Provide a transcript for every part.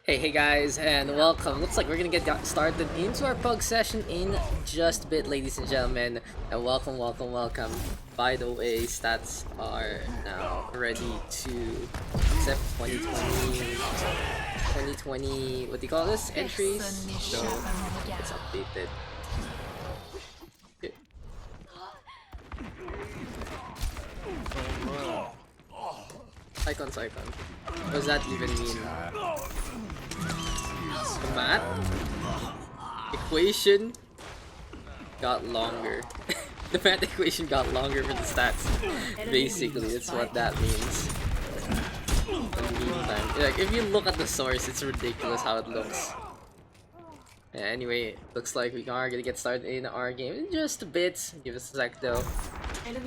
Hey guys, and welcome. Looks like we're gonna get started into our pug session in just a bit, ladies and gentlemen. And welcome. By the way, stats are now ready to accept 2020, what do you call this? Entries. So it's updated. Okay. Icon. What does that even mean? The math equation got longer. The math equation got longer for the stats. Basically, that's what that means. In the meantime, like if you look at the source, it's ridiculous how it looks. Yeah, anyway, looks like we are gonna get started in our game in just a bit. Give us a sec though.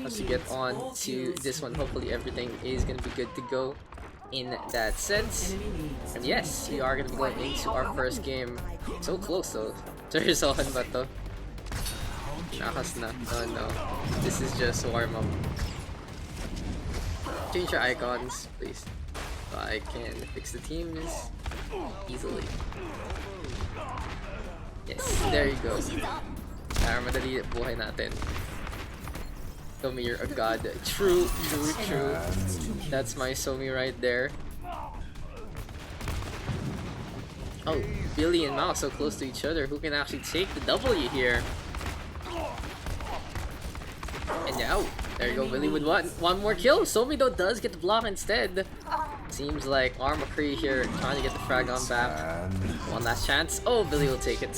Once we get on to this one, hopefully everything is gonna be good to go in that sense. And yes, we are gonna be going into our first game. So close though. Seryosohan ba to? Nakas na. No. This is just warm up. Change your icons, please. So I can fix the teams easily. Yes, there you go. Para madali buhay natin. Somi, you're a god. True. That's my Somi right there. Oh, Billy and Mao so close to each other. Who can actually take the W here? And now, there you go, Billy with one more kill. Somi though does get the block instead. Seems like McCree here trying to get the frag on back. One last chance. Oh, Billy will take it.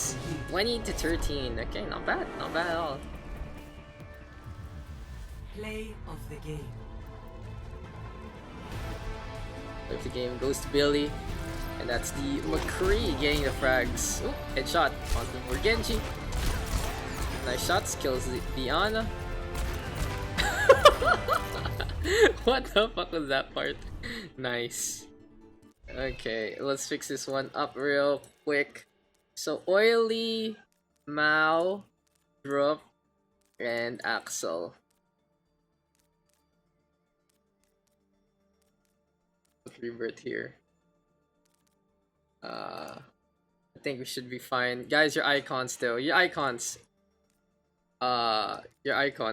20-13. Okay, not bad at all. Play of the game. If the game goes to Billy, and that's the McCree getting the frags. Ooh, headshot onto Morgenji. Nice shots, kills the Ana. What the fuck was that part? Nice. Okay, let's fix this one up real quick. So Oily, Mao, Drup, and Axel. Rebirth here. I think we should be fine. Guys, your icons still. Your icons,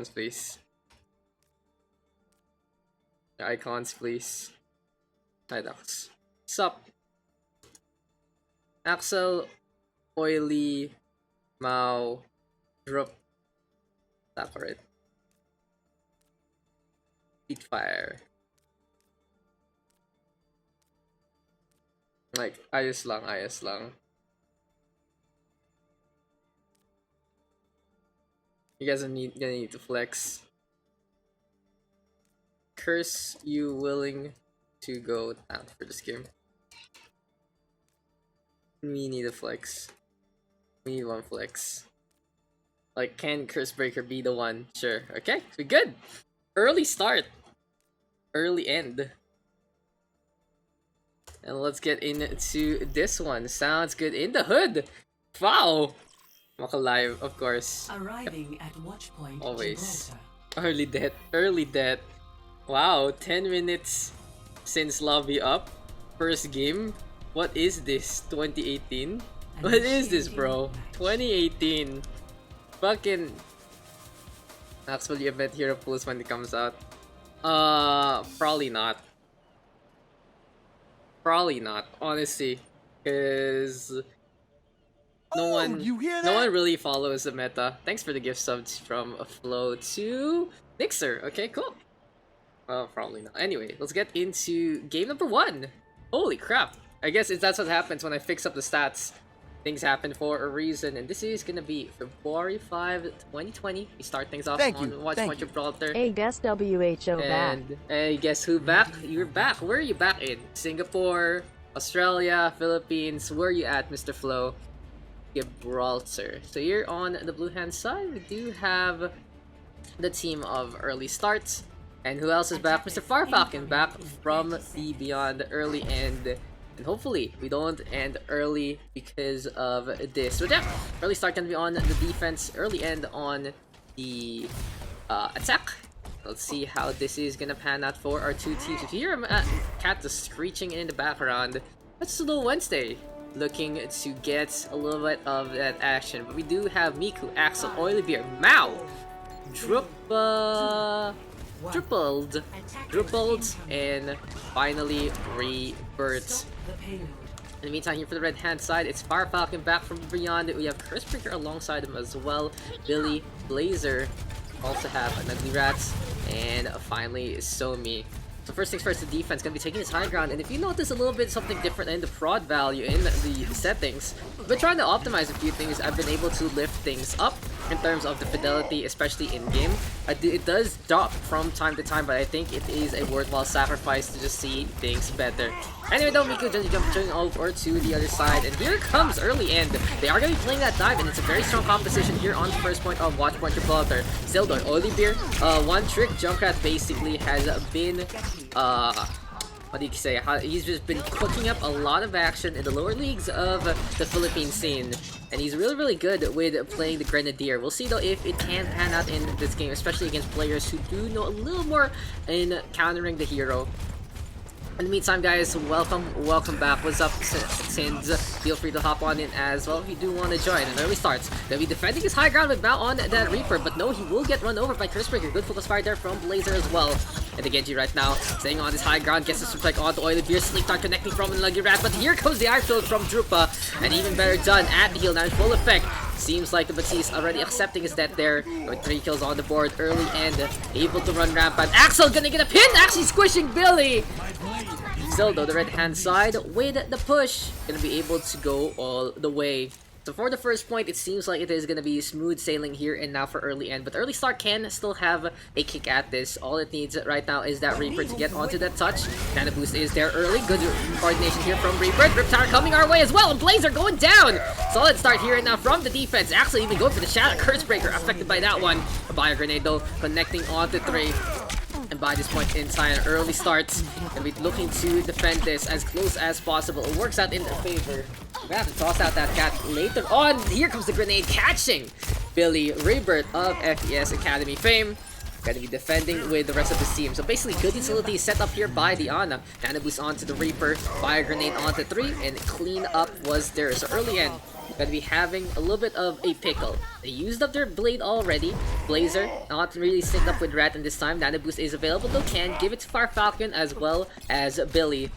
please. Your icons, please. Hi, Daks. Sup? Axel, Oily, Mao, Drup. That's alright. Fire. Like, ayos lang. You guys gonna need to flex. Curse, you willing to go out for this game? We need a flex. We need one flex. Like, can Curse Breaker be the one? Sure. Okay, we good. Early start. Early end. And let's get into this one. Sounds good. In the hood. Wow. Maka live, of course. Arriving at Watchpoint. Always. Gibraltar. Early death. Wow, 10 minutes since lobby up. First game. What is this? 2018? What is this, bro? 2018. Fucking. Actually, a bet hero pools when it comes out. Probably not. Probably not, honestly, because no one really follows the meta. Thanks for the gift subs from Flow to Mixer. Okay, cool. Probably not. Anyway, let's get into game number 1. Holy crap! I guess that's what happens when I fix up the stats. Things happen for a reason, and this is gonna be February 5, 2020. We start things off on Watchpoint Gibraltar. Hey, guess WHO back. And hey, guess who back? You're back. Where are you back in? Singapore, Australia, Philippines. Where are you at, Mr. Flo? Gibraltar. So here on the blue hand side, we do have the team of early starts. And who else is back? Mr. Farfalcon back from the Beyond early end. And hopefully we don't end early because of this. So yeah, early start can be on the defense, early end on the attack. Let's see how this is gonna pan out for our two teams. If you hear Cat just screeching in the background, It's a little Wednesday. Looking to get a little bit of that action. But we do have Miku, Axel, Oilibeer, Mao, Tripled, and finally Rebirth. In the meantime, here for the red hand side, it's Fire Falcon back from beyond. We have Cursebringer alongside him as well. Billy, Blazer, also have an Ugly Rats, and finally Somi. So first things first, the defense gonna be taking his high ground, and if you notice a little bit something different in the prod value in the settings, I've been trying to optimize a few things. I've been able to lift things up in terms of the fidelity, especially in game. It does drop from time to time, but I think it is a worthwhile sacrifice to just see things better. Anyway though, Miku just jumping over to the other side, and here comes early end. They are going to be playing that dive, and it's a very strong composition here on the first point of Watchpoint Gibraltar. Still though, Oilibeer, one trick Junkrat basically has been, what do you say, he's just been cooking up a lot of action in the lower leagues of the Philippine scene. And he's really good with playing the Grenadier. We'll see though if it can pan out in this game, especially against players who do know a little more in countering the hero. In the meantime, guys, welcome back. What's up, Sins? Feel free to hop on in as well if you do want to join. And early starts. They'll be defending his high ground with Mao on that Reaper, but no, he will get run over by Cursebringer. Good focus fire there from Blazer as well. And the Genji right now, staying on his high ground, gets the strike onto Oilibeer. Sleep Dart connecting from an Lucky Rat, but here comes the airfield from Drupa. And even better done at the heal, now in full effect. Seems like the Batiste already accepting his death there, with 3 kills on the board early and able to run rampant. Axel gonna get a pin, actually squishing Billy! Still though, the red hand side with the push, gonna be able to go all the way. So for the first point, it seems like it is gonna be smooth sailing here and now for early end, but early start can still have a kick at this. All it needs right now is that Reaper to get onto that touch. Nano boost is there early, good coordination here from Reaper. Riptire coming our way as well, and Blazer going down! Solid start here and now from the defense. Actually even going for the Shadow Cursebringer, affected by that one. A Bio Grenade though, connecting onto 3. And by this point in time, early starts, and we're looking to defend this as close as possible. It works out in their favor. We're gonna have to toss out that cat later on. Here comes the grenade catching Billy, Rebirth of FES Academy fame. Gonna be defending with the rest of his team. So basically, good utility set up here by the Ana. Nano boost onto the Reaper, fire grenade onto 3, and clean up was there. So early end, gonna be having a little bit of a pickle. They used up their blade already. Blazer not really synced up with Rat in this time. Nano boost is available though, can give it to Fire Falcon as well as Billy.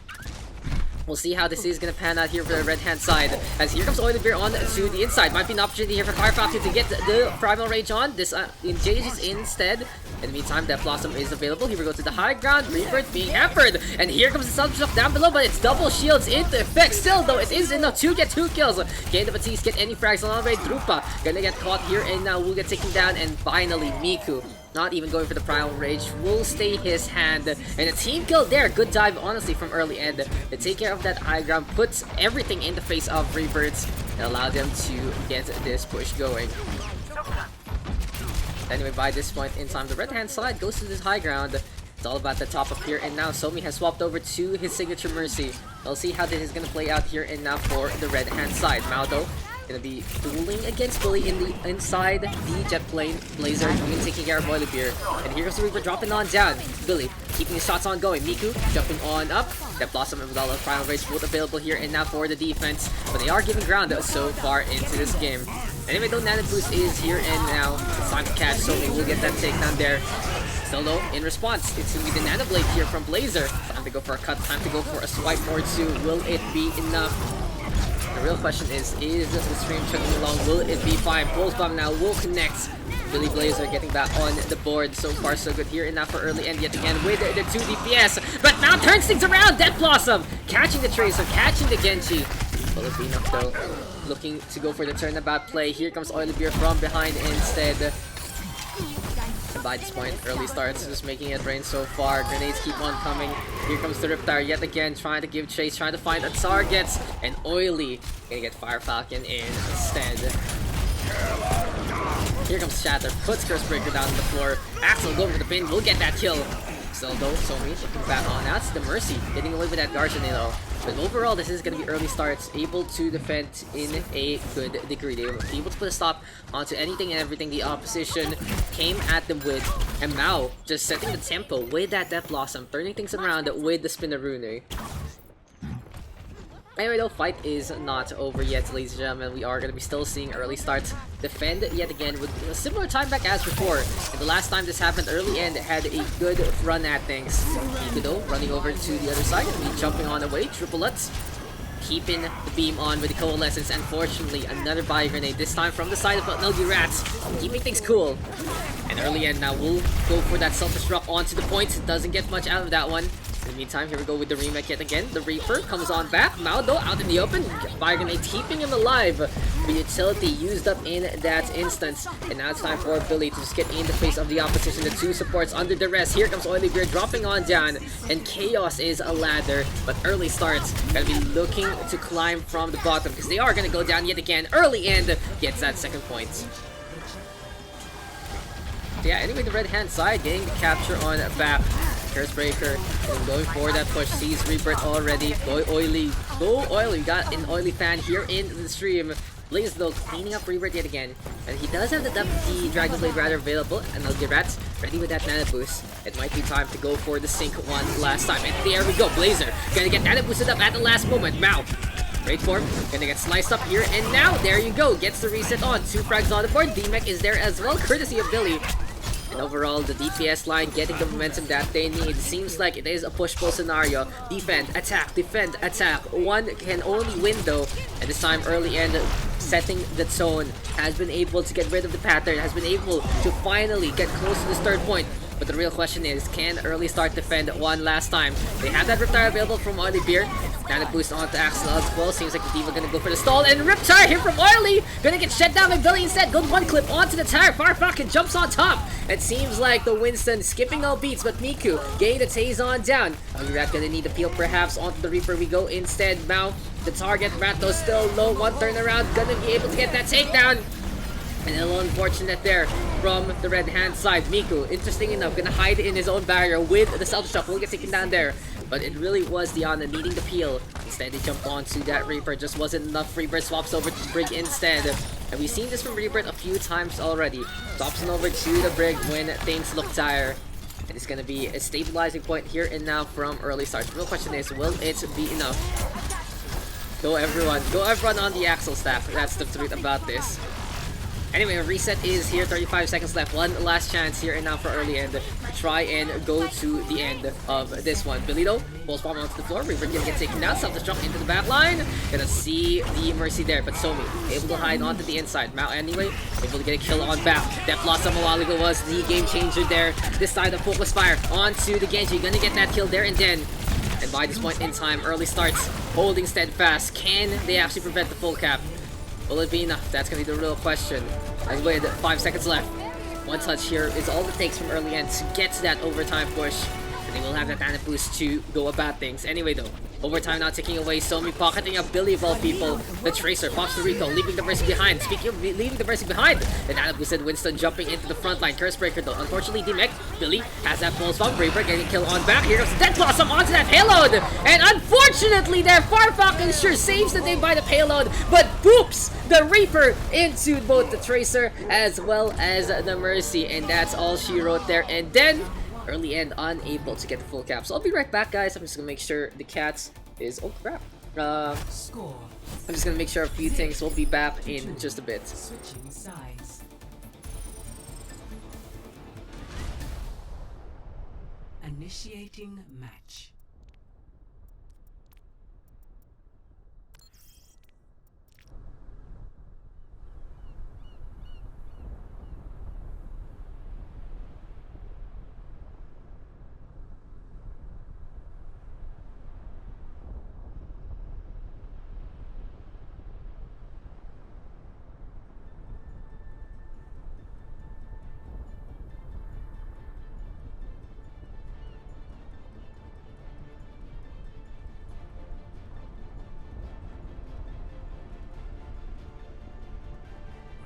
We'll see how this is going to pan out here for the red hand side. As here comes Oilibeer on to the inside. Might be an opportunity here for Fire Falcon to get the Primal Rage on. This engages instead. In the meantime, Death Blossom is available. Here we go to the high ground. Rebirth being hampered. And here comes the self-destruct down below, but it's double shields into effect. Still, though, it is enough to get 2 kills. Can the Batiste get any frags along the way? Drupa gonna get caught here, and now will get taken down. And finally, Miku, not even going for the Primal Rage, will stay his hand. And a team kill there. Good dive, honestly, from early end. To take care of that high ground, puts everything in the face of Rebirths and allow them to get this push going. Anyway, by this point in time, the red hand side goes to this high ground. It's all about the top up here, and now Somi has swapped over to his signature Mercy. We'll see how this is going to play out here and now for the red hand side. Mao though, gonna be dueling against Billy in the inside the jet plane. Blazer even taking care of Oilibeer. And here's the Reaper dropping on down. Billy keeping his shots on going. Miku jumping on up. That Blossom and Vidala Primal Rage both available here and now for the defense. But they are giving ground so far into this game. Anyway, though, Nano Boost is here and now. It's time to catch, so we will get that takedown there. Still though, in response, it's gonna be the Nano Blade here from Blazer. Time to go for a cut, time to go for a swipe or 2. Will it be enough? The real question is the stream chugging along? Will it be fine? Pulse Bomb now will connect. Billy Blazer getting back on the board. So far so good here and now for early end yet again with the 2 DPS. But now turns things around. Death Blossom catching the Tracer, catching the Genji. Will it be enough though? Looking to go for the turnabout play. Here comes Oilibeer from behind instead. And by this point, early starts just making it rain so far. Grenades keep on coming. Here comes the Riptire yet again, trying to give chase, trying to find a target. And Oily gonna get Fire Falcon in instead. Here comes Shatter, puts Cursebringer down on the floor. Axel going for the pin, will get that kill. Still though, Somi looking back on. That's the Mercy, getting away with that Garganado. But overall, this is going to be early starts, able to defend in a good degree. They were able to put a stop onto anything and everything the opposition came at them with. And Mao just setting the tempo with that Death Blossom, turning things around with the Spinarune. Anyway though, fight is not over yet, ladies and gentlemen. We are going to be still seeing early starts defend yet again with a similar time back as before. And the last time this happened, early end had a good run at things. Miku though, running over to the other side, going to be jumping on the way. Triplets keeping the beam on with the coalescence. Unfortunately, another bio grenade, this time from the side of Nuggy Rats, keeping things cool. And early end now will go for that self-destruct onto the point. Doesn't get much out of that one. In the meantime, here we go with the remake yet again. The Reaper comes on back. Mao though out in the open. Fire grenade keeping him alive. The utility used up in that instance. And now it's time for Billy to just get in the face of the opposition. The two supports under duress. Here comes Oily Beard dropping on down. And Chaos is a ladder. But early starts gonna be looking to climb from the bottom because they are gonna go down yet again. Early end gets that second point. Yeah, anyway, the red hand side getting the capture on back. Curse Breaker going for that push. Sees Rebirth already. Go Oily. Go Oily. Got an Oily fan here in the stream. Blaze though cleaning up Rebirth yet again. And he does have the Dragon Blade rather available. And Nuggy Rats ready with that Nana Boost. It might be time to go for the sync one last time. And there we go. Blazer gonna get Nana boosted up at the last moment. Mao. Great form, gonna get sliced up here, and now there you go, gets the reset on. 2 frags on the board, D-Mech is there as well, courtesy of Billy. And overall, the DPS line getting the momentum that they need. Seems like it is a push-pull scenario. Defend, attack. One can only win though. And this time, early end, setting the tone, has been able to get rid of the pattern, has been able to finally get close to this third point. But the real question is, can early start defend one last time? They have that Riptire available from Oily Beard. Nana boost onto Axel as well. Seems like the Diva gonna go for the stall. And Riptire here from Oily! Gonna get shut down by Billy instead. Good one clip onto the tire. Farfucking jumps on top. It seems like the Winston skipping all beats, but Miku getting the Taze on down. Rat gonna need a peel perhaps onto the Reaper we go instead. Mao, the target. Ratto still low. One turnaround. Gonna be able to get that takedown. And a little unfortunate there from the red hand side. Miku, interesting enough, gonna hide in his own barrier with the self-destruct. Will get taken down there. But it really was Diana needing the peel. Instead, he jumped onto that Reaper. Just wasn't enough. Reaper swaps over to Brig instead. And we've seen this from Reaper a few times already. Swaps on over to the Brig when things look dire. And it's gonna be a stabilizing point here and now from early start. The real question is, will it be enough? Go everyone on the Axel staff. That's the truth about this. Anyway, a reset is here, 35 seconds left. One last chance here and now for early end to try and go to the end of this one. Billy though, full spawn onto the floor. Reaper gonna get taken down, self-destruct into the back line. Gonna see the Mercy there, but Somi able to hide onto the inside. Mao anyway, able to get a kill on back. Death Blossom a while ago was the game changer there. This side of Focus Fire onto the Genji. Gonna get that kill there and then. And by this point in time, early starts holding steadfast. Can they actually prevent the full cap? Will it be enough? That's gonna be the real question. And with 5 seconds left, one touch here is all it takes from early end to get to that overtime push. And they will have that Nana boost to go about things. Anyway though, overtime now ticking away. Somi pocketing up Billy of all people. The Tracer pops the Rico, leaving the Mercy behind. Speaking of leaving the Mercy behind, the Nana boosted Winston jumping into the front line. Curse Breaker though, unfortunately D-Mech. Billy has that full spawn. Reaper getting a kill on back. Here comes the Death Blossom onto that payload. And unfortunately there, Farfucking sure saves the day by the payload, but boops the Reaper into both the Tracer as well as the Mercy. And that's all she wrote there. And then early end unable to get the full cap. So I'll be right back, guys. I'm just gonna make sure the cats is... oh crap. Score. I'm just gonna make sure a few things. We'll be back in just a bit. Switching sides. Initiating match.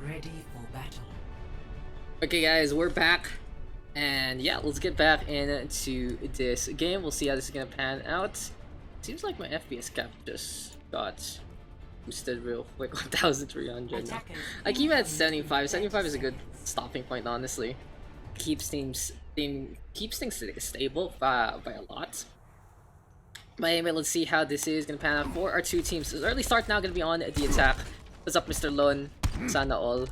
Ready for battle. Okay guys, we're back. And yeah, let's get back into this game. We'll see how this is gonna pan out. Seems like my FPS cap just got boosted real quick. 1,300 now. I keep it at 75. 75 is a good stopping point, honestly. Keeps things stable by a lot. But anyway, let's see how this is gonna pan out for our two teams. The early start now gonna be on the attack. What's up, Mr. Lon? Sana all.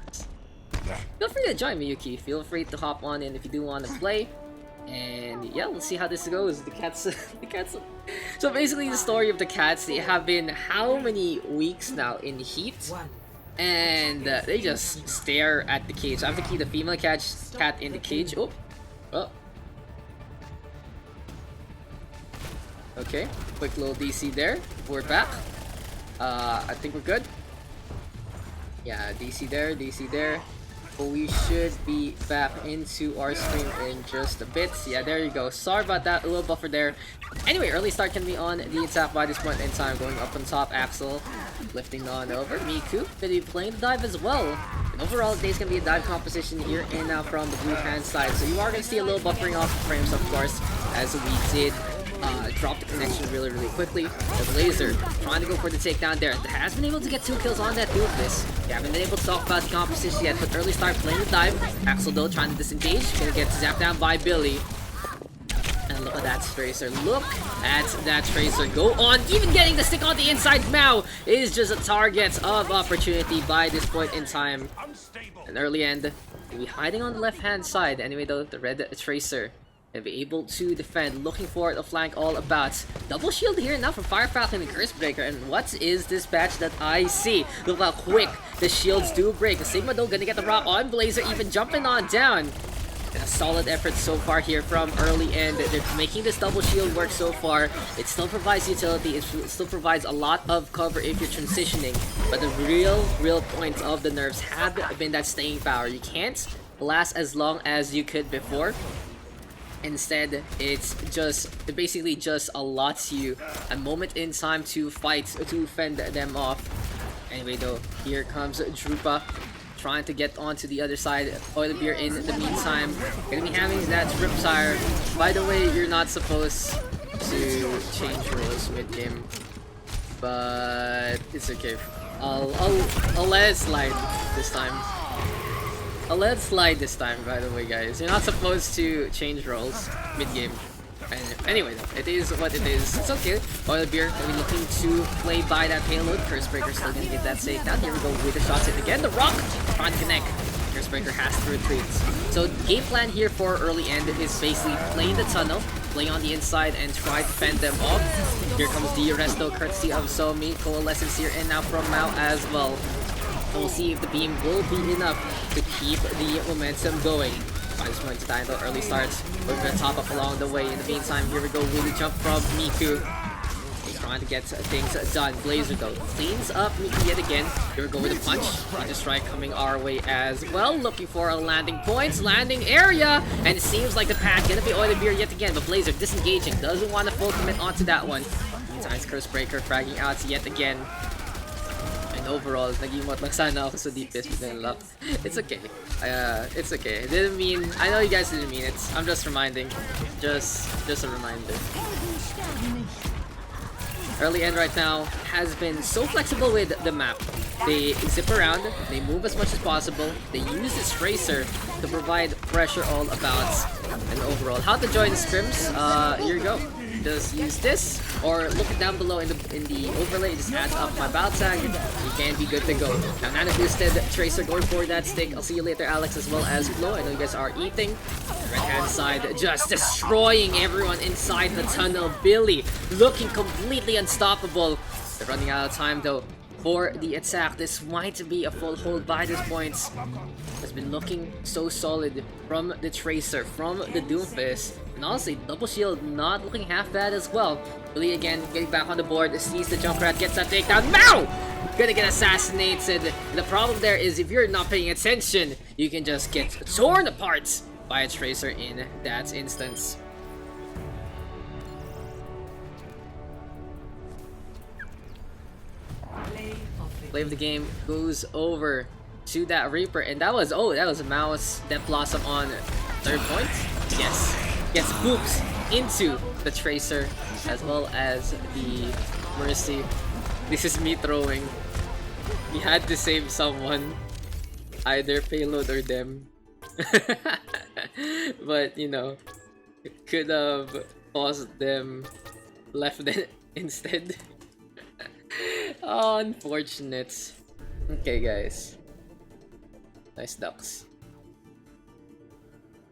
Feel free to join me, Yuki. Feel free to hop on in if you do want to play. And yeah, let's see how this goes. The cats, the cats. So basically, the story of the cats. They have been how many weeks now in heat, and they just stare at the cage. I have to keep the female cat in the cage. Oh, oh. Okay, quick little DC there. We're back. I think we're good. Yeah, DC there, DC there. But we should be back into our stream in just a bit. Yeah, there you go. Sorry about that, a little buffer there. Anyway, early start can be on the attack by this point in time. Going up on top, Axel lifting on over. Miku gonna be playing the dive as well. And overall, today's gonna be a dive composition here and now from the blue hand side. So you are gonna see a little buffering off the frames, of course, as we did drop the connection really quickly. The Blazer trying to go for the takedown there. Has been able to get 2 kills on that Doofus. We haven't been able to talk about the composition yet, but early start playing the dive. Axel though trying to disengage. Gonna get zapped down by Billy. And look at that Tracer. Look at that Tracer. Go on. Even getting the stick on the inside now is just a target of opportunity by this point in time. An early end. He'll be hiding on the left hand side. Anyway though, the red Tracer and be able to defend, looking for the flank all about. Double shield here now from Fire Falcon and Curse Breaker. And what is this batch that I see? Look how quick the shields do break. Sigma though gonna get the rock on Blazer, even jumping on down. And a solid effort so far here from early end. They're making this double shield work so far. It still provides utility, it still provides a lot of cover if you're transitioning. But the real point of the nerfs have been that staying power. You can't last as long as you could before. Instead, it basically just allots you a moment in time to fight, to fend them off. Anyway though, here comes Drupa trying to get onto the other side. Oilerbeer in the meantime. Gonna be having that Riptire. By the way, you're not supposed to change roles mid-game, but it's okay. I'll let it slide this time. I'll let it slide this time, by the way, guys. You're not supposed to change roles mid-game. And anyway, it is what it is. It's okay. Oilerbeer will be looking to play by that payload. Curse Breaker still gonna get that safe down. Here we go with the shots in again. The rock trying to connect. Curse Breaker has to retreat. So game plan here for early end is basically playing the tunnel, play on the inside, and try to fend them off. Here comes the resto courtesy of Somi. Coalescence here and now from Mao as well. So we'll see if the beam will be enough to keep the momentum going. By this point in time, the early starts, we're gonna top up along the way. In the meantime, here we go with the jump from Miku. He's trying to get things done. Blazer though cleans up Miku yet again. Here we go with a punch. Ninja strike coming our way as well. Looking for a landing point, landing area, and it seems like the path gonna be Oilerbeer yet again. But Blazer disengaging, doesn't want to full commit onto that one. Meantime, Curse Breaker fragging out yet again. Overall, nag-emote lang sana ako sa deepest but then luck. It's okay. It's okay. It didn't mean, I know you guys didn't mean it. I'm just reminding. Just a reminder. Early end right now has been so flexible with the map. They zip around, they move as much as possible, they use this Tracer to provide pressure all about. And overall, how to join the scrims? Here you go. Just use this, or look it down below in the overlay. Just adds up my battle tag. You can be good to go. Now, Nana boosted Tracer going for that stick. I'll see you later, Alex, as well as Flo. I know you guys are eating. Right hand side, just destroying everyone inside the tunnel. Billy looking completely unstoppable. They're running out of time though for the attack. This might be a full hold by this point. Has been looking so solid from the Tracer, from the Doomfist. And honestly, double shield not looking half bad as well. Billy again getting back on the board, sees the jump rat, gets that takedown. Now! Gonna get assassinated. And the problem there is if you're not paying attention, you can just get torn apart by a Tracer in that instance. Play of the game goes over to that Reaper, and that was Mao's Death Blossom on third point. Yes, gets boops into the Tracer as well as the Mercy. This is me throwing. He had to save someone, either payload or them. But you know, it could have paused them, left instead. Oh, unfortunate. Okay, guys. Nice ducks.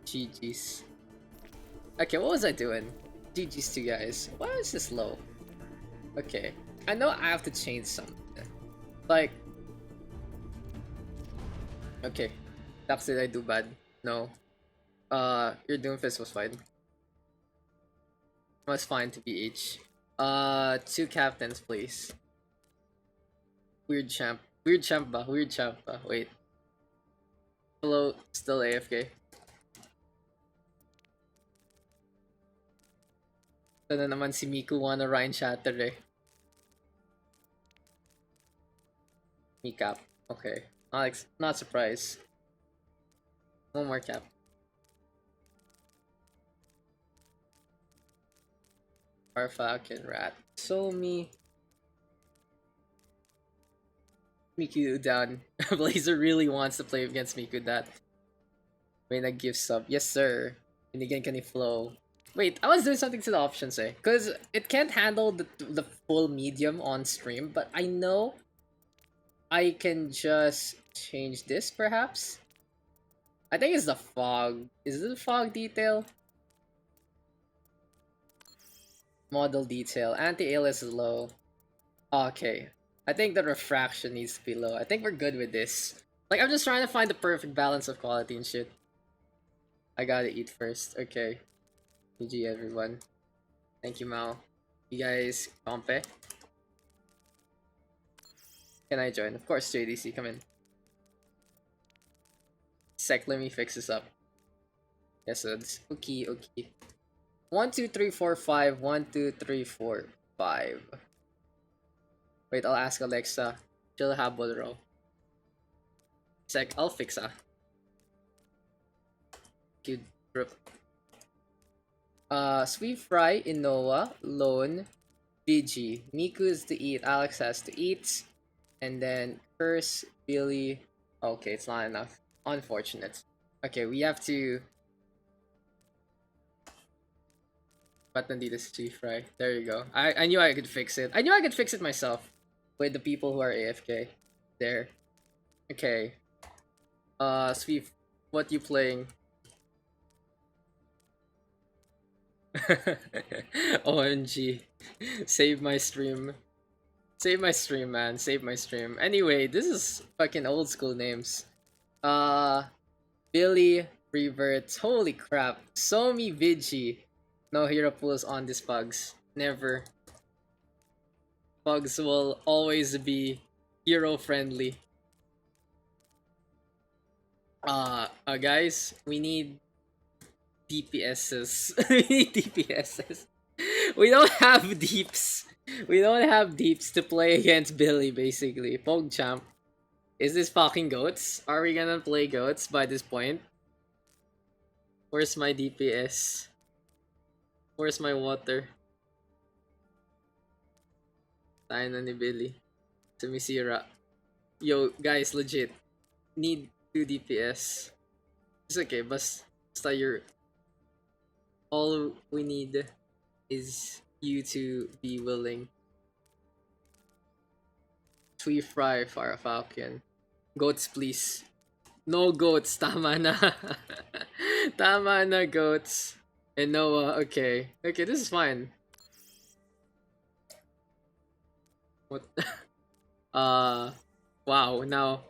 GG's. Okay, what was I doing? GG's to guys. Why is this low? Okay. I know I have to change something. Like... Okay. Ducks, did I do bad? No. Your Doomfist was fine. Was fine to be H. 2 captains, please. Weird champ. Weird champ ba? Weird champ ba? Wait. Hello, still AFK. Ito na naman si Miku wanna Ryan Shatter eh. Cap. Okay. Not surprised. One more cap. Our Falcon Rat. So me. Miku down. Blazer really wants to play against Miku that. May nag-give sub. Yes sir. Binigyan ka ni Flow. Wait, I was doing something to the options eh. Cause it can't handle the full medium on stream, but I know I can just change this perhaps. I think it's the fog. Is it the fog detail? Model detail. Anti-alias is low. Okay. I think the refraction needs to be low. I think we're good with this. Like, I'm just trying to find the perfect balance of quality and shit. I gotta eat first. Okay. GG everyone. Thank you, Mao. You guys compe? Can I join? Of course, JDC, come in. Sec, let me fix this up. Yes, it's okay. 1, 2, 3, 4, 5. 1, 2, 3, 4, 5. Wait, I'll ask Alexa. She'll have Bolero. Sec, I'll fix Good group. Sweet Fry, Inoa, Lone, BG. Miku is to eat, Alex has to eat. And then Curse, Billy. Okay, it's not enough. Unfortunate. Okay, we have to... But nandito si Sweet Fry. There you go. I knew I could fix it. I knew I could fix it myself. With the people who are AFK. There. Okay. Sweet, what you playing? OMG. Save my stream. Save my stream, man. Save my stream. Anyway, this is fucking old school names. Billy, Revert. Holy crap. Somi Vigi. No hero pools on this Pugs. Never. Pugs will always be hero friendly. Guys, we need DPSs. We need DPSs. We don't have deeps. We don't have deeps to play against Billy, basically. PogChamp. Is this fucking goats? Are we gonna play goats by this point? Where's my DPS? Where's my water? Tayo na ni Billy. Sumisira. Yo, guys, legit. Need 2 DPS. It's okay, basta you're... All we need is you to be willing. Sweet Fry, Farah Falcon. Goats, please. No goats, tama na. Tama na, goats. And Noah, okay. Okay, this is fine. What? Wow, now.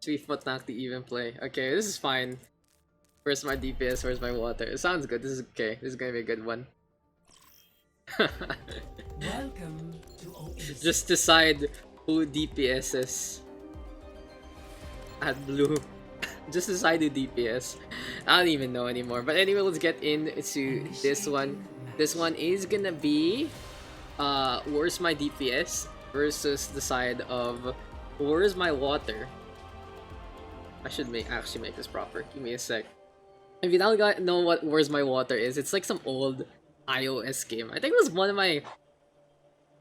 Sweetfoot not to even play. Okay, this is fine. Where's my DPS? Where's my water? It sounds good. This is okay. This is gonna be a good one. Welcome to Oasis. Just decide who DPS is. At blue. Just decide who DPS. I don't even know anymore. But anyway, let's get into this one. This one is gonna be where's my DPS versus the side of where's my water. I should actually make this proper. Give me a sec. If you don't know what Where's My Water is, it's like some old iOS game. I think it was one of my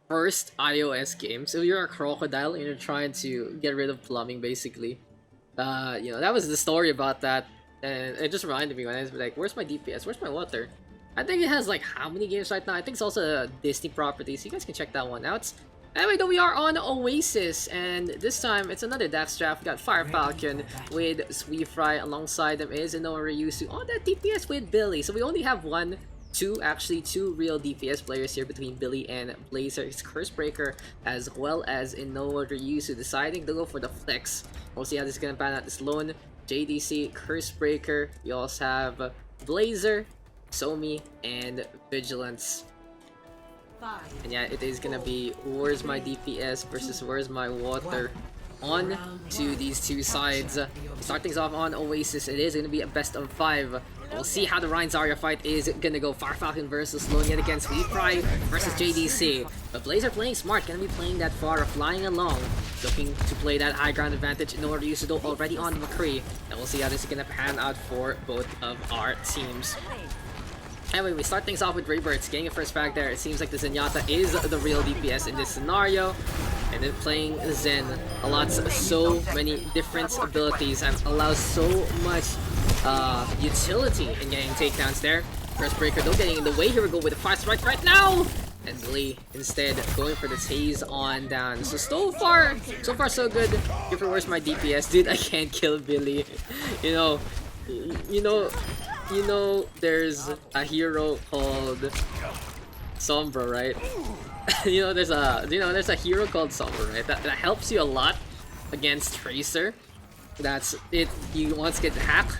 first iOS games. If you're a crocodile and you're trying to get rid of plumbing, basically. You know, that was the story about that. And it just reminded me when I was like, where's my DPS? Where's my water? I think it has like how many games right now? I think it's also a Disney property, so you guys can check that one out. Anyway, though, we are on Oasis, and this time it's another Daks draft. We got Fire Falcon with Sweefry. Alongside them is Inoa Ryusu on that DPS with Billy. So we only have two real DPS players here between Billy and Blazer. It's Cursebreaker as well as Inoa Ryusu deciding to go for the flex. We'll see how this is gonna pan out. This lone JDC, Cursebreaker. You also have Blazer, Somi, and Vigilance. And yeah, it is gonna be where's my DPS versus where's my water on to these two sides. Start things off on Oasis. It is gonna be a best of 5. We'll see how the Ryan Zarya fight is gonna go. Fire Falcon versus Lone yet again. Sweefry versus JDC. But Blazer playing smart, gonna be playing that far, flying along, looking to play that high ground advantage in order to use it already on McCree. And we'll see how this is gonna pan out for both of our teams. Anyway, we start things off with Rebirths, getting a first frag there. It seems like the Zenyatta is the real DPS in this scenario. And then playing Zen allows so many different abilities and allows so much utility in getting takedowns there. First breaker though getting in the way. Here we go with a fast strike right now! And Billy instead going for the tase on down. So far so good. Here for where's my DPS. Dude, I can't kill Billy. You know, there's a hero called Sombra, right? there's a hero called Sombra, right? That helps you a lot against Tracer. That's it. You once get hacked.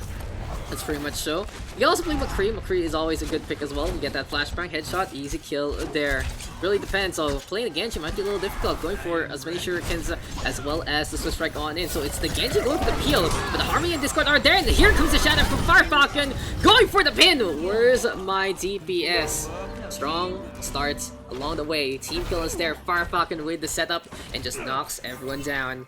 That's pretty much so. You can also play McCree. McCree is always a good pick as well. You get that flashbang headshot, easy kill there. Really depends. So playing the Genji might be a little difficult. Going for as many shurikens as well as the Swiss strike on in. So it's the Genji going for the peel, but the Harmony and Discord are there. And here comes the shadow from Fire Falcon going for the pin. Where's my DPS? Strong starts along the way. Team kill is there. Fire Falcon with the setup and just knocks everyone down.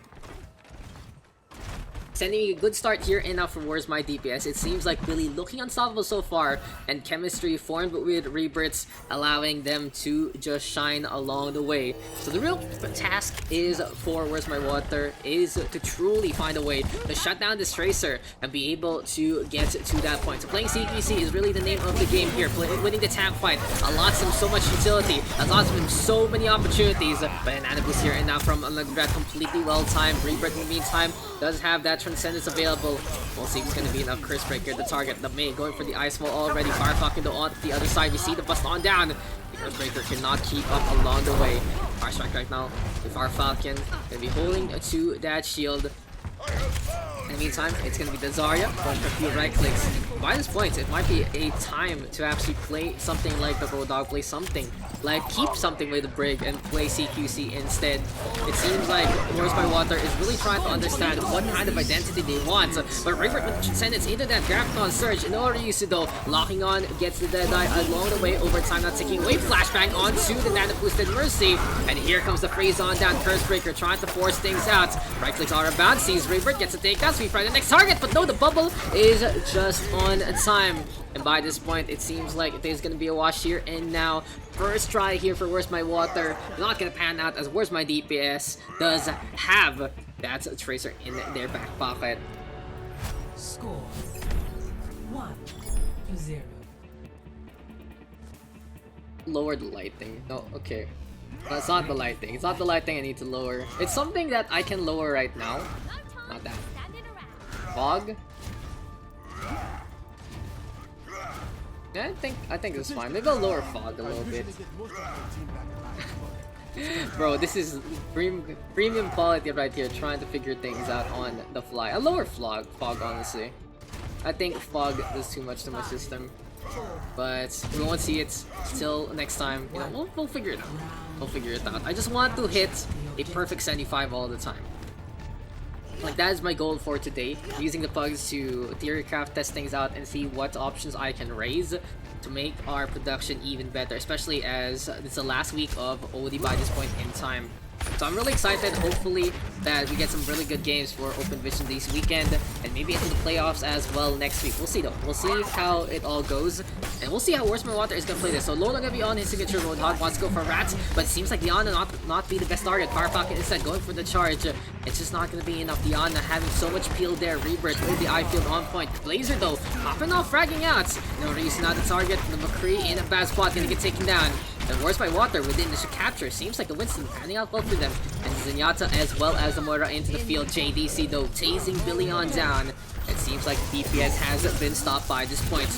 Sending a good start here and now from where's my DPS. It seems like Billy looking unstoppable so far, and chemistry formed with Rebirths allowing them to just shine along the way. So the real task is for where's my water is to truly find a way to shut down this Tracer and be able to get to that point. So playing CQC is really the name of the game here. Winning the tag fight allows them so much utility, allows them so many opportunities. But an Anubis here and now from Unlagrat completely well timed. Rebirth in the meantime does have that Transcendence available. We'll see if it's going to be enough. Cursebreaker the target. The May going for the Ice Wall already. Fire Falcon on the other side. We see the bust on down. The Cursebreaker cannot keep up along the way. Fire Strike right now. The Fire Falcon going to be holding to that shield. In the meantime, it's going to be the Zarya going for a few right clicks. By this point, it might be a time to actually play something like the Road Dog, play something like keep something with the Brig and play CQC instead. It seems like Where's My Water is really trying to understand what kind of identity they want. But Rebirth with Transcendence into that Graviton Surge in order to use it though. Locking on, gets the Deadeye along the way over time, not taking away flashbang onto the Nano Boosted Mercy. And here comes the freeze on down. Cursebreaker trying to force things out. Right clicks are about, sees Rebirth, gets a takedown, Sweefry the next target, but no, the bubble is just on time. And by this point, it seems like there's gonna be a wash here and now. First try here for Where's My Water. Not gonna pan out as Where's My DPS does have that Tracer in their back pocket. Score 1-0. Lower the lighting. No, okay. That's not the lighting. It's not the lighting I need to lower. It's something that I can lower right now. Not that. Fog? Yeah, I think it's fine. Maybe I'll lower fog a little bit. Bro, this is premium quality right here, trying to figure things out on the fly. I'll lower fog honestly. I think fog does too much to my system. But we won't see it till next time. You know, we'll figure it out. We'll figure it out. I just want to hit a perfect 75 all the time. Like, that is my goal for today, using the pugs to theorycraft, test things out, and see what options I can raise to make our production even better, especially as it's the last week of OD by this point in time. So I'm really excited, hopefully, that we get some really good games for Open Vision this weekend, and maybe into the playoffs as well next week. We'll see though. We'll see how it all goes, and we'll see how Where's My Water is going to play this. So Lola going to be on his signature Roadhog, wants to go for Rats, but it seems like Diana not be the best target. Firepocket instead going for the charge. It's just not going to be enough. Diana having so much peel there. Rebirth with the eye field on point. Blazer though, popping off, fragging out. No reason not the target. The McCree in a bad spot, going to get taken down. And Where's My Water within the capture. Seems like the Winston panning out well for them. And Zenyatta as well as the Moira into the field. JDC though tasing Billy on down. It seems like the DPS has been stopped by this point.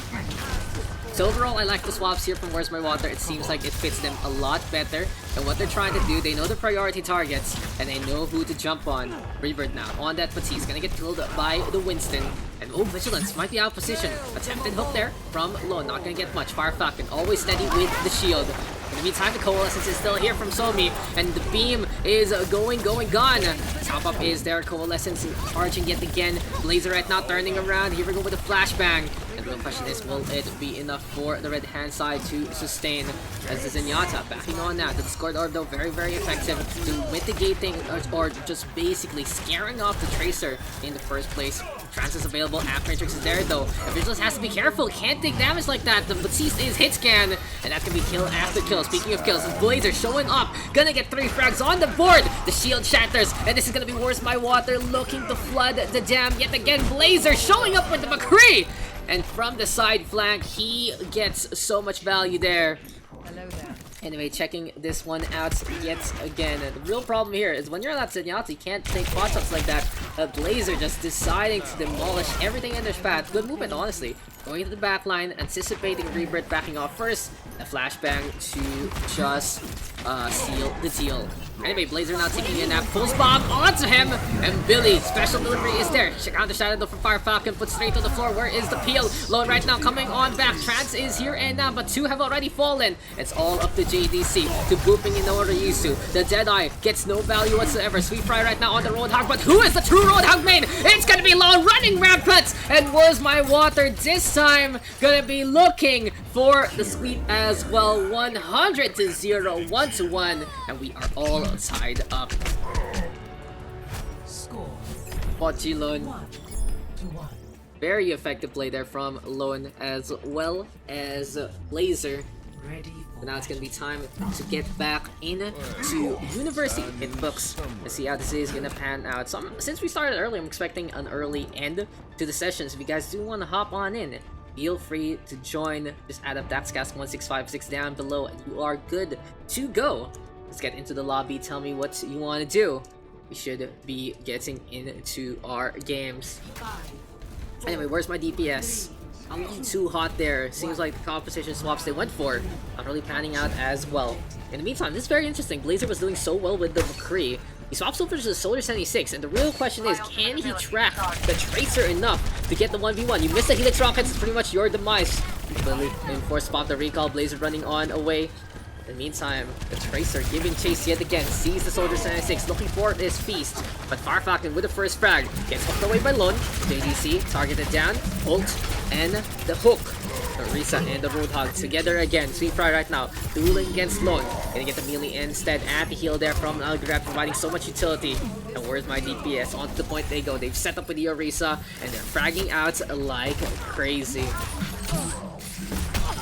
So overall, I like the swaps here from Where's My Water. It seems like it fits them a lot better. And what they're trying to do, they know the priority targets, and they know who to jump on. Rebirth now on that, but he's gonna get killed by the Winston. And oh, Vigilance might be out of position. Attempted hook there from Lone, not gonna get much. Fire Falcon always steady with the shield. In the meantime, the Coalescence is still here from Somi, and the beam is gone. Top up is there, Coalescence charging yet again. Blazer right now turning around. Here we go with a flashbang. And the real question is, will it be enough for the red hand side to sustain? As the Zenyatta backing on now. The Discord Orb though very effective to mitigating or just basically scaring off the Tracer in the first place. Trance is available, Amp Matrix is there though. Vigilance has to be careful, can't take damage like that. The Batiste is hit scan, and that can be kill after kill. Speaking of kills, Blazer showing up, gonna get 3 frags on the board. The shield shatters, and this is gonna be Where's My Water looking to flood the dam yet again. Blazer showing up with the McCree, and from the side flank, he gets so much value there. Hello there. Anyway, checking this one out yet again. And the real problem here is when you're not Zenyatta, you can't take pot shots like that. Blazer just deciding to demolish everything in their path. Good movement, honestly. Going into the back line, anticipating Rebirth backing off first. A flashbang to just seal the deal. Anyway, Blazer now taking in that pulse bomb onto him, and Billy, special delivery is there. Counter shadow though from Fire Falcon, put straight to the floor. Where is the peel? Lone right now coming on back. Trance is here and now, but 2 have already fallen. It's all up to JDC to booping in Oriusu. The Deadeye gets no value whatsoever. Sweet Fry right now on the Roadhog, but who is the true Roadhog main? It's gonna be Lone running rampant, and Where's My Water this time gonna be looking for the sweep as well. 100-0, 1-1, and we are all tied up. Score Pochi Lone. 1-1. Very effective play there from Lone as well as Blazer. Ready for And now it's gonna be time to get back into University in books. Let's see how this is gonna pan out. So since we started early, I'm expecting an early end to the sessions. If you guys do want to hop on in, feel free to join. Just add up DaxCast1656 down below and you are good to go. Let's get into the lobby. Tell me what you want to do. We should be getting into our games. Anyway, where's my DPS? I'm looking too hot there. Seems like the composition swaps they went for I'm really panning out as well. In the meantime, this is very interesting. Blazer was doing so well with the McCree. He swaps over to the Solar 76, and the real question is, can he track the Tracer enough to get the 1v1? You miss the Helix Rockets, it's pretty much your demise. Lily in for spot the recall, Blazer running on away. In the meantime, the Tracer giving chase yet again, sees the Soldier 76, looking for this feast. But Fire Falcon with the first frag, gets hooked away by Lone. JDC targeted down, ult, and the hook. Risa and the Roadhog together again. Sweet Fry right now, dueling against Lone. Gonna get the melee instead. Anti-heal there from Algrab, providing so much utility. And where's my DPS? Onto the point they go. They've set up with the Orisa, and they're fragging out like crazy.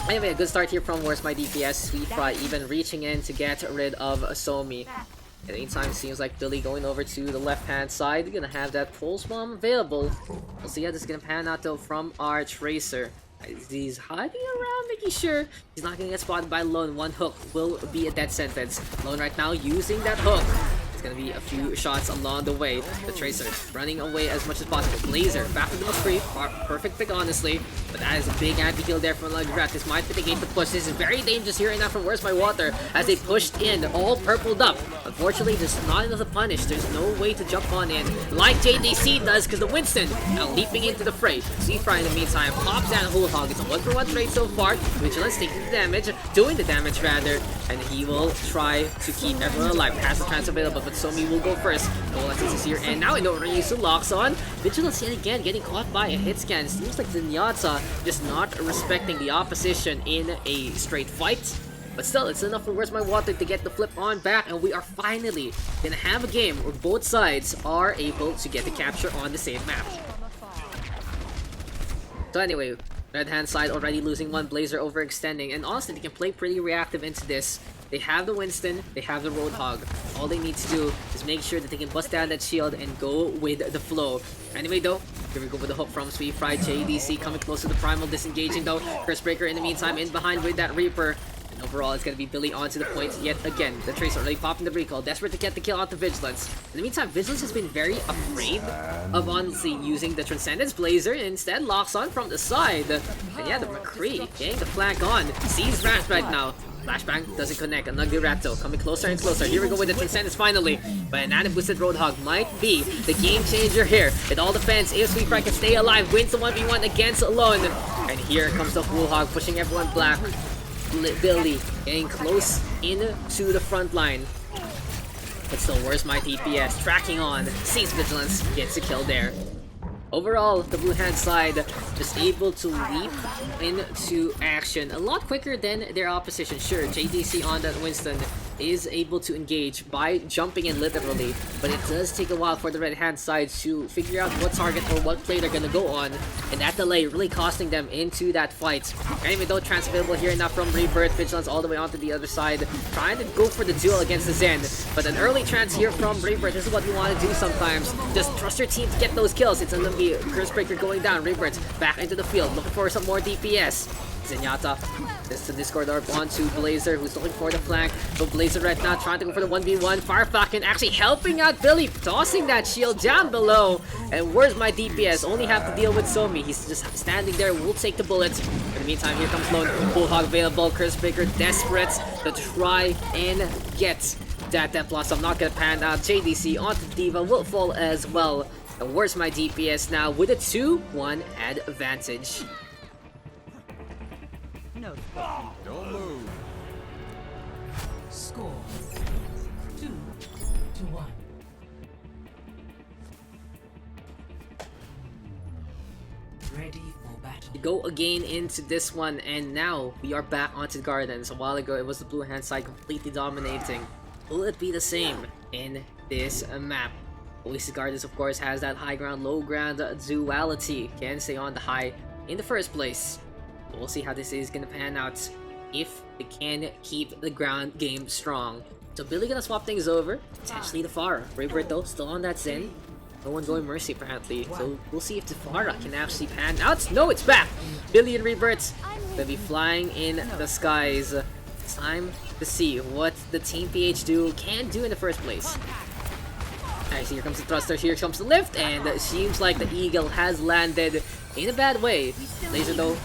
Anyway, a good start here from Where's My DPS. Sweet Fry even reaching in to get rid of Somi. At the meantime, it seems like Billy going over to the left-hand side. They're gonna have that Pulse Bomb available. We'll see how this is gonna pan out though from our Tracer. He's hiding around, making sure he's not gonna get spotted by Lone. One hook will be a death sentence. Lone right now using that hook. Gonna be a few shots along the way. The Tracer running away as much as possible. Blazer back to the McCree. Perfect pick, honestly. But that is a big anti-heal there from Lagrat. This might mitigate the push. This is very dangerous here and now from Where's My Water as they pushed in, all purpled up. Unfortunately, there's not enough to punish. There's no way to jump on in like JDC does because the Winston now leaping into the fray. Seafry in the meantime pops down Whole Hog. It's a 1-for-1 trade so far. Vigilance taking the damage, doing the damage rather, and he will try to keep everyone alive. Has the trance available, but Somi will go first. Oasis is here, and now Oriusu locks on. Vigilance yet again getting caught by a hit scan. Seems like Zenyatta just not respecting the opposition in a straight fight. But still, it's enough for Where's My Water to get the flip on back, and we are finally gonna have a game where both sides are able to get the capture on the same map. So anyway, red hand side already losing one, Blazer overextending, and honestly, they can play pretty reactive into this. They have the Winston, they have the Roadhog. All they need to do is make sure that they can bust down that shield and go with the flow. Anyway though, here we go with the hook from Sweet Fry. JDC coming close to the Primal, disengaging though. Curse in the meantime in behind with that Reaper. And overall, it's going to be Billy onto the point yet again. The Trace already popping the recall, desperate to get the kill out the Vigilance. In the meantime, Vigilance has been very afraid of honestly using the Transcendence Blazer, and instead locks on from the side. And yeah, the McCree getting the flank on. Sees Rat right now. Flashbang doesn't connect. An ugly Raptor coming closer and closer. Here we go with the Transcendence finally. But an added boosted Roadhog might be the game changer here. It all depends if Sweet Fry can stay alive, wins the 1v1 against alone. And here comes the Full Hog pushing everyone black. Billy getting close into the front line. But still, where's my DPS? Tracking on. Sees Vigilance. Gets a kill there. Overall, the blue hand side just able to leap into action a lot quicker than their opposition. Sure, JDC on that Winston is able to engage by jumping in literally, but it does take a while for the red hand side to figure out what target or what play they're gonna go on, and that delay really costing them into that fight. Anyway though, transferable here now from Rebirth. Vigilance all the way onto the other side, trying to go for the duel against the Zen, but an early trans here from Rebirth. This is what you want to do sometimes. Just trust your team to get those kills. It's gonna be Cursebreaker going down. Rebirth back into the field, looking for some more DPS. Zenyatta, this to Discord Orb onto Blazer, who's looking for the flank. So Blazer right now trying to go for the 1v1. Firefalcon actually helping out Billy, tossing that shield down below. And where's my DPS? Only have to deal with Somi. He's just standing there, will take the bullets. In the meantime, here comes Lone. Bullhog available. Cursebreaker desperate to try and get that blossom. Not gonna pan out. JDC onto Diva will fall as well. And where's my DPS now with a 2-1 advantage? No. Don't move. Score 2-1. Ready for battle. Go again into this one, and now we are back onto the Gardens. A while ago, it was the blue hand side completely dominating. Will it be the same in this map? Oasis Gardens, of course, has that high ground, low ground duality. Can stay on the high in the first place. We'll see how this is gonna pan out if they can keep the ground game strong. So Billy gonna swap things over, potentially the Pharah. Rebirth though, still on that Zen. No one going Mercy apparently. So we'll see if the Pharah can actually pan out. No, it's back! Billy and Rebirth gonna be flying in the skies. It's time to see what the Team PH duo can do in the first place. Alright, so here comes the thruster, here comes the lift, and it seems like the Eagle has landed in a bad way. Laser though,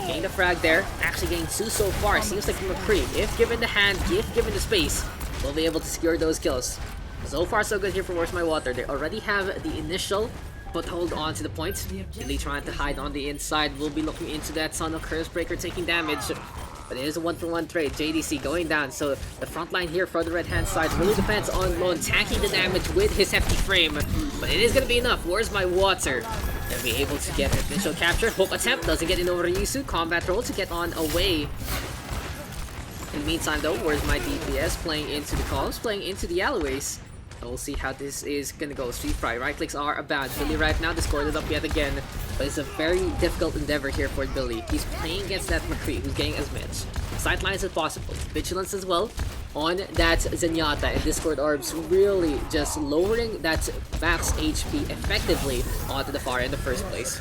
getting the frag there, actually getting two so far. Seems like McCree, if given the hand, if given the space, will be able to secure those kills. So far so good here for Where's My Water. They already have the initial foothold onto the point. Really trying to hide on the inside. We'll be looking into that Son of Cursebreaker taking damage. But it is a 1-for-1 trade. JDC going down, so the front line here for the red hand side really depends on Lone tanking the damage with his hefty frame. But it is going to be enough. Where's My Water? They'll be able to get an initial capture. Hook attempt doesn't get in over Yusu. Combat roll to get on away. In the meantime though, where's my DPS? Playing into the columns, playing into the alleyways. So we'll see how this is gonna go. Sweet Fry, right clicks are about. Billy right now discorded up yet again. But it's a very difficult endeavor here for Billy. He's playing against that McCree, who's getting as much sidelines as possible. Vigilance as well on that Zenyatta, and Discord Orbs really just lowering that max HP effectively onto the Pharah in the first place.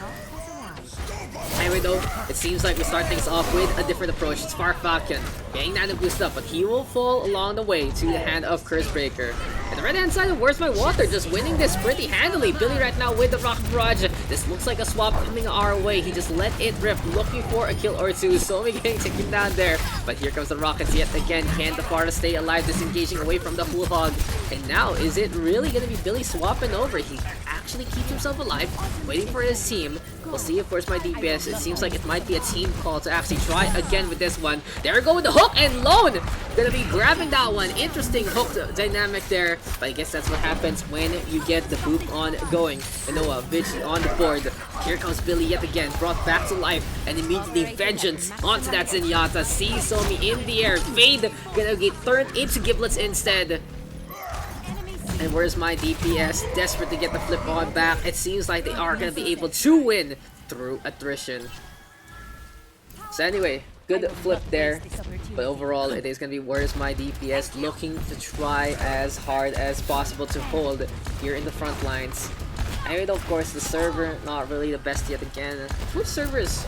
Anyway though, it seems like we start things off with a different approach. It's Firefalcon getting that boost up, but he will fall along the way to the hand of Cursebreaker. And the red hand side of Where's My Water just winning this pretty handily. Billy right now with the Rock Barrage. This looks like a swap coming our way. He just let it rip, looking for a kill or two. Somi getting taken down there. But here comes the Rockets yet again. Can the Pharah stay alive, disengaging away from the Full Hog? And now, is it really going to be Billy swapping over? He actually keeps himself alive, waiting for his team. We'll see if where's my DPS. It seems like it might be a team call to actually try again with this one. There we go with the hook, and Lone gonna be grabbing that one. Interesting hook dynamic there, but I guess that's what happens when you get the boop on going. And Noah, Vigi on the board. Here comes Billy yet again, brought back to life, and immediately vengeance onto that Zenyatta. See Somi in the air. Fade gonna get turned into giblets instead. And where's my DPS? Desperate to get the flip on back. It seems like they are going to be able to win through attrition. So anyway, good flip there. But overall, it is going to be where's my DPS looking to try as hard as possible to hold here in the front lines. And of course, the server, not really the best yet again. Which servers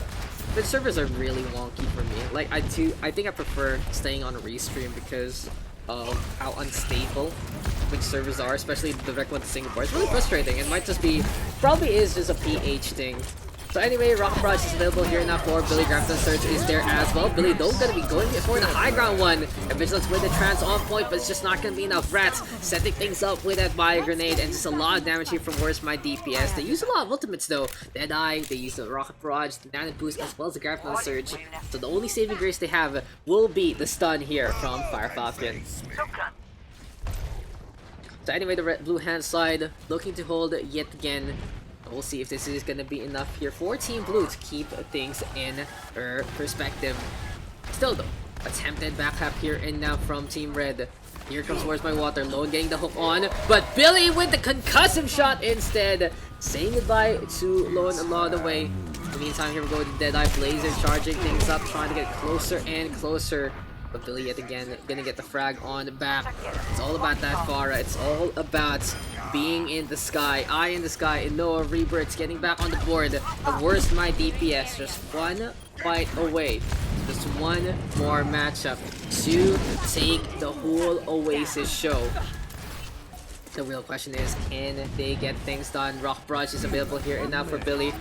are really wonky for me. Like, I think I prefer staying on a restream because of how unstable which servers are, especially the direct one to Singapore. It's really frustrating. It might just be, probably is just a PH thing. So anyway, Rocket Barrage is available here now for Billy. Grafton Surge is there as well. Billy though gonna be going for the high ground one. And Vigilance with the trans on point, but it's just not gonna be enough. Rats setting things up with that Bio Grenade and just a lot of damage here from Where's My DPS. They use a lot of ultimates though. Deadeye, they use the Rocket Barrage, the Nano Boost, as well as the Grafton Surge. So the only saving grace they have will be the stun here from Fire Falcon. So anyway, the blue hand side looking to hold yet again. We'll see if this is going to be enough here for Team Blue to keep things in perspective. Still though, attempted backhap here and now from Team Red. Here comes Where's My Water, Lone getting the hook on, but Billy with the concussive shot instead, saying goodbye to Lone along the way. In the meantime, here we go with the Deadeye Blazer, charging things up, trying to get closer and closer. But Billy yet again gonna get the frag on the back. It's all about that Pharah. It's all about being in the sky, eye in the sky, and Noah Rebirth's getting back on the board. But where's my DPS? Just one fight away. Just one more matchup to take the whole Oasis show. The real question is, can they get things done? Rock Barrage is available here and now for Billy.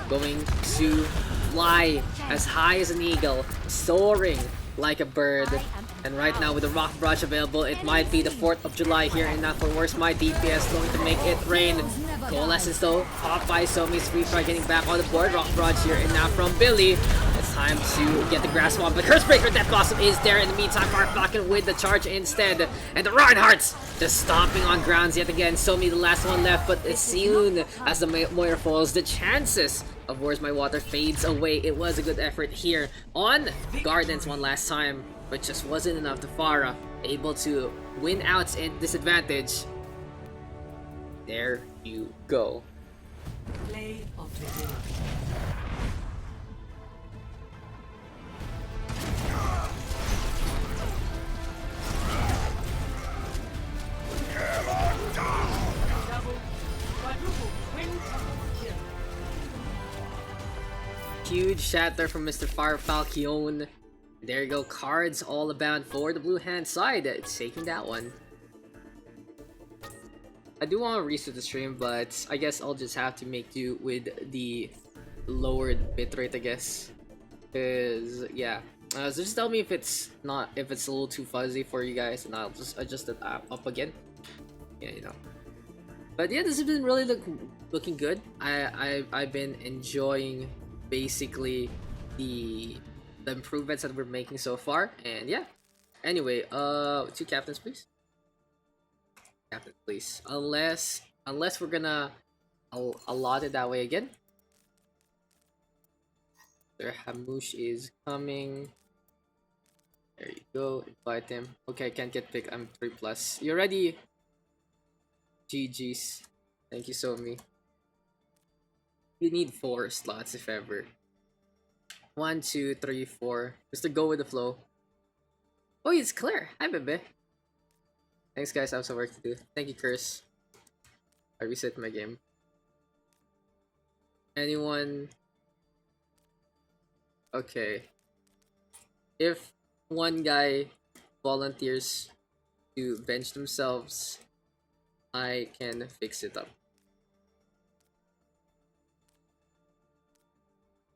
Going to fly as high as an eagle, soaring like a bird. And right now with the Rock Barrage available, it might be the 4th of July here and now for Where's My DPS going to make it rain. Coalescence though, popped by Somi's free fire getting back on the board. Rock Barrage here and now from Billy. It's time to get the grasp on, but Curse Breaker Death Blossom is there. In the meantime, Fire Falcon with the charge instead. And the Reinhardts just stomping on grounds yet again. Somi the last one left, but as soon as the Moira falls, the chances of Where's My Water fades away. It was a good effort here on Gardens one last time, but just wasn't enough. To Pharah able to win out in disadvantage. There you go. Play of the game. Huge shatter from Mr. Fire Falcon. There you go, cards all about for the blue hand side. It's taking that one. I do want to reset the stream, but I guess I'll just have to make do with the lowered bitrate, I guess. Cause yeah, so just tell me if it's a little too fuzzy for you guys, and I'll just adjust it up again. Yeah, you know. But yeah, this has been really looking good. I've been enjoying basically the improvements that we're making so far, and yeah. Anyway, 2 captains, please. Captain, please. Unless we're gonna allot it that way again. There, Hamush is coming. There you go. Invite him. Okay, I can't get picked. I'm 3+. You ready? GG's. Thank you, Somi. You need 4 slots if ever. 1, 2, 3, 4. Just to go with the flow. Oh, it's Claire. Hi, bebe. Thanks, guys. I have some work to do. Thank you, Curse. I reset my game. Anyone? Okay. If one guy volunteers to bench themselves, I can fix it up.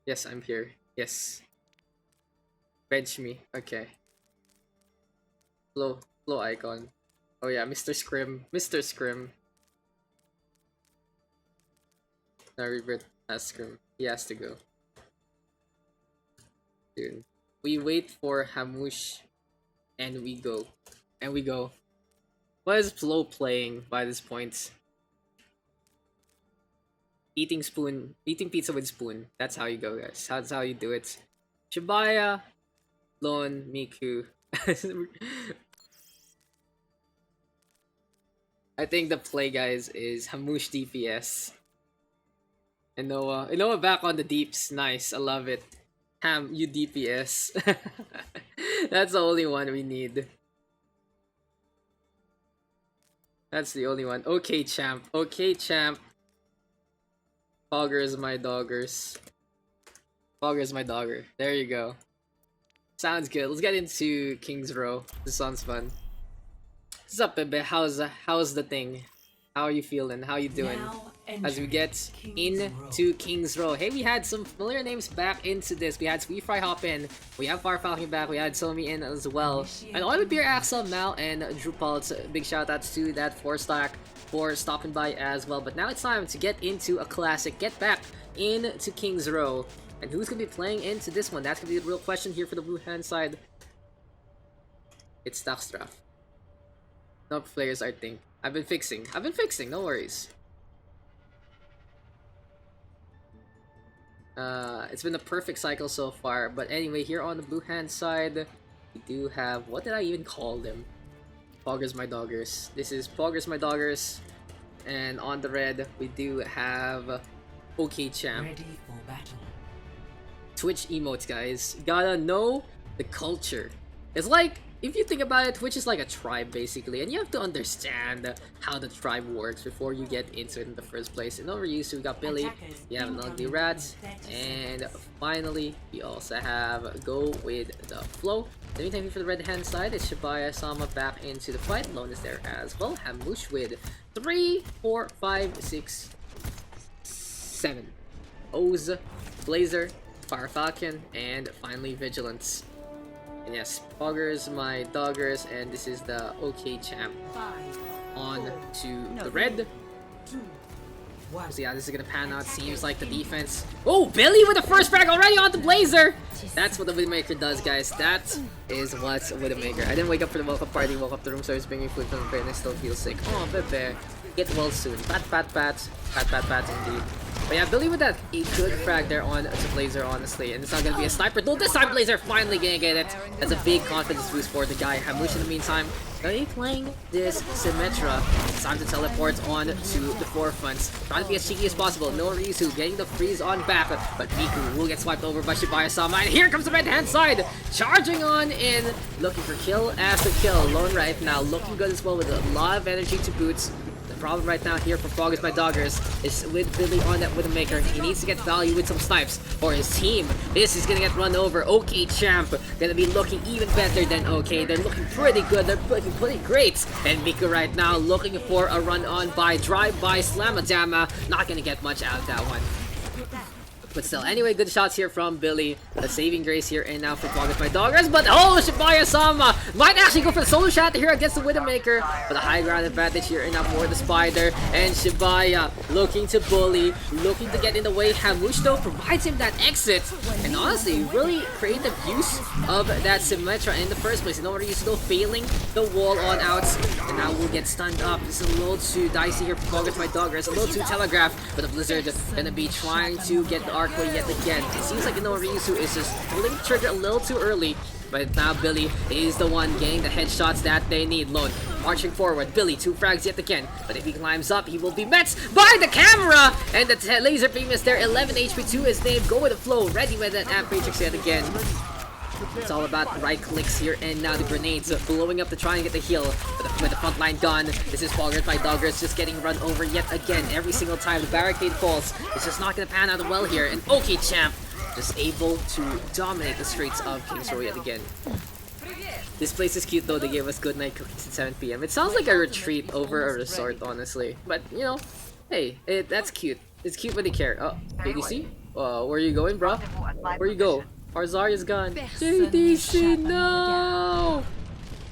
Yes, I'm here. Yes. Bench me. Okay. Flow icon. Oh yeah, Mr. Scrim. Mr. Scrim. Now revert Askrim. He has to go. Dude. We wait for Hamush and we go. And we go. What is Flo playing by this point? Eating pizza with spoon. That's how you go, guys. That's how you do it. Shibaya, Lon, Miku. I think the play, guys, is Hamush DPS. And Noah back on the deeps. Nice, I love it. Ham, you DPS. That's the only one we need. That's the only one. Okay, champ. Okay, champ. Poggers my doggers. Poggers my dogger. There you go. Sounds good. Let's get into King's Row. This sounds fun. What's up, Bebe? How's the thing? How are you feeling? How you doing? As we get into King's Row. Hey, we had some familiar names back into this. We had Sweet Fry hop in. We have Far Falcon back. We had Somi in as well. And Oil Beer Axel, Mal, and Drupal. Big shout outs to that 4-stack for stopping by as well. But now it's time to get into a classic. Get back into King's Row. And who's going to be playing into this one? That's going to be the real question here for the blue hand side. It's Daks. No players, I think. I've been fixing. No worries. It's been a perfect cycle so far. But anyway, here on the blue hand side, we do have... What did I even call them? Poggers my doggers. This is Poggers my doggers. And on the red, we do have OK Champ. Ready for battle. Twitch emotes, guys. You gotta know the culture. It's like, if you think about it, Twitch is like a tribe basically, and you have to understand how the tribe works before you get into it in the first place. And over you, so we got Billy, we have an Ugly Rat, and finally we also have Go with the Flow. The meantime, here for the red hand side, it's Shibaya Sama back into the fight. Lone is there as well. Hamush with 3, 4, 5, 6, 7 O's, Blazer, Fire Falcon, and finally Vigilance. And yes, Poggers, my doggers, and this is the OK Champ. On to the red. So yeah, this is gonna pan out. Seems like the defense. Oh, Billy with the first frag already on the Blazer! That's what the Widowmaker does, guys. That is what's a Widowmaker. I didn't wake up for the welcome party, woke up the room service bringing food from the bed, and I still feel sick. Oh, Bebe. Get well soon. Pat, pat, pat. Pat, pat, pat, indeed. But yeah, Billy with that a good frag there on to Blazer, honestly. And it's not gonna be a sniper. No, this time Blazer finally gonna get it. That's a big confidence boost for the guy. Hamush in the meantime, gonna be playing this Symmetra. It's time to teleport on to the forefronts. Trying to be as cheeky as possible. No Rizu getting the freeze on back. But Miku will get swiped over by Shibaya-sama. And here comes the red hand side. Charging on in. Looking for kill after kill. Lone right now looking good as well with a lot of energy to boots. Problem right now here for Poggers by Doggers is with Billy on that Widowmaker. He needs to get value with some snipes for his team. This is gonna get run over. OK Champ gonna be looking even better than OK. They're looking pretty good. They're looking pretty great. And Miku right now looking for a run on by drive-by Slamadama. Not gonna get much out of that one. But still, anyway, good shots here from Billy. The saving grace here and now for Poggers by Doggers. But oh, Shibaya-sama might actually go for the solo shot here against the Widowmaker. But the high ground advantage here and now for the Spider. And Shibaya looking to bully, looking to get in the way. Hamush though provides him that exit. And honestly, really creative use of that Symmetra in the first place. In order he's still failing the wall on outs. And now we'll get stunned up. This is a little too dicey here for Poggers by Doggers. A little too telegraphed. But the Blizzard gonna be trying to get the arc yet again. It seems like Rizu is just pulling the trigger a little too early. But now Billy is the one getting the headshots that they need. Lone marching forward. Billy, 2 frags yet again. But if he climbs up, he will be met by the camera! And the laser beam is there. 11 HP to his name. Go with the flow. Ready with that Amp Matrix yet again. It's all about the right clicks here, and now the grenades blowing up to try and get the heal. With the front line gone, this is Poggers by Doggers just getting run over yet again. Every single time the barricade falls, it's just not going to pan out well here. And OK Champ just able to dominate the streets of King's Row yet again. This place is cute though. They gave us good night cookies at 7 PM. It sounds like a retreat over a resort, honestly. But, you know, hey, that's cute. It's cute when they care. Oh, JDC? Where you going, bro? Where you go? Our Zarya's gone. JDC, no!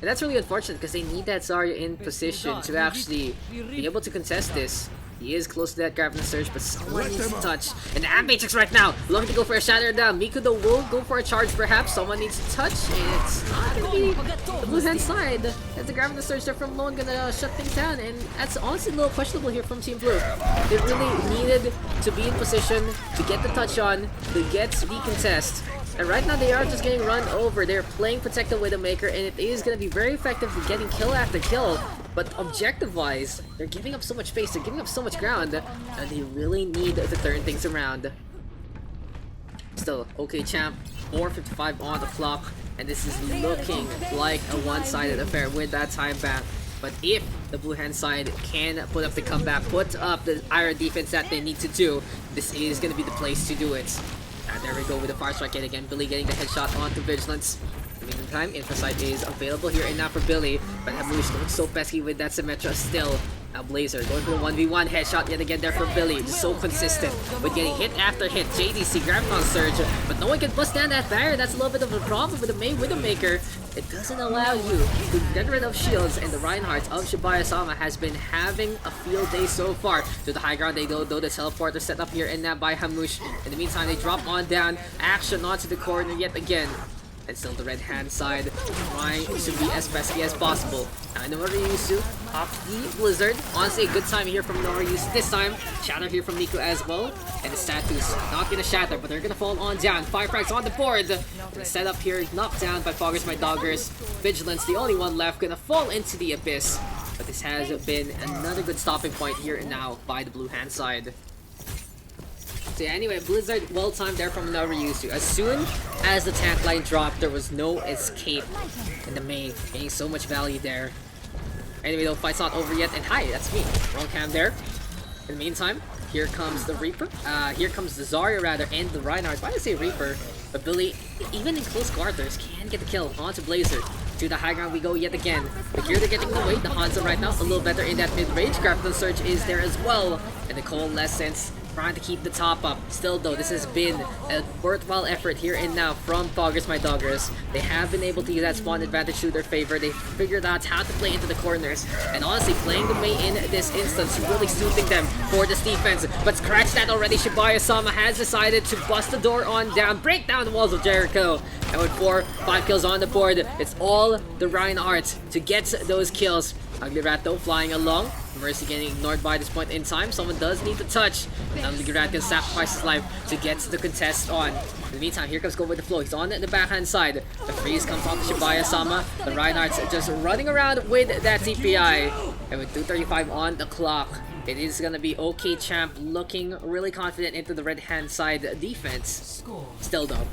And that's really unfortunate because they need that Zarya in position to actually be able to contest this. He is close to that grabbing the surge, but someone needs to touch. And the Matrix right now, looking to go for a shatter down. Mikudo will go for a charge perhaps. Someone needs to touch. It's not gonna be the blue hand side. As the grabbing the surge there from Lone gonna shut things down. And that's honestly a little questionable here from Team Blue. They really needed to be in position to get the touch on, to get the contest. And right now they are just getting run over. They're playing Protective Widowmaker, and it is going to be very effective for getting kill after kill. But objective-wise, they're giving up so much space, they're giving up so much ground, and they really need to turn things around. Still, okay champ, 4:55 on the clock, and this is looking like a one-sided affair with that time back. But if the blue hand side can put up the comeback, put up the iron defense that they need to do, this is going to be the place to do it. And there we go with the fire strike yet again. Billy getting the headshot onto Vigilance. In the meantime, Infrasight is available here and now for Billy. But Hamush looks so pesky with that Symmetra still. Now Blazer going for the 1v1 headshot yet again there for Billy. Just so consistent with getting hit after hit. JDC grabbing on Surge, but no one can bust down that barrier. That's a little bit of a problem with the main Widowmaker. It doesn't allow you to get rid of shields, and the Reinhardt of Shibuya-sama has been having a field day so far. To the high ground they go, though the teleporter set up here and now by Hamush. In the meantime, they drop on down, action onto the corner yet again. And still the red hand side trying to be as pesky as possible. Now Hanamura off the Blizzard. Honestly, a good time here from Hanamura. This time, shatter here from Nico as well. And the statues not gonna shatter, but they're gonna fall on down. 5 frags on the board. And the setup here knocked down by Poggers, my doggers. Vigilance, the only one left, gonna fall into the abyss. But this has been another good stopping point here and now by the blue hand side. So yeah, anyway, Blizzard well timed there from Naryusu. As soon as the tank line dropped, there was no escape in the main, getting so much value there. Anyway, though, fight's not over yet, and hi, that's me, wrong cam there. In the meantime, here comes the Reaper, here comes the Zarya rather, and the Reinhardt. Why did I say Reaper? But Billy, even in close quarters, can get the kill onto Blazer. To the high ground we go yet again. The gear they're getting away, the Hanzo right now, a little better in that mid-range. Grapple Surge is there as well. And the Coalescence trying to keep the top up. Still though, this has been a worthwhile effort here and now from Poggers, my doggers. They have been able to use that spawn advantage to their favor. They figured out how to play into the corners. And honestly, playing the Mei in this instance, really suiting them for this defense. But scratch that already, Shibuya-sama has decided to bust the door on down, break down the walls of Jericho. And with 4-5 kills on the board, it's all the Reinhardt to get those kills. Ugly Rat though flying along. Mercy getting ignored by this point in time. Someone does need to touch. And Ugly Rat can sacrifice his life to get the contest on. In the meantime, here comes Go with the Flow. He's on the backhand side. The freeze comes off to Shibuya-sama. The Reinhardt's just running around with that CPI. And with 2:35 on the clock, it is gonna be OK Champ looking really confident into the red hand side defense. Still though,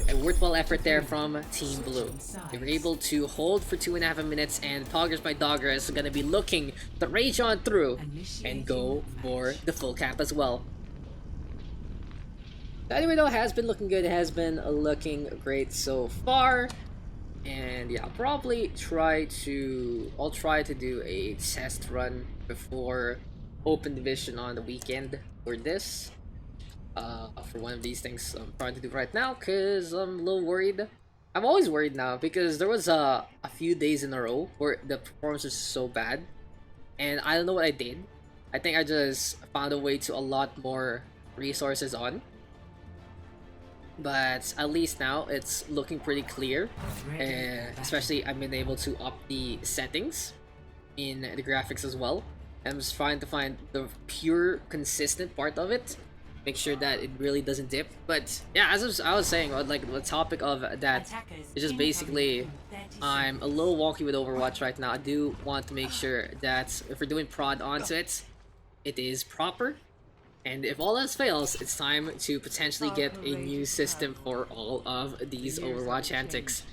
a worthwhile effort there from Team Blue. They were able to hold for 2.5 minutes, and Poggers by Dogger is going to be looking to rage on through and go for the full cap as well. Anyway though, it has been looking good. It has been looking great so far. And yeah, I'll try to do a test run before Open Division on the weekend for this. For one of these things I'm trying to do right now, because I'm a little worried. I'm always worried now because there was a few days in a row where the performance was so bad, and I don't know what I did. I think I just found a way to a lot more resources on, but at least now it's looking pretty clear, and especially I've been able to up the settings in the graphics as well. I'm just trying to find the pure consistent part of it, make sure that it really doesn't dip. But yeah, as I was saying, like the topic of that is just basically I'm a little wonky with Overwatch right now. I do want to make sure that if we're doing prod onto it, it is proper. And if all else fails, it's time to potentially get a new system for all of these Overwatch antics.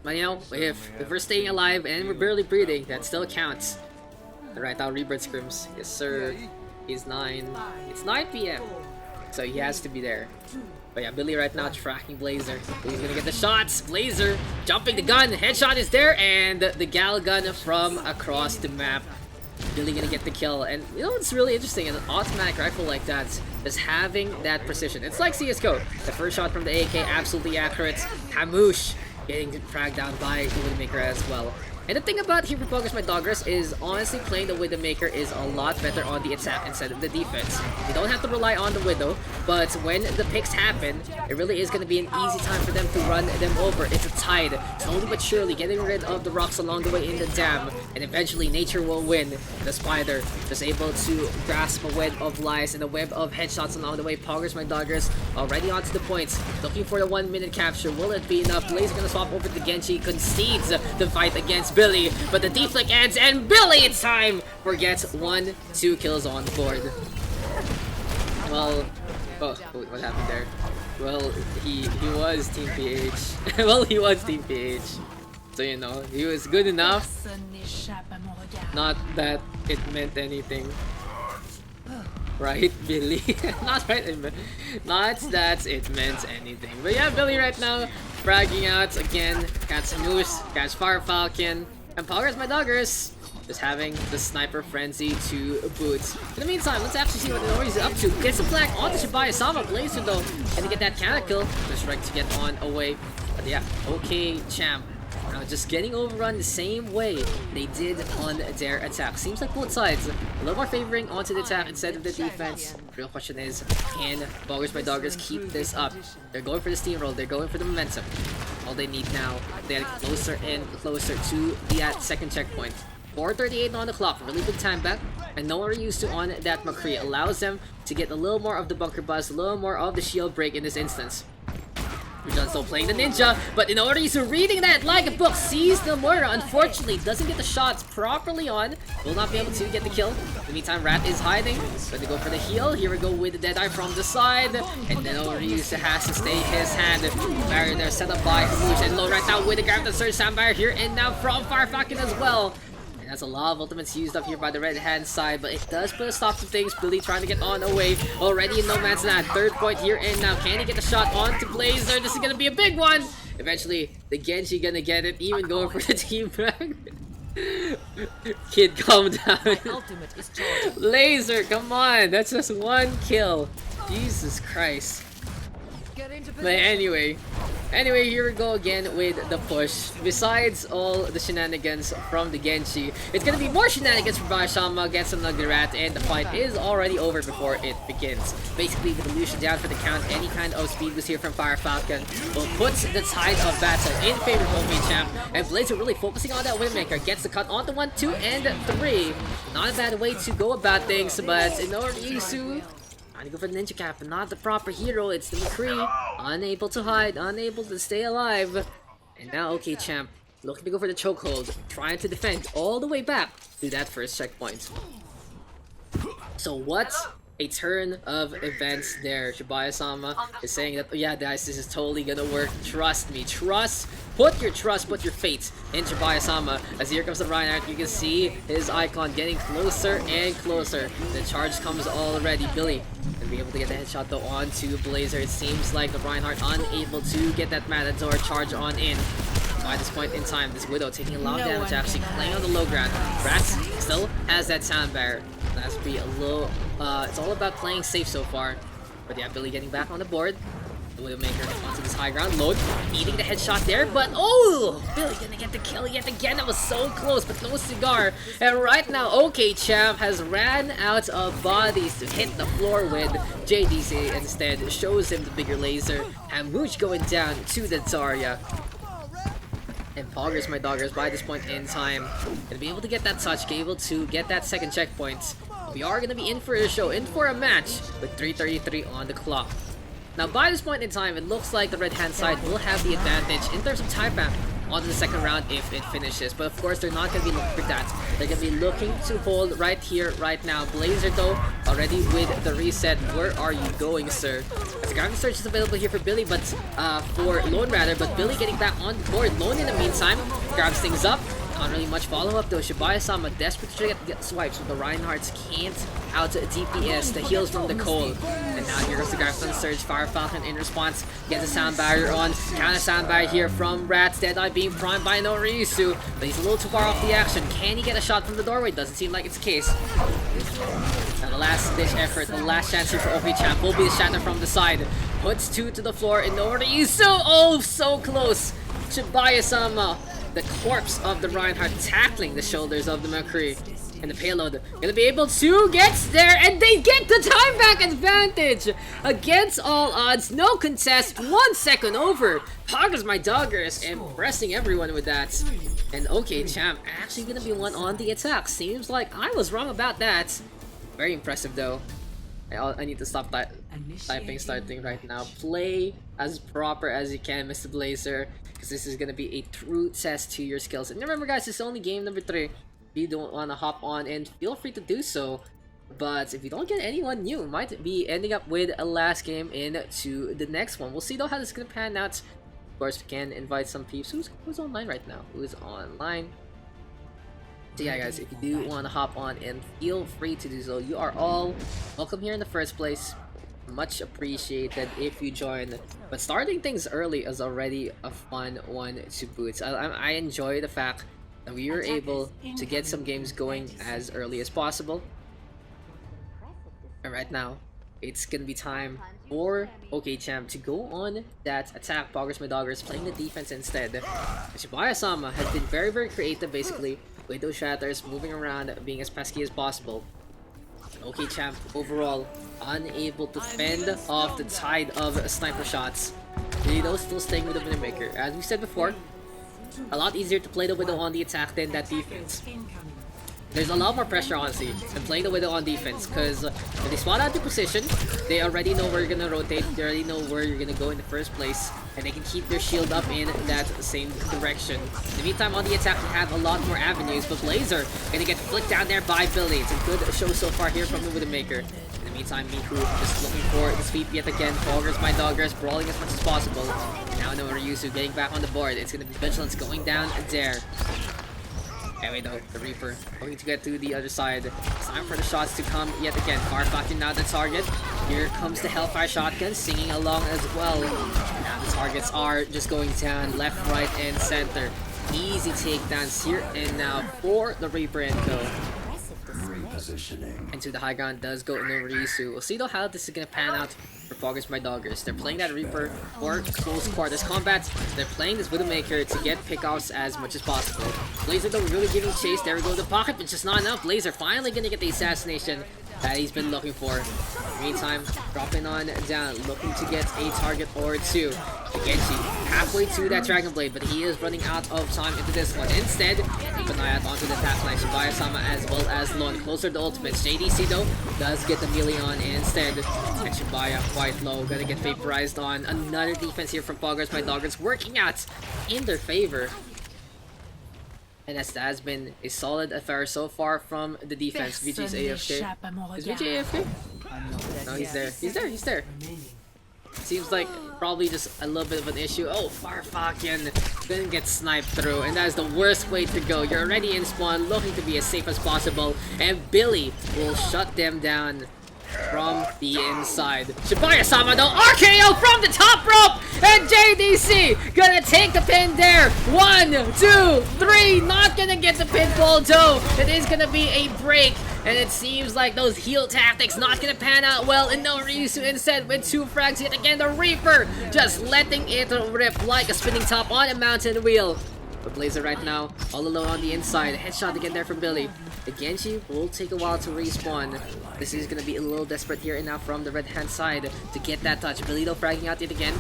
But you know, if we're staying alive and we're barely breathing, that still counts. Right now, Rebirth scrims. Yes sir. It's 9 PM, so he has to be there. But yeah, Billy right now tracking Blazer. He's gonna get the shots. Blazer jumping the gun. Headshot is there, and the Gal gun from across the map. Billy gonna get the kill. And you know what's really interesting? An automatic rifle like that is having that precision. It's like CS:GO. The first shot from the AK absolutely accurate. Hamush getting fragged down by the Widowmaker as well. And the thing about here for Poggers My Doggers is honestly playing the Widowmaker is a lot better on the attack instead of the defense. You don't have to rely on the Widow, but when the picks happen, it really is going to be an easy time for them to run them over. It's a tide, slowly but surely getting rid of the rocks along the way in the dam, and eventually nature will win. The Spider just able to grasp a web of lies and a web of headshots along the way. Poggers My Doggers already onto the points, looking for the 1 minute capture. Will it be enough? Blaze gonna swap over to Genji, concedes the fight against Billy, but the deflick ends, and Billy, it's time for gets 1-2 kills on the board. Well, oh, what happened there? Well, he was Team PH. Well, he was Team PH. So, you know, he was good enough. Not that it meant anything. Right, Billy? Not that it meant anything. But yeah, Billy right now, bragging out again. Catch Moose, catch Fire Falcon, and Poggers My Doggers just having the sniper frenzy to boot. In the meantime, let's actually see what Inori is up to. Gets a flag onto Shibaya-sama. Blazer though, and to get that counter kill. Just right to get on away. But yeah, okay, champ. Now just getting overrun the same way they did on their attack. Seems like both sides a little more favoring onto the attack instead of the defense. Real question is, can Poggers My Doggers keep this up? They're going for the steamroll, they're going for the momentum. All they need now, they get closer and closer to the second checkpoint. 4:38 on the clock, really good time back, and no one used to on that McCree. Allows them to get a little more of the bunker buzz, a little more of the shield break in this instance. We're done still playing the ninja, but in order to reading that like a book, sees the murder. Unfortunately, doesn't get the shots properly on. Will not be able to get the kill. In the meantime, Rat is hiding. Going to go for the heal. Here we go with the Deadeye from the side. And then Ryusa has to stay his hand. Barrier there set up by Rouge and Low right now with the grab the surge sound barrier here and now from Fire Falcon as well. That's a lot of ultimates used up here by the red hand side, but it does put a stop to things. Billy trying to get on away, already in no man's land. Third point here and now. Can he get the shot onto Blazer? This is gonna be a big one. Eventually, the Genji gonna get it, even going for the team back. Kid, calm down. Laser, come on, that's just one kill. Jesus Christ. But anyway, here we go again with the push. Besides all the shenanigans from the Genji, it's gonna be more shenanigans from Shibaya-sama against some Ugly Rat, and the fight is already over before it begins. Basically, with Illusion down for the count, any kind of speed boost here from Fire Falcon will put the tide of battle in favor of OP Champ, and Blazer really focusing on that Widowmaker. Gets the cut on the 1, 2, and 3. Not a bad way to go about things, but in order to trying to go for the Ninja Cap, but not the proper hero. It's the McCree, unable to hide, unable to stay alive. And now, okay, champ, looking to go for the chokehold, trying to defend all the way back to that first checkpoint. So what a turn of events there. Shibaya-sama is saying that, oh yeah guys, this is totally gonna work. Trust me, put your faith in Shibaya-sama. As here comes the Reinhardt, you can see his icon getting closer and closer. The charge comes already. Billy gonna be able to get the headshot though onto Blazer. It seems like the Reinhardt unable to get that Matador charge on in. By this point in time, this Widow taking a lot of damage, actually playing on the low ground. Rats still has that sound barrier. That has to be a little, it's all about playing safe so far. But yeah, Billy getting back on the board. The Widowmaker onto this high ground. Load, eating the headshot there, but oh! Billy gonna get the kill yet again. That was so close, but no cigar. And right now, okay, champ has ran out of bodies to hit the floor with. JDC instead shows him the bigger laser. And Mooch going down to the Zarya. And Poggers My Doggers by this point in time gonna be able to get that touch, be able to get that second checkpoint. We are gonna be in for a show, in for a match with 3:33 on the clock. Now by this point in time, it looks like the red hand side will have the advantage in terms of time back onto the second round if it finishes. But of course, they're not going to be looking for that. They're going to be looking to hold right here, right now. Blazer though, already with the reset. Where are you going, sir? As the ground search is available here for Billy, but for Lone rather. But Billy getting back on board. Lone in the meantime grabs things up. Not really much follow-up though. Shibaya-sama desperate to get swipes, but the Reinhardts can't out DPS. The heals from the Cole. And now here goes the Garflin Surge. Fire Falcon in response. Gets a sound barrier on. Counter sound barrier here from Rats. Deadeye being primed by no Ryusu. But he's a little too far off the action. Can he get a shot from the doorway? Doesn't seem like it's the case. Now the last ditch effort, the last chance here for OP Champ will be the shatter from the side. Puts two to the floor in order to use. Oh, so close. Shibaya-sama the corpse of the Reinhardt tackling the shoulders of the Mercury. And the payload gonna be able to get there, and they get the time back advantage against all odds. No contest, 1 second over. Poggers my doggers, impressing everyone with that. And okay, champ actually gonna be one on the attack. Seems like I was wrong about that. Very impressive though. I need to stop typing starting right now. Play as proper as you can, Mr. Blazer, because this is gonna be a true test to your skills. And remember guys, it's only game number 3. If you don't want to hop on in, feel free to do so. But if you don't get anyone new, might be ending up with a last game into the next one. We'll see though how this is gonna pan out. Of course, we can invite some peeps. Who's online right now? Who's online? So yeah guys, if you do want to hop on in, feel free to do so. You are all welcome here in the first place. Much appreciated if you join. But starting things early is already a fun one to boot. I enjoy the fact that we were able to get some games going as early as possible. And right now, it's gonna be time for OK Champ to go on that attack. Poggers my doggers playing the defense instead. Shibaya-sama has been very creative basically with those shatters, moving around, being as pesky as possible. OK Champ overall unable to fend off the tide of sniper shots. Lido still staying with the Widowmaker. As we said before, a lot easier to play the Widow on the attack than that defense. There's a lot more pressure honestly than playing the Widow on defense, because when they spawn out the position, they already know where you're gonna rotate, they already know where you're gonna go in the first place, and they can keep their shield up in that same direction. In the meantime, on the attack, we have a lot more avenues, but Blazer gonna get flicked down there by Billy. It's a good show so far here from the Widowmaker. In the meantime, Miku just looking for the sweep yet again. Poggers my doggers, brawling as much as possible. Now no Ryusu getting back on the board. It's gonna be Vigilance going down there. Anyway though, the Reaper going to get to the other side. It's time for the shots to come yet again. Farfakkin now the target. Here comes the Hellfire Shotgun singing along as well. Now the targets are just going down left, right, and center. Easy takedowns here and now for the Reaper and Co. And to the high ground does go into Ryusu. We'll see though how this is gonna pan out for Poggers my doggers. They're playing that Reaper for close quarters combat. They're playing this Widowmaker to get pickoffs as much as possible. Blazer though really giving chase. There we go, the pocket, but just not enough. Blazer finally gonna get the assassination that he's been looking for. Meantime, dropping on down, looking to get a target or two. Genji halfway to that Dragon Blade, but he is running out of time into this one. Instead, keep an eye out onto the attack line. Shibaya-sama as well as Lon closer to ultimates. JDC though does get the melee on instead. And Shibaya quite low, gonna get vaporized on. Another defense here from Poggers my doggers working out in their favor. And that has been a solid affair so far from the defense. VG's AFK. Is VG AFK? No, he's there. He's there. Seems like probably just a little bit of an issue. Oh, Farfakkin didn't get sniped through, and that is the worst way to go. You're already in spawn, looking to be as safe as possible, and Billy will shut them down from the inside. Shibaya-sama though, RKO from the top rope, and JDC gonna take the pin there. 1, 2, 3, not gonna get the pinfall though. It is gonna be a break, and it seems like those heal tactics not gonna pan out well. And no Ryusu instead with 2 frags yet again. The Reaper just letting it rip like a spinning top on a mountain wheel. But Blazer right now, all alone on the inside. Headshot again there from Billy. The Genji will take a while to respawn. This is gonna be a little desperate here and now from the red hand side to get that touch. Billy though fragging out yet again.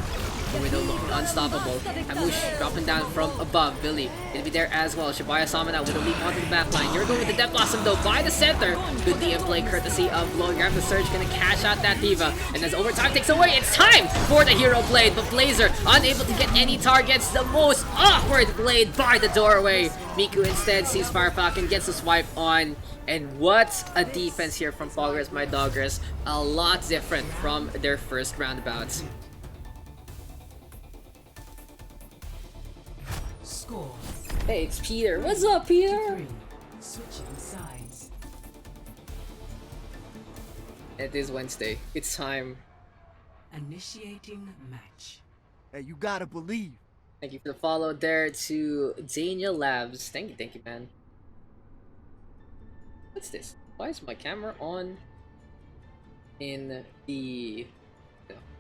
Widow looking unstoppable. Hamush dropping down from above. Billy gonna be there as well. Shibaya-sama now with a leap onto the back line. You're going with the Death Blossom though by the center. Good DM play courtesy of Blowing Grab. The Surge gonna cash out that Diva. And as overtime takes away, it's time for the Hero Blade. But Blazer unable to get any targets. The most awkward blade by the doorway. Miku instead sees Farfakkin, gets the swipe on. And what a defense here from Poggers my doggers. A lot different from their first roundabouts. Score. Hey, it's Peter. What's up, Peter? 3. Switching sides. It is Wednesday. It's time. Initiating match. Hey, you gotta believe. Thank you for the follow there to Daniel Labs. Thank you, man. What's this? Why is my camera on in the...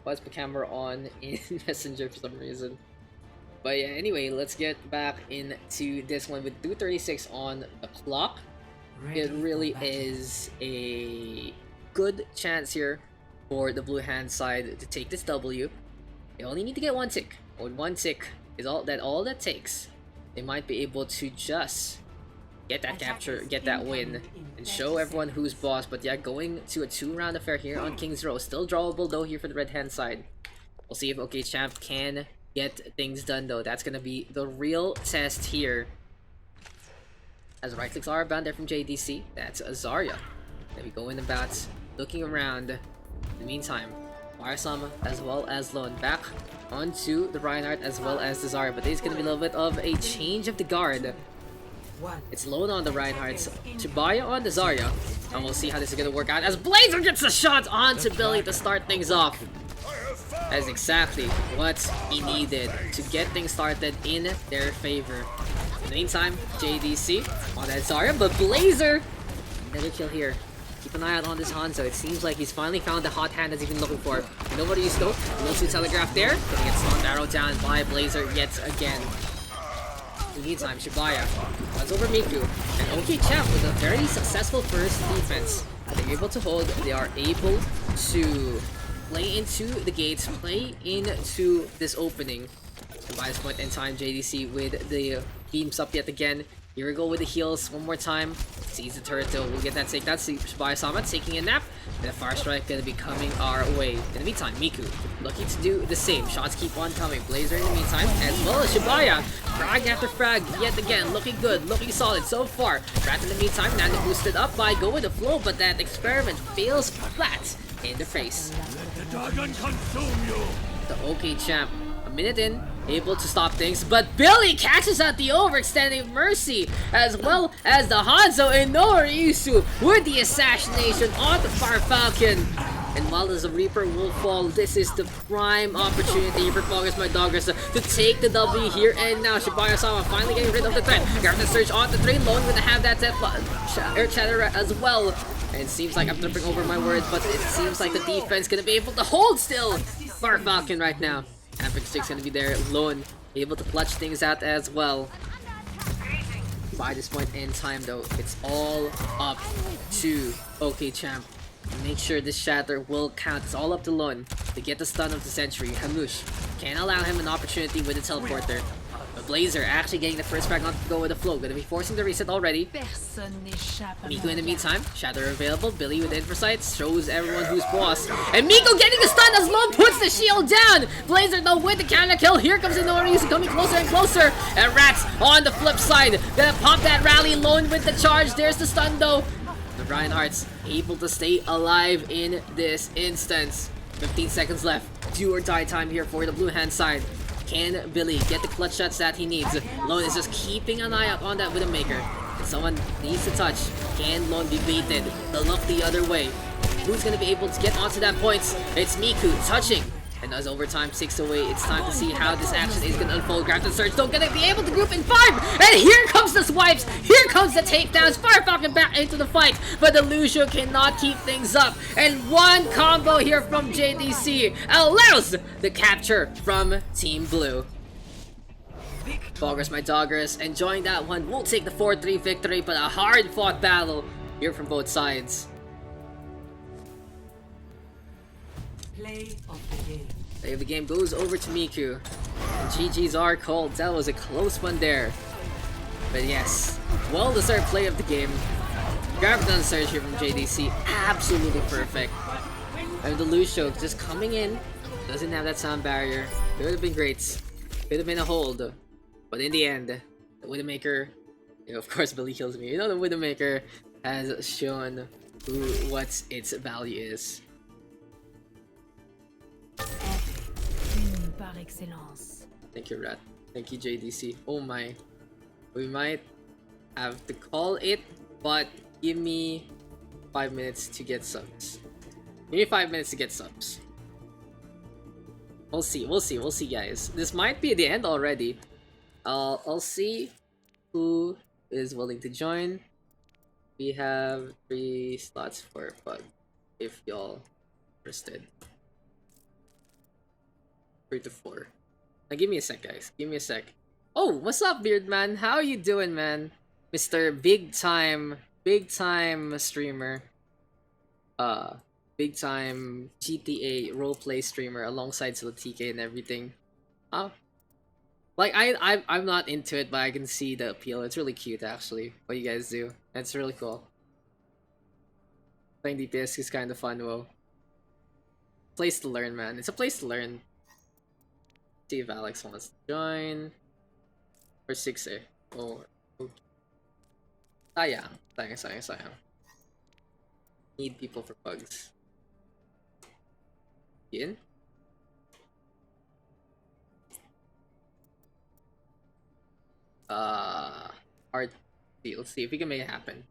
Why is my camera on in Messenger for some reason? But yeah, anyway, let's get back into this one with 2:36 on the clock. Ready It for really battle. is a good chance here for the blue hand side to take this W. They only need to get one tick. With one tick is all that takes. They might be able to just get that capture, get that win, and show everyone who's boss. But yeah, going to a 2-round affair here on King's Row. Still drawable though here for the red hand side. We'll see if OK Champ can get things done though. That's gonna be the real test here. As right clicks are bound there from JDC. That's Zarya. Then we go in the bats, looking around. In the meantime, Firesama as well as Lone back onto the Reinhardt as well as the Zarya. But there's gonna be a little bit of a change of the guard. It's Lone on the Reinhardt, Chibaya on the Zarya. And we'll see how this is gonna work out as Blazer gets a shot onto Billy to start things off. That is exactly what he needed to get things started in their favor. In the meantime, JDC on that Zarya, but Blazer, another kill here. Keep an eye out on this Hanzo. It seems like he's finally found the hot hand that he's been looking for. You know what he's though? Little two telegraph there. Gonna get slowed arrow down by Blazer yet again. In the meantime, Shibaya runs over Miku. And OK Champ with a very successful first defense. They're able to hold. They are able to play into the gates, play into this opening. And by this point in time, JDC with the beams up yet again. Here we go with the heals one more time. Sees the turret though. We'll get that take. That's Shibaya-sama taking a nap. And a fire strike gonna be coming our way. In the meantime, Miku looking to do the same. Shots keep on coming. Blazer in the meantime, as well as Shibaya. Frag after frag yet again. Looking good, looking solid so far. Rat in the meantime, Nando boosted up by Go With The Flow, but that experiment fails flat in the face. Let the dragon consume you! The OK Champ, a minute in, able to stop things, but Billy catches out the overextending Mercy, as well as the Hanzo and Noriusu with the assassination on the Fire Falcon. And while the Reaper will fall, this is the prime opportunity for Poggers My Doggers to take the W here and now. Shibaya-sama finally getting rid of the threat. Grab the surge on the 3, Lone gonna have that air chatter as well. And it seems like I'm tripping over my words, but it seems like the defense gonna be able to hold still Fire Falcon right now. Average 6 gonna be there. Lone able to clutch things out as well. By this point in time though, it's all up to OK Champ. Make sure this shatter will count. It's all up to Lone to get the stun of the century. Hamush can't allow him an opportunity with the teleporter. But Blazer actually getting the first frag on to Go With The Flow. Gonna be forcing the reset already. Miku in the meantime, shatter available. Billy with Infrasight shows everyone who's boss. And Miku getting the stun as Lone puts the shield down. Blazer though with the counter kill. Here comes the Norius coming closer and closer. And Rats on the flip side. Gonna pop that rally. Lone with the charge. There's the stun though. The Reinhardt's able to stay alive in this instance. 15 seconds left. Do or die time here for the blue hand side. Can Billy get the clutch shots that he needs? Lone is just keeping an eye out on that Widowmaker. If someone needs to touch, can Lone be baited? The look the other way. Who's gonna be able to get onto that point? It's Miku touching. And as overtime 6 away, it's time to see how this action is gonna unfold. Grab the surge, don't gonna be able to group in 5! And here comes the swipes! Here comes the takedowns! Fire Falcon back into the fight! But the Lucio cannot keep things up. And one combo here from JDC allows the capture from Team Blue. Poggers My Doggers enjoying that one. We'll take the 4-3 victory, but a hard-fought battle here from both sides. Play of the game. Play of the game goes over to Miku. And GG's are called. That was a close one there. But yes, well-deserved play of the game. Grab the surge here from JDC. Absolutely perfect. And the Lucio just coming in. Doesn't have that sound barrier. It would have been great. Could have been a hold. But in the end, the Widowmaker, you know, of course Billy kills me. You know, the Widowmaker has shown what its value is. Par excellence. Thank you, Rat. Thank you, JDC. Oh my. We might have to call it, but give me 5 minutes to get subs. Give me 5 minutes to get subs. We'll see, guys. This might be the end already. I'll see who is willing to join. We have 3 slots for Pug, if y'all interested. 3 to 4. Now, give me a sec, guys. Give me a sec. Oh, what's up, Beard Man? How you doing, man? Mr. Big time streamer. Big time GTA roleplay streamer alongside TK and everything. Like I'm not into it, but I can see the appeal. It's really cute, actually. What you guys do, it's really cool. Playing DPS is kind of fun, though. Place to learn, man. It's a place to learn. See if Alex wants to join. Or 6A. Oh. Sayang. Sayang. Need people for pugs. In? Hard. Let's see if we can make it happen.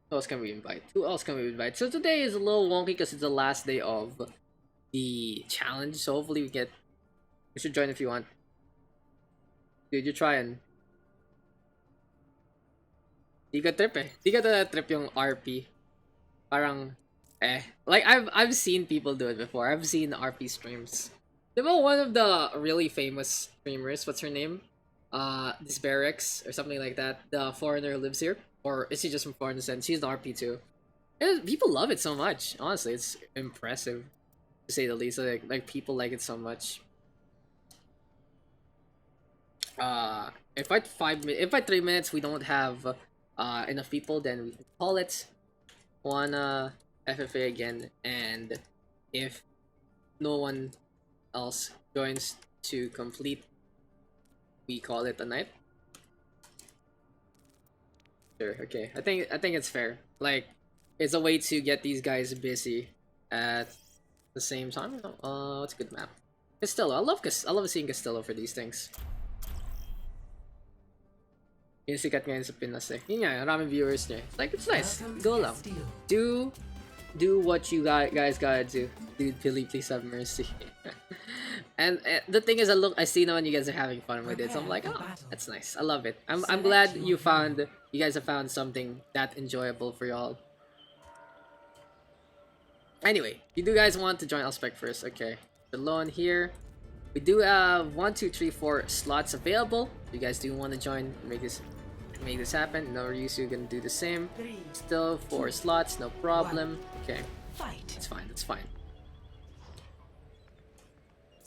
Who else can we invite? So today is a little wonky because it's the last day of the challenge. So hopefully you should join if you want. Dude, you're trying. Di ka trip yung RP. Parang, Like, I've seen people do it before. I've seen RP streams. Diba one of the really famous streamers, what's her name? This Barracks, or something like that. The foreigner who lives here. Or is she just from foreign descent? She's the RP too. And people love it so much. Honestly, it's impressive, to say the least. Like people like it so much. If by 3 minutes we don't have enough people, then we can call it one FFA again, and if no one else joins to complete, we call it a night. Sure, okay. I think it's fair. Like, it's a way to get these guys busy at the same time. What's a good map? Castillo. I love seeing Castillo for these things. Yung sikat ngayon sa Pinas eh. Yun nga, maraming viewers niya. Like, it's nice. Go lang. Do what you guys gotta do. Dude, please have mercy. And the thing is, I see now when you guys are having fun with it. So I'm like, oh, that's nice. I love it. I'm glad you guys have found something that enjoyable for y'all. Anyway, you do guys want to join Elspec first? Okay. Alone here. We do have 1, 2, 3, 4 slots available. If you guys do want to join, make this happen. No Ryusu gonna do the same. Still 4 slots, no problem. Okay. It's fine.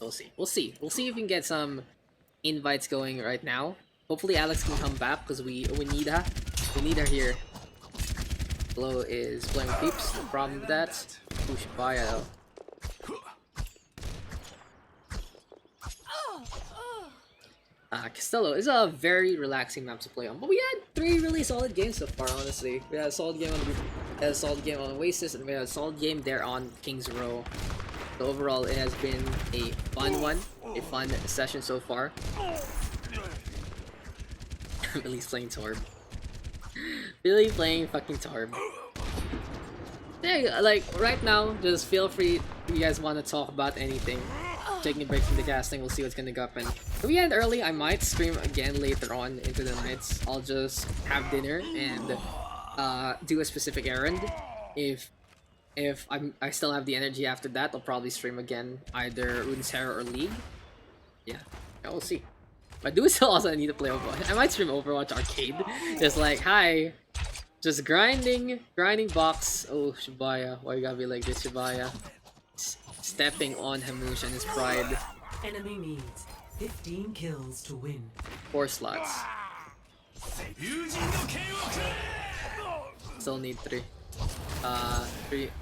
We'll see if we can get some invites going right now. Hopefully Alex can come back because we need her. We need her here. Blow is playing peeps, no problem with that. Ooh, Shibaya though. Castello is a very relaxing map to play on, but we had 3 really solid games so far. Honestly, we had a solid game on Oasis, and we had a solid game there on King's Row. So overall, it has been a fun session so far. Billy's playing Torb. Billy playing fucking Torb. Yeah, like right now, just feel free if you guys want to talk about anything. Taking a break from the casting, we'll see what's gonna happen. If we end early, I might stream again later on into the nights. I'll just have dinner and do a specific errand. If I still have the energy after that, I'll probably stream again, either Runeterra or League. Yeah, we'll see. But I do still also need to play Overwatch. I might stream Overwatch Arcade. Just like, hi, just grinding box. Oh, Shibaya, why you gotta be like this, Shibaya? Stepping on Hamush and his pride. Enemy needs 15 kills to win. 4 slots. Still need 3.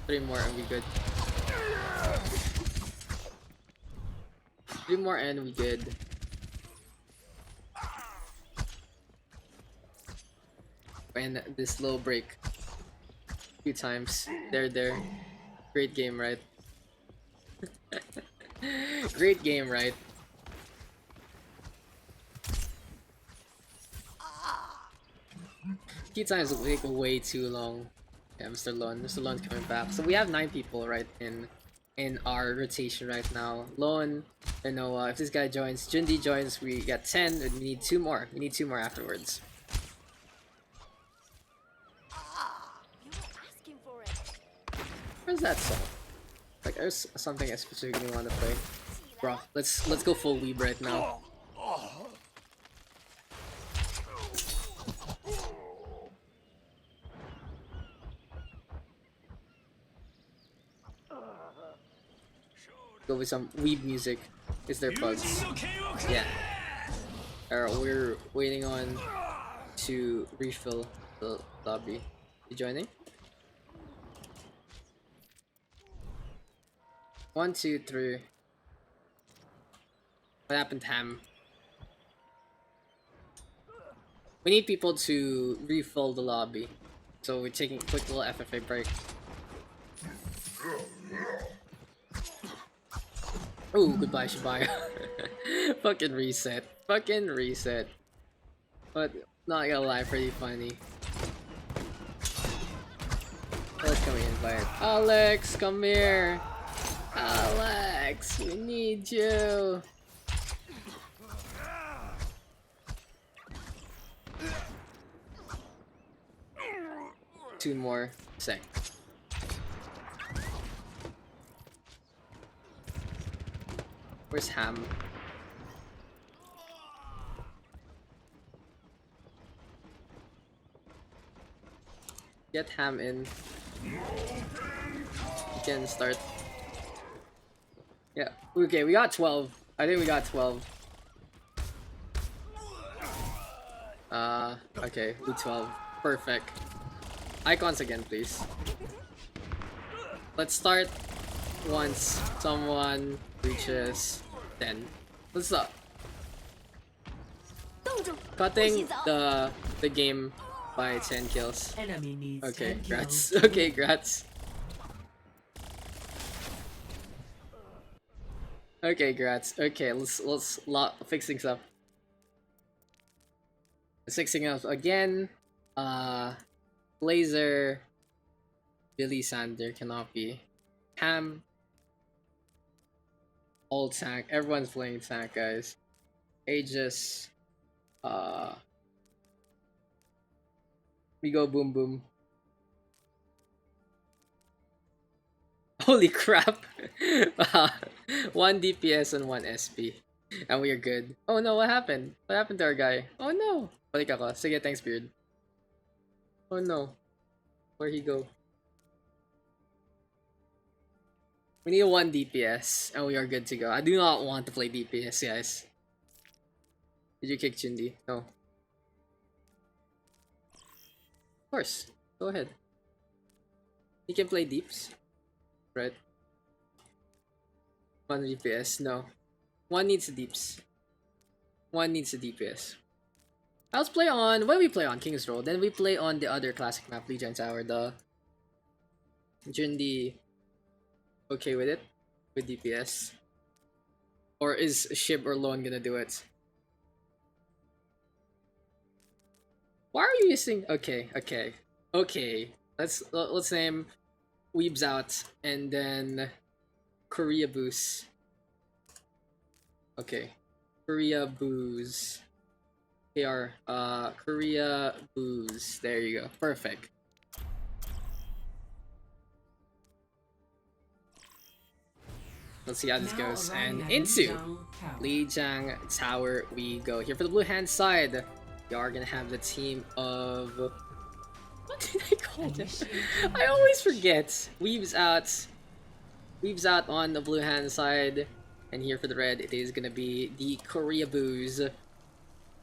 3 more and we good. 3 more and we good. And this low break. A few times. There. Great game, right? Great game, right? A few times it take way too long. Yeah, Mr. Lone's coming back. So we have 9 people right in our rotation right now. Lone, you know, if this guy joins, Jundi joins, we got 10, and we need 2 more. We need 2 more afterwards. Where's that song? Like, there's something I specifically want to play. Bro, let's go full weeb right now. Go with some weeb music. Is there pugs? Yeah. Alright, we're waiting on to refill the lobby. You joining? 1, 2, 3. What happened, Ham? We need people to refill the lobby. So we're taking a quick little FFA break. Oh, goodbye, Shibaya. Fucking reset. Fucking reset. But, not gonna lie, pretty funny. Let's come invite. Alex, come here. Alex, we need you. Two more sec. Where's Ham? Get Ham in. You can start. Yeah. Okay, we got 12. I think we got 12. Okay, we 12. Perfect. Icons again, please. Let's start once someone reaches 10. What's up? Cutting the game by 10 kills. Enemy needs Okay, 10 grats. kills. Okay, grats. Okay, grats. Okay, let's fix things up. Let's fix things up again. Blazer, Billy Sander cannot be. Ham, all tank. Everyone's playing tank, guys. Aegis. We go boom boom. Holy crap! 1 DPS and 1 SP. And we are good. Oh no, what happened? What happened to our guy? Oh no! Balik ako. Sige, thanks, Beard. Oh no. Where'd he go? We need 1 DPS and we are good to go. I do not want to play DPS, guys. Did you kick Chindi? No. Of course. Go ahead. You can play deeps. Right? 1 DPS. No. 1 needs the deeps. 1 needs the DPS. Let's play on... What do we play on? King's Row. Then we play on the other classic map, Lijiang Tower. The... Jundi... Okay with it? With DPS? Or is Shib or Lone gonna do it? Why are you using... Okay, okay. Okay. Let's name... Weebs out. And then... Korea Boost. Okay. Korea Booze. KR, Korea Booze. There you go. Perfect. Let's see how this goes. And into Lijiang Tower we go. Here for the blue hand side, we are gonna have the team of... What did I call them? I always forget. Weaves out. Weaves out on the blue hand side. And here for the red, it is gonna be the Korea Booze.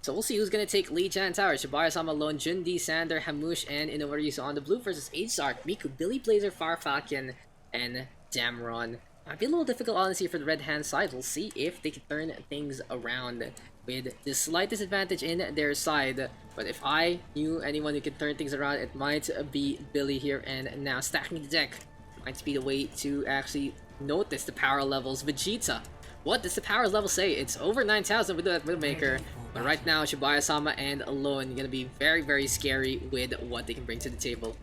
So we'll see who's gonna take Lijiang Tower. Shibaya-sama, Lone, Jundi, Sander, Hamush, and Inorisu on the blue versus H-Arc, Miku, Billy Blazer, Far Falcon, and Damron. Might be a little difficult, honestly, for the red hand side. We'll see if they can turn things around with the slight disadvantage in their side. But if I knew anyone who could turn things around, it might be Billy here. And now stacking the deck might be the way to actually notice the power levels. Vegeta, what does the power level say? It's over 9,000 with that Widowmaker. But right now, Shibaya-sama and Alone gonna be very, very scary with what they can bring to the table.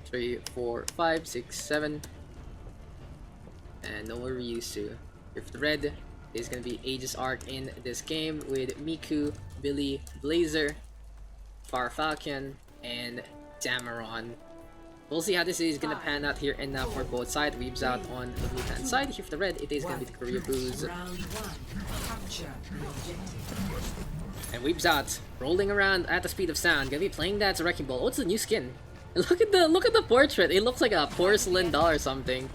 3, 4, 5, 6, 7. And no more Ryusu. Here for the red is gonna be Aegis Arc in this game with Miku, Billy, Blazer, Far Falcon, and Dameron. We'll see how this is gonna pan out here and now for both sides. Weaves out on the blue hand side. Here for the red, it is gonna be the Korea Booze. Round 1. Capture the objective. And Weaves out, rolling around at the speed of sound. Gonna be playing that as a wrecking ball. Oh, it's a new skin. Look at the portrait. It looks like a porcelain doll or something.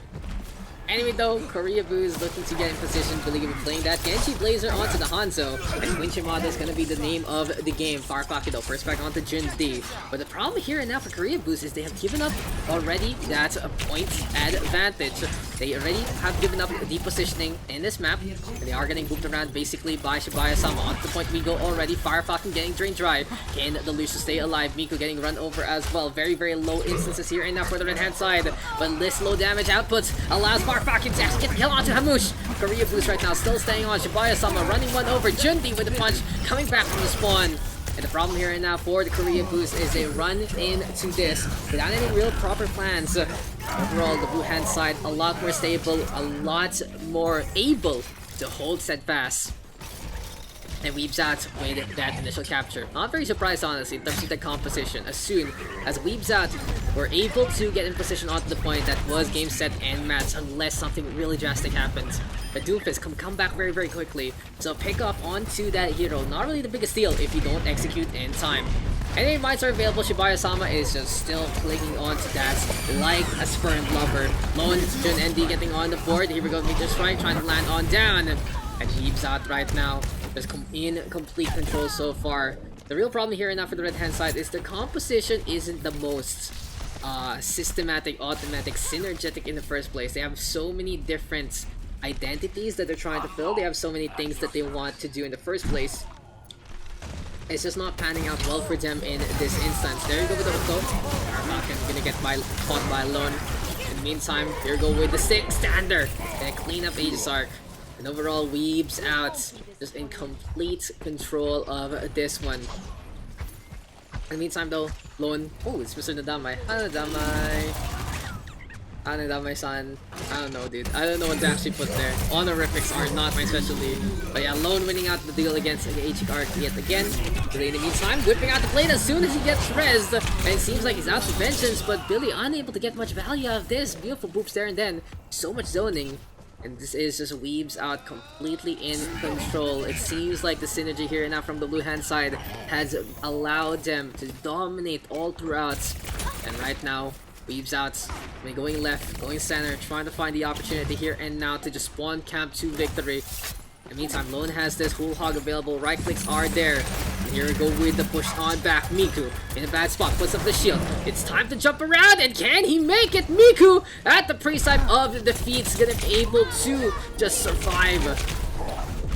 Anyway though, Korea Booze looking to get in position, believe in playing that Genji Blazer onto the Hanzo. And Eichenwalde is gonna be the name of the game. Farfaki though, first back onto Jin D. But the problem here and now for Korea Booze is they have given up already that point advantage. They already have given up the positioning in this map. And they are getting moved around basically by Shibuya-sama. Onto the point we go already. Farfaki getting drained dry. Can the Lucius stay alive? Miku getting run over as well. Very, very low instances here and now for the red hand side. But this low damage output allows Farfaki to actually get the kill onto Hamush. Korea Boost right now still staying on. Shibuya-sama running one over. Jundi with the punch coming back from the spawn. And the problem here and now for the Korea Boost is they run into this without any real proper plans. Overall, the blue hand side a lot more stable, a lot more able to hold steadfast. And Weaves out with that initial capture. Not very surprised honestly in terms of the composition. As soon as Weaves out were able to get in position onto the point, that was game set and match unless something really drastic happens. But Doomfist can come back very, very quickly. So pick up onto that hero. Not really the biggest deal if you don't execute in time. Any mites are available. Shibuya-sama is just still clinging on to that like a spurned lover. Lone Jun ND getting on the board. Here we go, Meteor Strike trying to land on down. And Weaves out right now. Just in complete control so far. The real problem here and now for the red hand side is the composition isn't the most systematic, automatic, synergetic in the first place. They have so many different identities that they're trying to fill. They have so many things that they want to do in the first place. It's just not panning out well for them in this instance. There you go with the hook though. Armakan gonna get caught by Lone. In the meantime, here we go with the 6-stander. Gonna clean up Aegis Arc. And overall, Weaves out, just in complete control of this one. In the meantime though, Lone, oh, it's Mr. Nadamai. Hi Nadamai. Hi Nadamai-san. I don't know dude, I don't know what to actually put there. Honorifics are not my specialty. But yeah, Lone winning out the deal against the H Arc yet again. But in the meantime, whipping out the blade as soon as he gets rezzed. And it seems like he's out for vengeance, but Billy unable to get much value out of this. Beautiful boops there and then. So much zoning. And this is just Weaves out completely in control. It seems like the synergy here and now from the blue hand side has allowed them to dominate all throughout. And right now, Weaves out, going left, going center, trying to find the opportunity here and now to just spawn camp to victory. In the meantime, Lone has this whole hog available. Right clicks are there. And here we go with the push on back. Miku in a bad spot, puts up the shield. It's time to jump around, and can he make it? Miku at the pre-side of the defeat's gonna be able to just survive.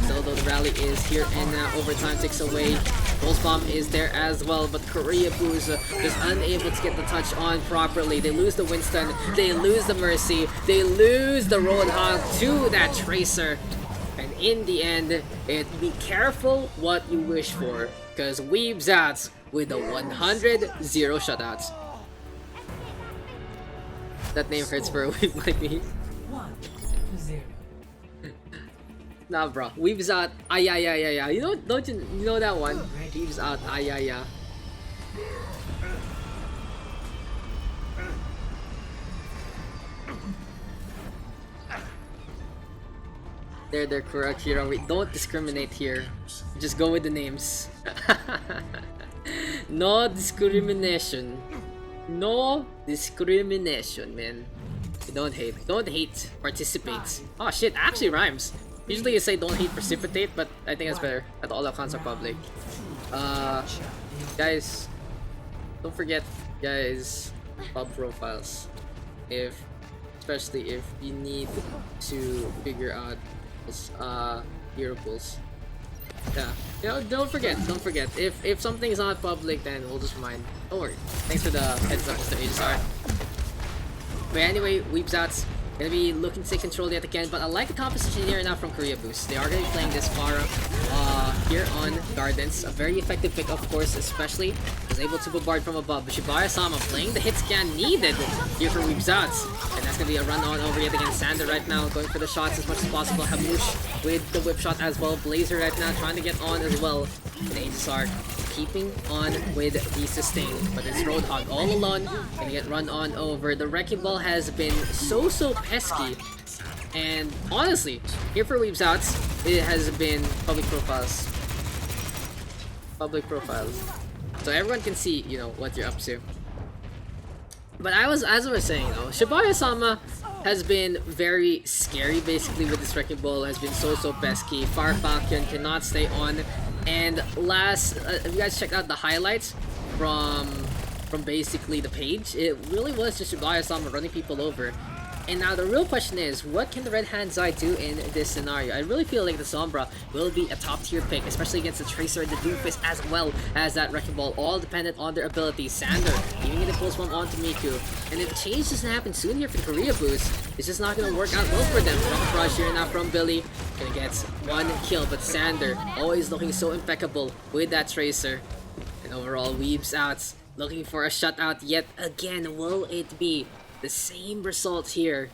Still though, the rally is here and now. Overtime takes away. Pulse Bomb is there as well, but Korea Booze is unable to get the touch on properly. They lose the Winston, they lose the Mercy, they lose the Roadhog to that Tracer. And in the end, be careful what you wish for, because Weaves out with a 100-0 shutout. That name hurts for a weeb like me. 1-0. Nah, bro. Weaves out. Yeah. You know, don't you know that one? Weaves out. Yeah. They're correct here. We don't discriminate here. Just go with the names. No discrimination. No discrimination, man. Don't hate. Don't hate. Participate. Oh shit, actually rhymes. Usually you say don't hate, precipitate, but I think that's better. That all accounts are public. Guys, don't forget, guys, pub profiles. Especially if you need to figure out hero pools. Yeah, you know, don't forget. If something is not public, then we'll just remind. Don't worry. Thanks for the heads up, Mr. Aegis. But anyway, Weaves out. Gonna be looking to take control yet again, but I like the composition here now from Korea Boost. They are gonna be playing this Pharah here on Gardens. A very effective pick, of course, especially Was able to bombard from above, but Shibaya-sama playing the hit scan needed here for Weebs Out. And that's gonna be a run on over yet again. Sander right now going for the shots as much as possible. Hamush with the whip shot as well. Blazer right now trying to get on as well. And Aegis Arc keeping on with the sustain. But it's Roadhog all alone. Gonna get run on over. The Wrecking Ball has been so pesky. And honestly, here for Weebs Out, it has been public profiles. Public profiles. So everyone can see, you know, what you're up to. But as I was saying, though, Shibaya-sama has been very scary, basically, with this Wrecking Ball. Has been so pesky. Fire Falcon cannot stay on. And last, if you guys checked out the highlights from basically the page, it really was just Shibaya-sama running people over. And now the real question is, what can the Red Hand Zai do in this scenario? I really feel like the Sombra will be a top tier pick, especially against the Tracer and the Doomfist as well as that Wrecking Ball, all dependent on their abilities. Sander giving it a pulse bomb onto Miku. And if the change doesn't happen soon here for the Korea boost, it's just not going to work out well for them. Rocket Rush here now from Billy. Gonna get one kill, but Sander always looking so impeccable with that Tracer. And overall, Weebs Out, looking for a shutout yet again. Will it be the same result here?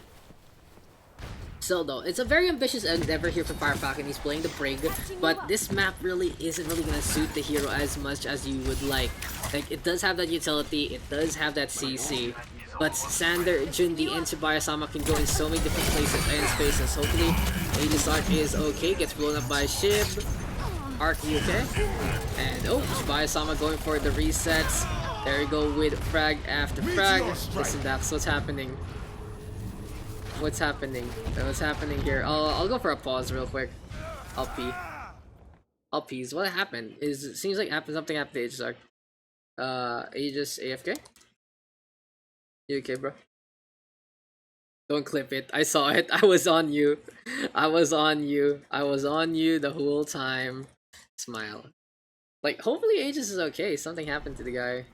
So though, it's a very ambitious endeavor here for Fire Falcon. He's playing the Brig, but this map really isn't really gonna suit the hero as much as you would like. Like, it does have that utility, it does have that CC, but Sander, Jundi, and Shibaya-sama can go in so many different places and spaces. Hopefully, Aegis Arc is okay. Gets blown up by Shib. Arc, you okay? And oh, Shibaya-sama going for the resets. There we go with frag after frag. Listen, Daks, what's happening? What's happening? What's happening here? I'll go for a pause real quick. I'll pee. I'll peas. What happened? It seems like something happened to Aegis Arc. Aegis AFK? You okay, bro? Don't clip it. I saw it. I was on you. I was on you. I was on you the whole time. Smile. Like, hopefully Aegis is okay. Something happened to the guy.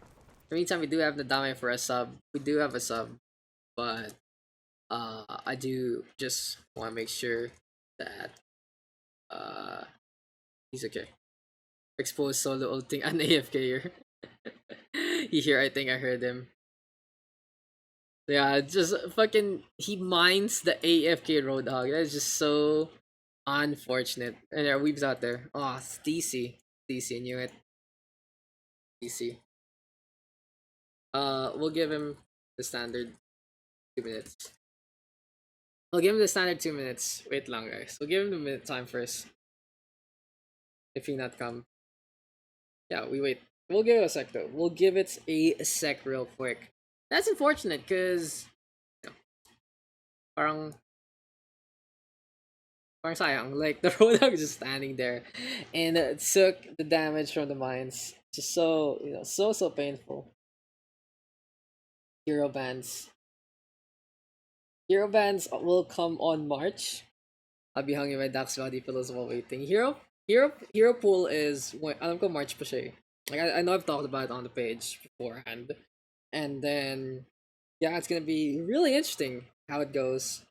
In the meantime, we do have the Dame for a sub. We do have a sub. But, I do just want to make sure that, he's okay. Exposed solo ulting an AFK here. I think I heard him. Yeah, just fucking, he mines the AFK Roadhog. That is just so unfortunate. And there are Weebs out there. Oh, it's DC. DC, knew it. DC. We'll give him the standard 2 minutes. We'll give him the standard 2 minutes. Wait long, guys. We'll give him the minute time first. If he not come. Yeah, we wait. We'll give it a sec though. We'll give it a sec real quick. That's unfortunate because, you know, parang sayang. Like, the Roadhog is just standing there and took the damage from the mines. Just so, you know, so painful. Hero bans. Hero bans will come on March. I'll be hungry by Daks body pillows while waiting. Hero pool is, alam ko March pa siya eh. Like, I know I've talked about it on the page beforehand. And then, yeah, it's gonna be really interesting how it goes.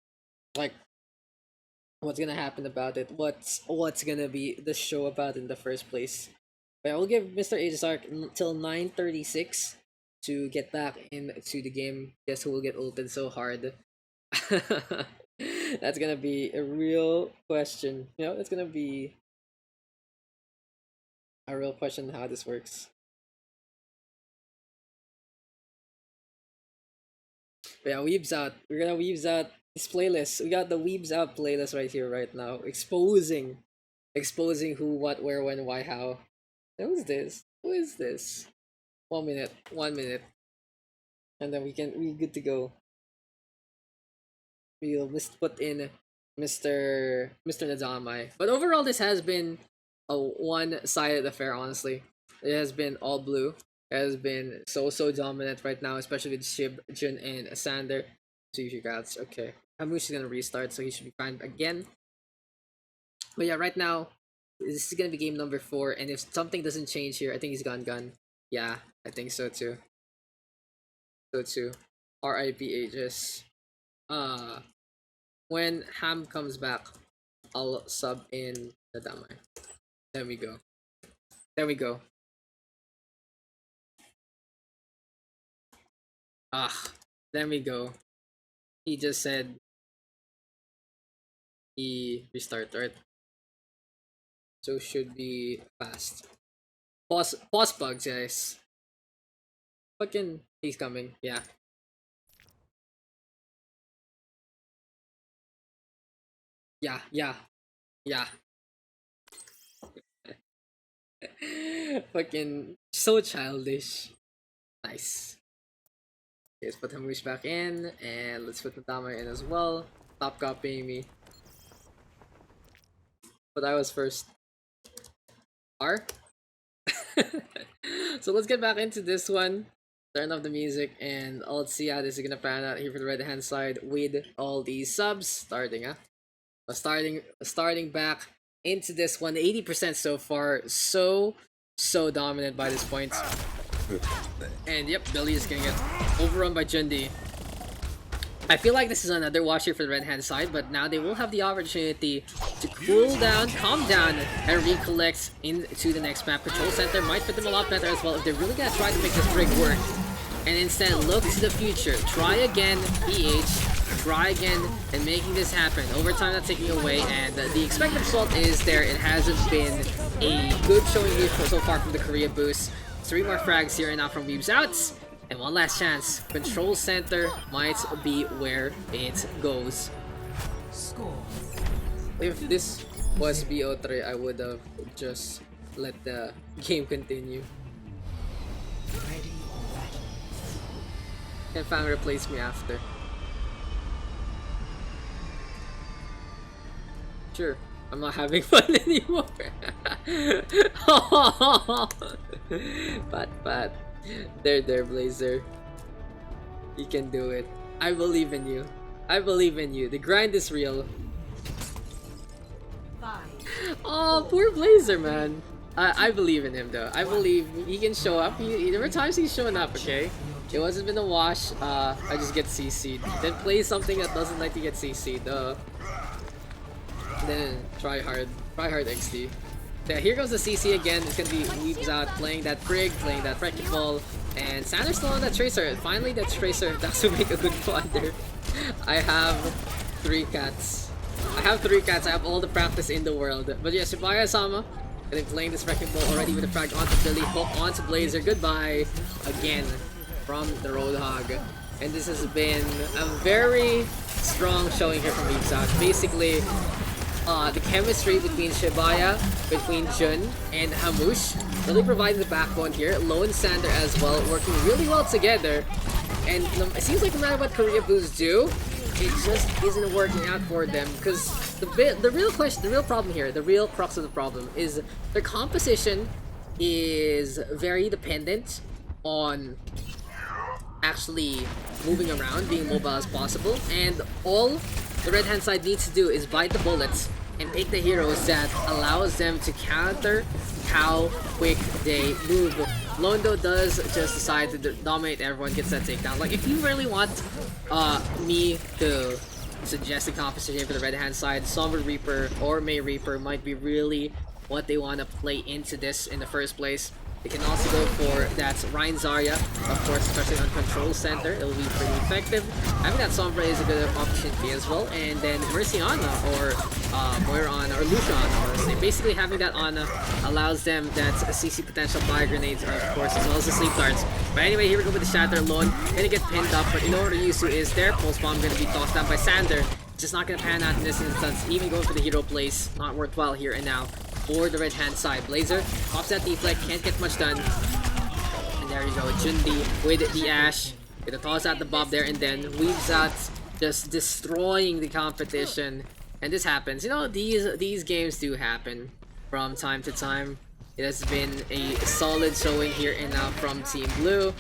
Like, what's gonna happen about it? What's gonna be the show about in the first place? But I will give Mr. Aegis Arc till 9:36 to get back into the game. Guess who will get ulted so hard? That's gonna be a real question. You know, it's gonna be a real question how this works. But yeah, Weebs Out. We're gonna Weebs Out this playlist. We got the Weebs Out playlist right here, right now. Exposing who, what, where, when, why, how. Who's this? Who is this? 1 minute. 1 minute. And then we're good to go. We'll put in Mr. Nadamai. But overall, this has been a one-sided affair, honestly. It has been all blue. It has been so dominant right now, especially with Shib, Jun, and Sander. 2 shootouts. Okay. Hamush is gonna restart, so he should be fine again. But yeah, right now, this is gonna be game number 4, and if something doesn't change here, I think he's gone. Yeah, I think so too. RIP Aegis. When Ham comes back, I'll sub in the Damai. There we go. Ah, there we go. He just said he restart, right? So should be fast. Pause bugs, guys. Fucking, he's coming. Yeah. Yeah, yeah, yeah. Fucking so childish. Nice. Okay, let's put Hanamura back in, and let's put Natama in as well. Stop copying me. But I was first. R. So let's get back into this one. Turn off the music, and let's see how this is gonna pan out here for the right hand side with all these subs. Starting back into this one. 80% so far. So dominant by this point. And yep, Billy is gonna get overrun by Jundi. I feel like this is another wash here for the right hand side, but now they will have the opportunity to cool down, calm down, and recollect into the next map. Control Center might fit them a lot better as well if they're really gonna try to make this rig work. And instead look to the future. Try again, PH. Try again, and making this happen. Overtime not taking away, and the expected result is there. It hasn't been a good showing here so far from the Korea boost. 3 more frags here and now from Weebs out. And one last chance. Control Center might be where it goes. Score. If this was BO3, I would have just let the game continue. Ready or battle. Can fan replace me after. Sure, I'm not having fun anymore. Pat. There, Blazer. You can do it. I believe in you. I believe in you. The grind is real. 5. Oh, poor Blazer, man. I believe in him though. I believe he can show up. There were times he's showing up, okay? It wasn't been a wash. I just get CC'd. Then play something that doesn't like to get CC'd. Then try hard XD. Yeah, here goes the CC again. It's gonna be Weebs out playing that Prig, playing that Wrecking Ball, and Sander's still on that Tracer. Finally, that Tracer does make a good fodder. I have 3 cats. I have all the practice in the world. But yeah, Shibaya-sama gonna be playing this Wrecking Ball already with a frag onto Billy, hook onto Blazer. Goodbye again from the Roadhog. And this has been a very strong showing here from Weebs out. Basically, the chemistry between Shibaya, between Jun, and Hamush really provides the backbone here. Lone Sander as well, working really well together. And it seems like no matter what Korea Boosts do, it just isn't working out for them. Because the real problem here, the real crux of the problem is their composition is very dependent on actually moving around, being mobile as possible, and all the red hand side needs to do is bite the bullets and pick the heroes that allows them to counter how quick they move. Londo does just decide to dominate everyone, gets that takedown. Like, if you really want me to suggest a composition for the red hand side, Sombra Reaper or May Reaper might be really what they want to play into this in the first place. They can also go for that Ryan Zarya, of course, especially on Control Center. It'll be pretty effective. Having that Sombra is a good opportunity as well. And then Merciana or Moira Ana or Lucia Ana, honestly. Basically, having that Ana allows them that CC potential fire grenades, of course, as well as the sleep darts. But anyway, here we go with the Shatter alone. Gonna get pinned up, but Ryusu is there. Pulse Bomb gonna be tossed down by Sander. Just not gonna pan out in this instance. Even going for the hero place, not worthwhile here and now. For the right hand side, Blazer pops that deflect, can't get much done. And there you go, Jundi with the Ash, gonna toss out the Bob there, and then Weebs out, just destroying the competition. And this happens, you know, these games do happen from time to time. It has been a solid showing here and now from Team Blue.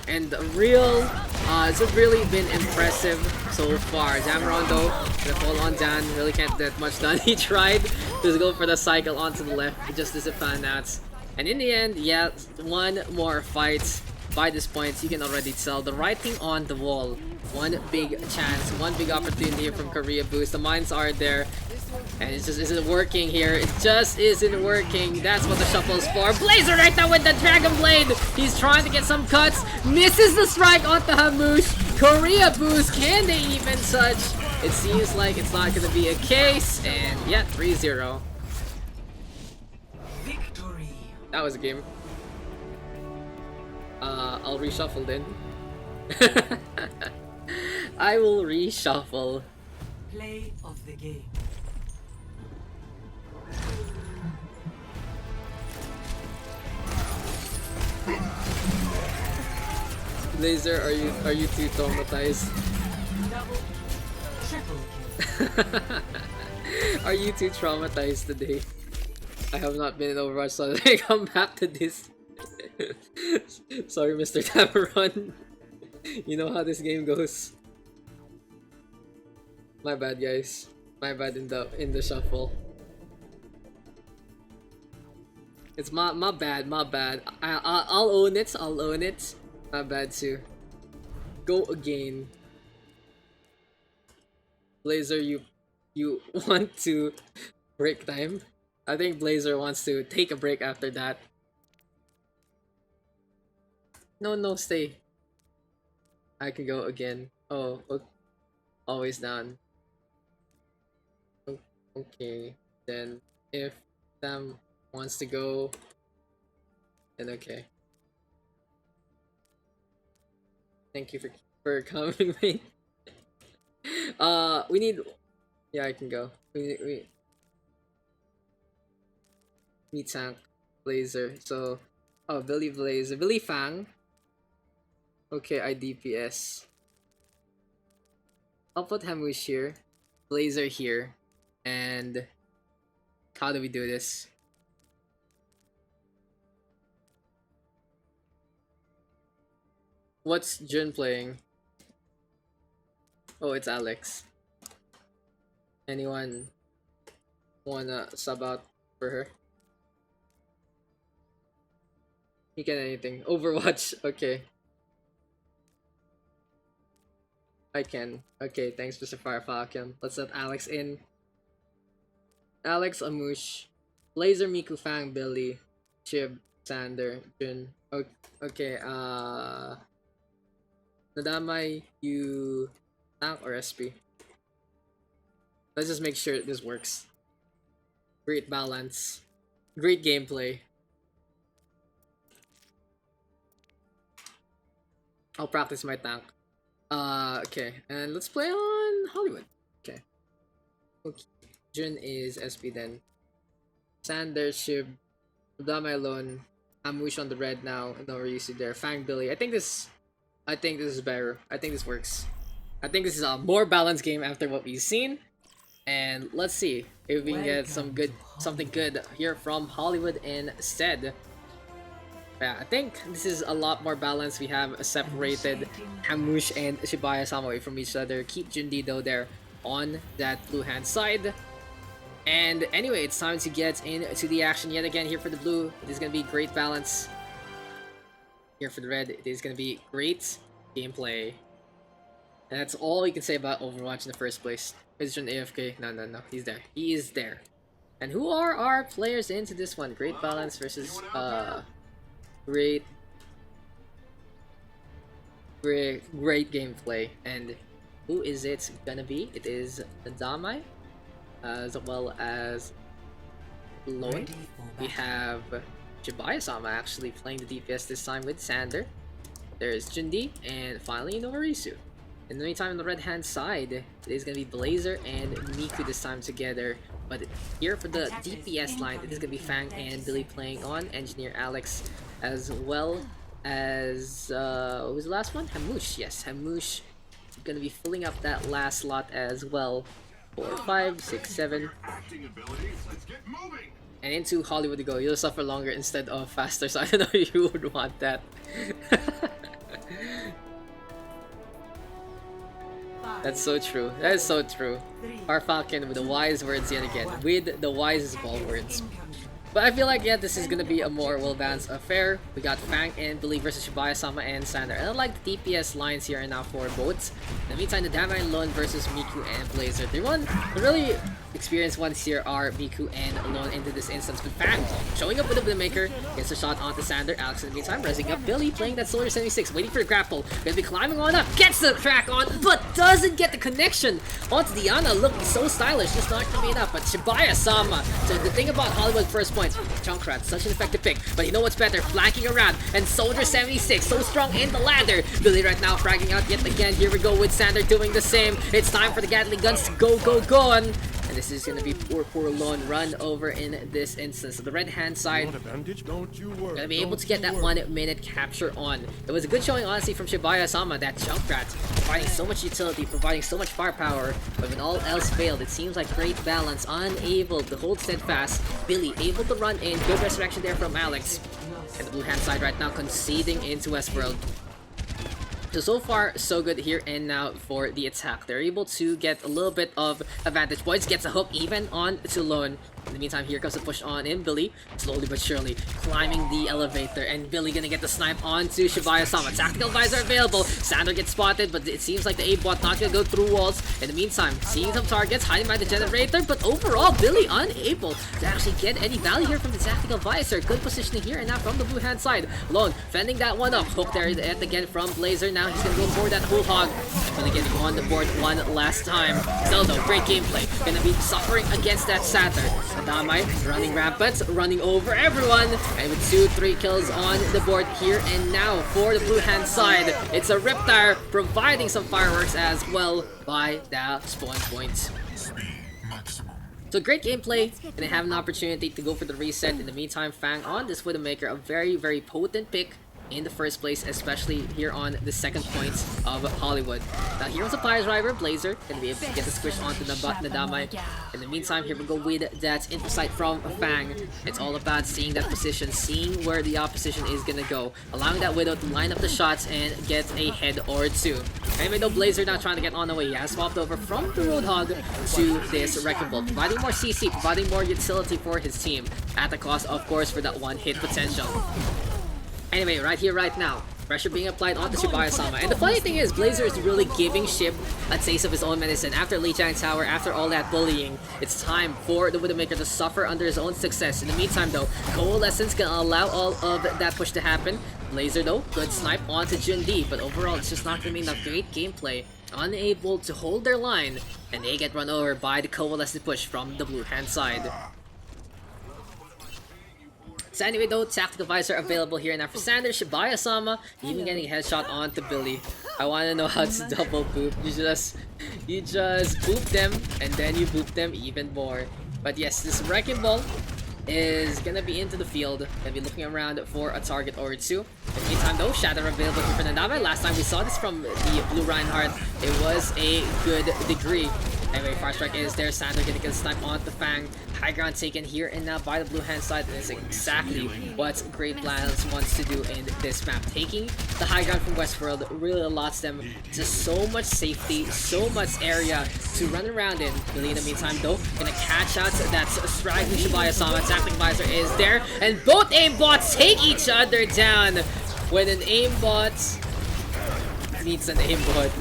And it's really been impressive so far. Zamaron though, gonna fall on down, really can't get much done. He tried to go for the cycle onto the left, it just doesn't pan out. And in the end, yeah, one more fight. By this point, you can already tell the writing on the wall. One big chance, one big opportunity from Korea Boost. The mines are there. And it just isn't working here. It just isn't working. That's what the shuffle is for. Blazer right now with the Dragon Blade. He's trying to get some cuts. Misses the strike onto Hamush. Korea boost. Can they even touch? It seems like it's not going to be a case. And yeah, 3-0. Victory. That was a game. I'll reshuffle then. I will reshuffle. Play of the game. Laser, are you too traumatized? Double, triple kill. Are you too traumatized today? I have not been in Overwatch, so I come back to this. Sorry, Mr. Tameron. You know how this game goes. My bad, guys. My bad in the shuffle. It's my bad, my bad. I'll own it. I'll own it. My bad too. Go again. Blazer, you want to break time? I think Blazer wants to take a break after that. No, stay. I can go again. Oh, always down. Okay, then if Sam wants to go, then okay. Thank you for coming, mate. We need. Yeah, I can go. We need tank Blazer. So, oh, Billy Blazer, Billy Fang. Okay, I DPS. I'll put Hamush here, Blazer here, and how do we do this? What's Jun playing? Oh, it's Alex. Anyone wanna sub out for her? You can anything. Overwatch, okay. I can. Okay, thanks Mr. Fire Falcon. Let's let Alex in. Alex, Amush, Blazer, Miku, Fang, Billy, Chib, Sander, Jun. Okay, Nadamay, you tank or SP? Let's just make sure this works. Great balance. Great gameplay. I'll practice my tank. Okay, and let's play on Hollywood. Okay. Jun is SP then. Sander, Shib, Nadamay alone, Amush on the red now, no Ryusu there. Fang, Billy. I think this is better. I think this works. I think this is a more balanced game after what we've seen. And let's see if we can get something good here from Hollywood instead. Yeah, I think this is a lot more balanced. We have separated Hamush and Shibaya-sama away from each other. Keep Jundi though there on that blue hand side. And anyway, it's time to get into the action yet again here for the blue. It is going to be great balance. Here for the red, it is going to be great gameplay. And that's all you can say about Overwatch in the first place. Is Jun AFK? No, he's there. He is there. And who are our players into this one? Great balance versus great gameplay. And who is it gonna be? It is Nadamay, as well as Lone. We have Shibaya-sama actually playing the DPS this time with Sander. There's Jundi, and finally Novarisu. In the meantime, on the red hand side, it is going to be Blazer and Miku this time together. But here for the DPS line, it is going to be Fang and Billy playing on Engineer Alex, as well as what was the last one? Hamush. Yes, Hamush is going to be filling up that last slot as well. 4, 5, 6, 7. And into Hollywood to go. You'll suffer longer instead of faster, so I don't know if you would want that. That's so true. That is so true. Our Falcon with the wise words yet again. With the wisest ball words. But I feel like, yeah, this is gonna be a more well-balanced affair. We got Fang and Billy versus Shibaya-sama and Sander. And I like the DPS lines here and now for both. In the meantime, the Nadamay Lone versus Miku and Blazer. They run really experienced ones here are Miku and Alone into this instance. But Fang showing up with the Widowmaker, gets a shot onto Sander. Alex in the meantime raising up Billy, playing that Soldier 76, waiting for the grapple. Gonna be climbing on up, gets the crack on, but doesn't get the connection onto Diana, looking so stylish, just not gonna be enough. But Shibaya-sama, so the thing about Hollywood first points, Junkrat, such an effective pick, but you know what's better, flanking around, and Soldier 76, so strong in the ladder. Billy right now fragging out yet again. Here we go with Sander doing the same. It's time for the Gatling guns to go on. And this is gonna be poor Lone run over in this instance. So the red hand side gonna be able to get that 1 minute capture on. It was a good showing honestly from Shibaya-sama, that Junkrat, providing so much utility, providing so much firepower, but when all else failed, it seems like great balance, unable to hold steadfast. Billy able to run in, good resurrection there from Alex. And the blue hand side right now conceding into Westworld. So far, so good here and now for the attack. They're able to get a little bit of advantage points, gets a hook even on to Lone. In the meantime, here comes the push on in Billy, slowly but surely climbing the elevator, and Billy gonna get the snipe onto Shibaya-sama. Tactical visor available. Sander gets spotted, but it seems like the A-bot not gonna go through walls. In the meantime, seeing some targets, hiding by the generator, but overall, Billy unable to actually get any value here from the tactical visor. Good positioning here and now from the blue hand side. Lone fending that one up. Hook there yet again from Blazer. Now he's gonna go for that whole hog. Really getting on the board one last time. Still though, great gameplay. Gonna be suffering against that Saturn. Adamai running rampant, running over everyone, and with 2-3 kills on the board here and now for the blue hand side. It's a Riptire providing some fireworks as well by the spawn point. So great gameplay, and they have an opportunity to go for the reset. In the meantime, Fang on this Widowmaker, a very potent pick in the first place, especially here on the second point of Hollywood. Now here on Suppliers driver, Blazer, gonna be able to get the squish onto the Nadamai. In the meantime, here we go with that insight from Fang. It's all about seeing that position, seeing where the opposition is gonna go, allowing that Widow to line up the shots and get a head or two. Anyway though, Blazer not trying to get on the way. He has swapped over from the Roadhog to this Wrecking Ball, providing more CC, providing more utility for his team, at the cost of course for that one hit potential. Anyway, right here, right now, pressure being applied onto Shibaya-sama. And the funny thing is, Blazer is really giving Shib a taste of his own medicine. After Lijiang Tower, after all that bullying, it's time for the Widowmaker to suffer under his own success. In the meantime though, Coalescence can allow all of that push to happen. Blazer though, good snipe onto Jun D, but overall it's just not gonna be enough. Great gameplay, unable to hold their line, and they get run over by the Coalescence push from the blue hand side. So anyway though, tactical visor available here now for Sander. Shibaya-sama even getting a headshot onto Billy. I wanna know how to double boop. You just boop them and then you boop them even more. But yes, this Wrecking Ball is gonna be into the field, gonna be looking around for a target or two. In the meantime though, Shatter available here for Nadamai. Last time we saw this from the blue Reinhardt, it was a good degree. Anyway, Fire Strike is there. Sander gonna get a snipe on the Fang. High ground taken here and now by the blue hand side, and it's exactly what Great Plans wants to do in this map. Taking the high ground from Westworld really allows them just so much safety, so much area to run around in. Billy in the meantime though, gonna catch out that straggling Shibaya-sama. Tactic visor is there, and both aimbots take each other down. When an aimbot needs an aimbot,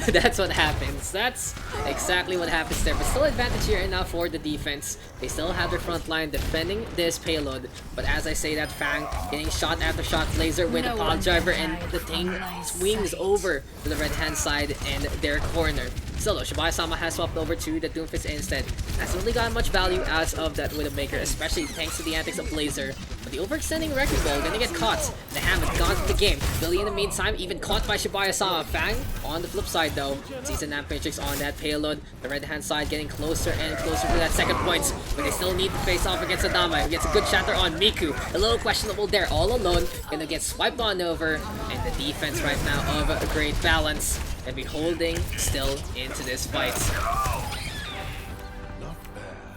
that's what happens. That's exactly what happens there. But still advantage here and now for the defense. They still have their front line defending this payload. But as I say that, Fang getting shot after shot, Blazer with a pile driver, and the thing swings over to the red hand side and their corner. Still though, Shibaya-sama has swapped over to the Doomfist instead. Hasn't really gotten much value out of that Widowmaker, especially thanks to the antics of Blazer. But the overextending Wrecking Ball gonna get caught. They haven't gone to the game. Billy in the meantime, even caught by Shibaya-sama. Fang on the flip side though, sees an Matrix on that payload. The red hand side getting closer and closer to that second point, but they still need to face off against Adama, who gets a good shatter on Miku. A little questionable there, all alone, gonna get swiped on over, and the defense right now of a great balance, and be holding still into this fight.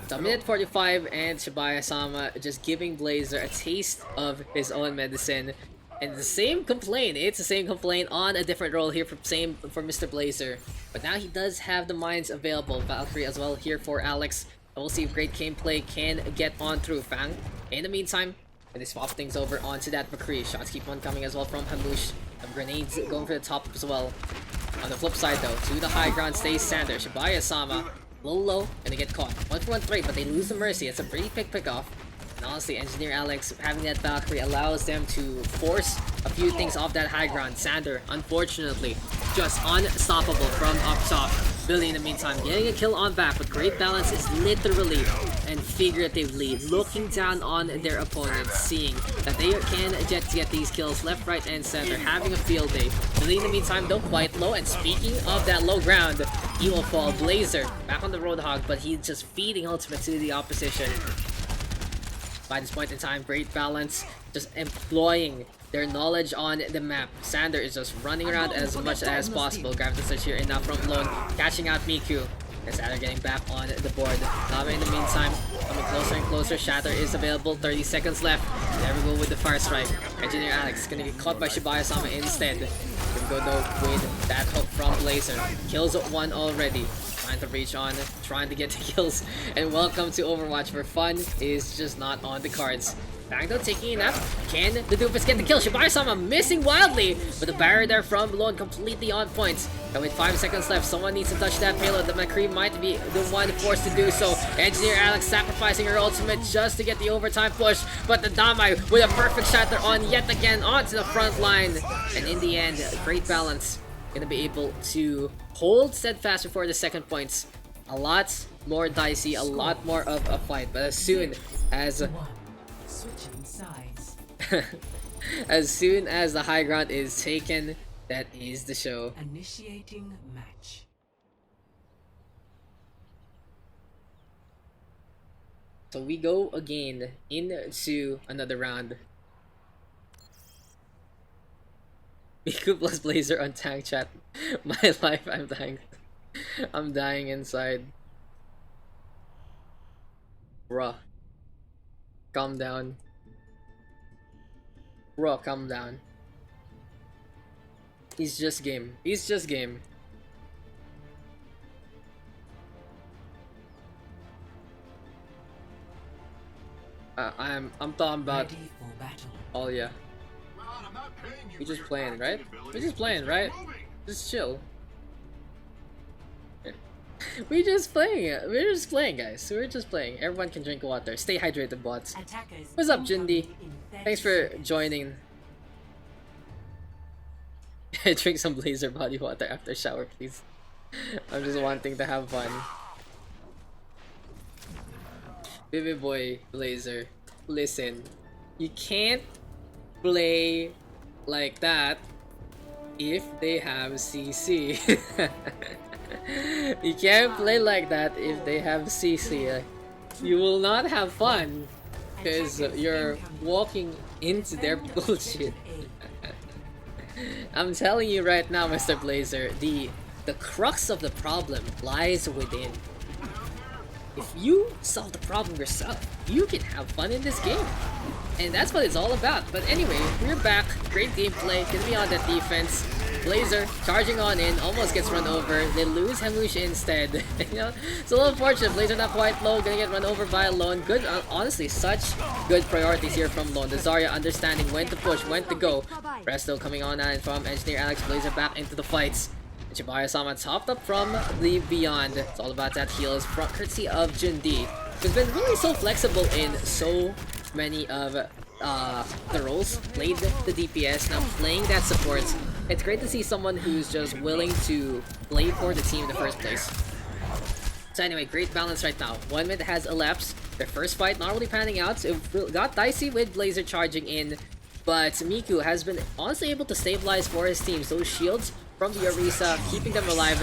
So minute 45 and Shibaya-sama just giving Blazer a taste of his own medicine. And the same complaint, it's the same complaint on a different role here for Mr. Blazer. But now he does have the mines available. Valkyrie as well here for Alex. And we'll see if great gameplay can get on through Fang. In the meantime, they swap things over onto that McCree. Shots keep on coming as well from Hamush. Grenades going for the top as well. On the flip side though, to the high ground stays Sander. Shibaya-sama Low, gonna get caught. 1-for-1 trade, but they lose the Mercy. It's a pretty pick off. And honestly, Engineer Alex having that Valkyrie allows them to force a few things off that high ground. Sander, unfortunately, just unstoppable from up top. Billy, in the meantime, getting a kill on back, but Great Balance is literally and figuratively looking down on their opponents, seeing that they can just get these kills left, right, and center, having a field day. Billy, in the meantime, though, quite low, and speaking of that low ground, he will fall. Blazer back on the Roadhog, but he's just feeding ultimate to the opposition. By this point in time, Great Balance just employing their knowledge on the map. Sander is just running around as much as possible. Grab the search here and now from Lone, catching out Miku. And Sander getting back on the board. Lava in the meantime, coming closer and closer. Shatter is available, 30 seconds left. There we go with the fire strike. Engineer Alex gonna get caught by Shibaya-sama instead. Gonna go though with that hook from Blazer. Kills one already. Trying to reach on, trying to get the kills. And welcome to Overwatch, where fun is just not on the cards. Bangdo taking it up. Can the Doofus get the kill? Shibaya-sama missing wildly, but the barrier there from Malone completely on point. And with 5 seconds left, someone needs to touch that payload. The McCree might be the one forced to do so. Engineer Alex sacrificing her ultimate just to get the overtime push, but the Damai with a perfect shatter on yet again onto the front line. And in the end, Great Balance gonna be able to hold steadfast before the second points. A lot more dicey, a lot more of a fight, but as soon as Switching sides. as soon as the high ground is taken, that is the show. Initiating match. So we go again into another round. Miku plus Blazer on tank chat. My life, I'm dying inside. Bruh. Calm down. Bruh, calm down. He's just game. He's just game. I'm talking about. Ready for battle. Oh yeah. We're just playing, right? We're just playing, right? Just chill. We're just playing it. We're just playing, guys. We're just playing. Everyone can drink water. Stay hydrated, bots. Attackers What's up, Jindy? incoming in Thanks 30 for seconds. joining. Drink some Blazer body water after shower, please. I'm just wanting to have fun. Baby boy Blazer, listen. You can't play like that if they have CC. You can't play like that if they have CC. You will not have fun because you're walking into their bullshit. I'm telling you right now, Mr. Blazer, the crux of the problem lies within. If you solve the problem yourself, you can have fun in this game. And that's what it's all about. But anyway, we're back. Great gameplay. Gonna be on that defense. Blazer charging on in, almost gets run over. They lose Hamush instead. You know, it's a little unfortunate. Blazer not quite low, gonna get run over by a Lone. Good, honestly, such good priorities here from Lone. The Zarya understanding when to push, when to go. Presto coming on and from Engineer Alex. Blazer back into the fights. Shibaya-sama topped up from the Beyond. It's all about that heals from courtesy of Jundi, who's been really so flexible in so many of the roles. Played the DPS, now playing that support. It's great to see someone who's just willing to play for the team in the first place. So anyway, great balance right now. 1 minute has elapsed. Their first fight not really panning out. It got dicey with Blazer charging in, but Miku has been honestly able to stabilize for his teams. Those shields from the Orisa, keeping them alive.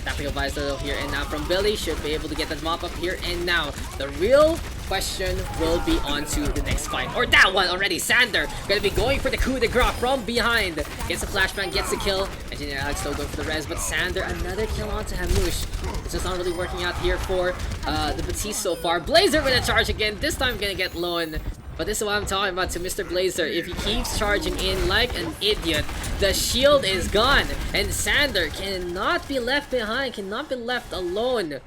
Tactical Visor here and now from Billy. Should be able to get that mop up here and now. The real question will be on to the next fight. Or that one already. Sander gonna be going for the coup de grace from behind. Gets the flashbang, gets the kill. Engineer Alex still going for the res, but Sander another kill onto Hamush. It's just not really working out here for the Batiste so far. Blazer with a charge again. This time gonna get Lone. But this is what I'm talking about to Mr. Blazer. If he keeps charging in like an idiot, the shield is gone. And Sander cannot be left behind, cannot be left alone.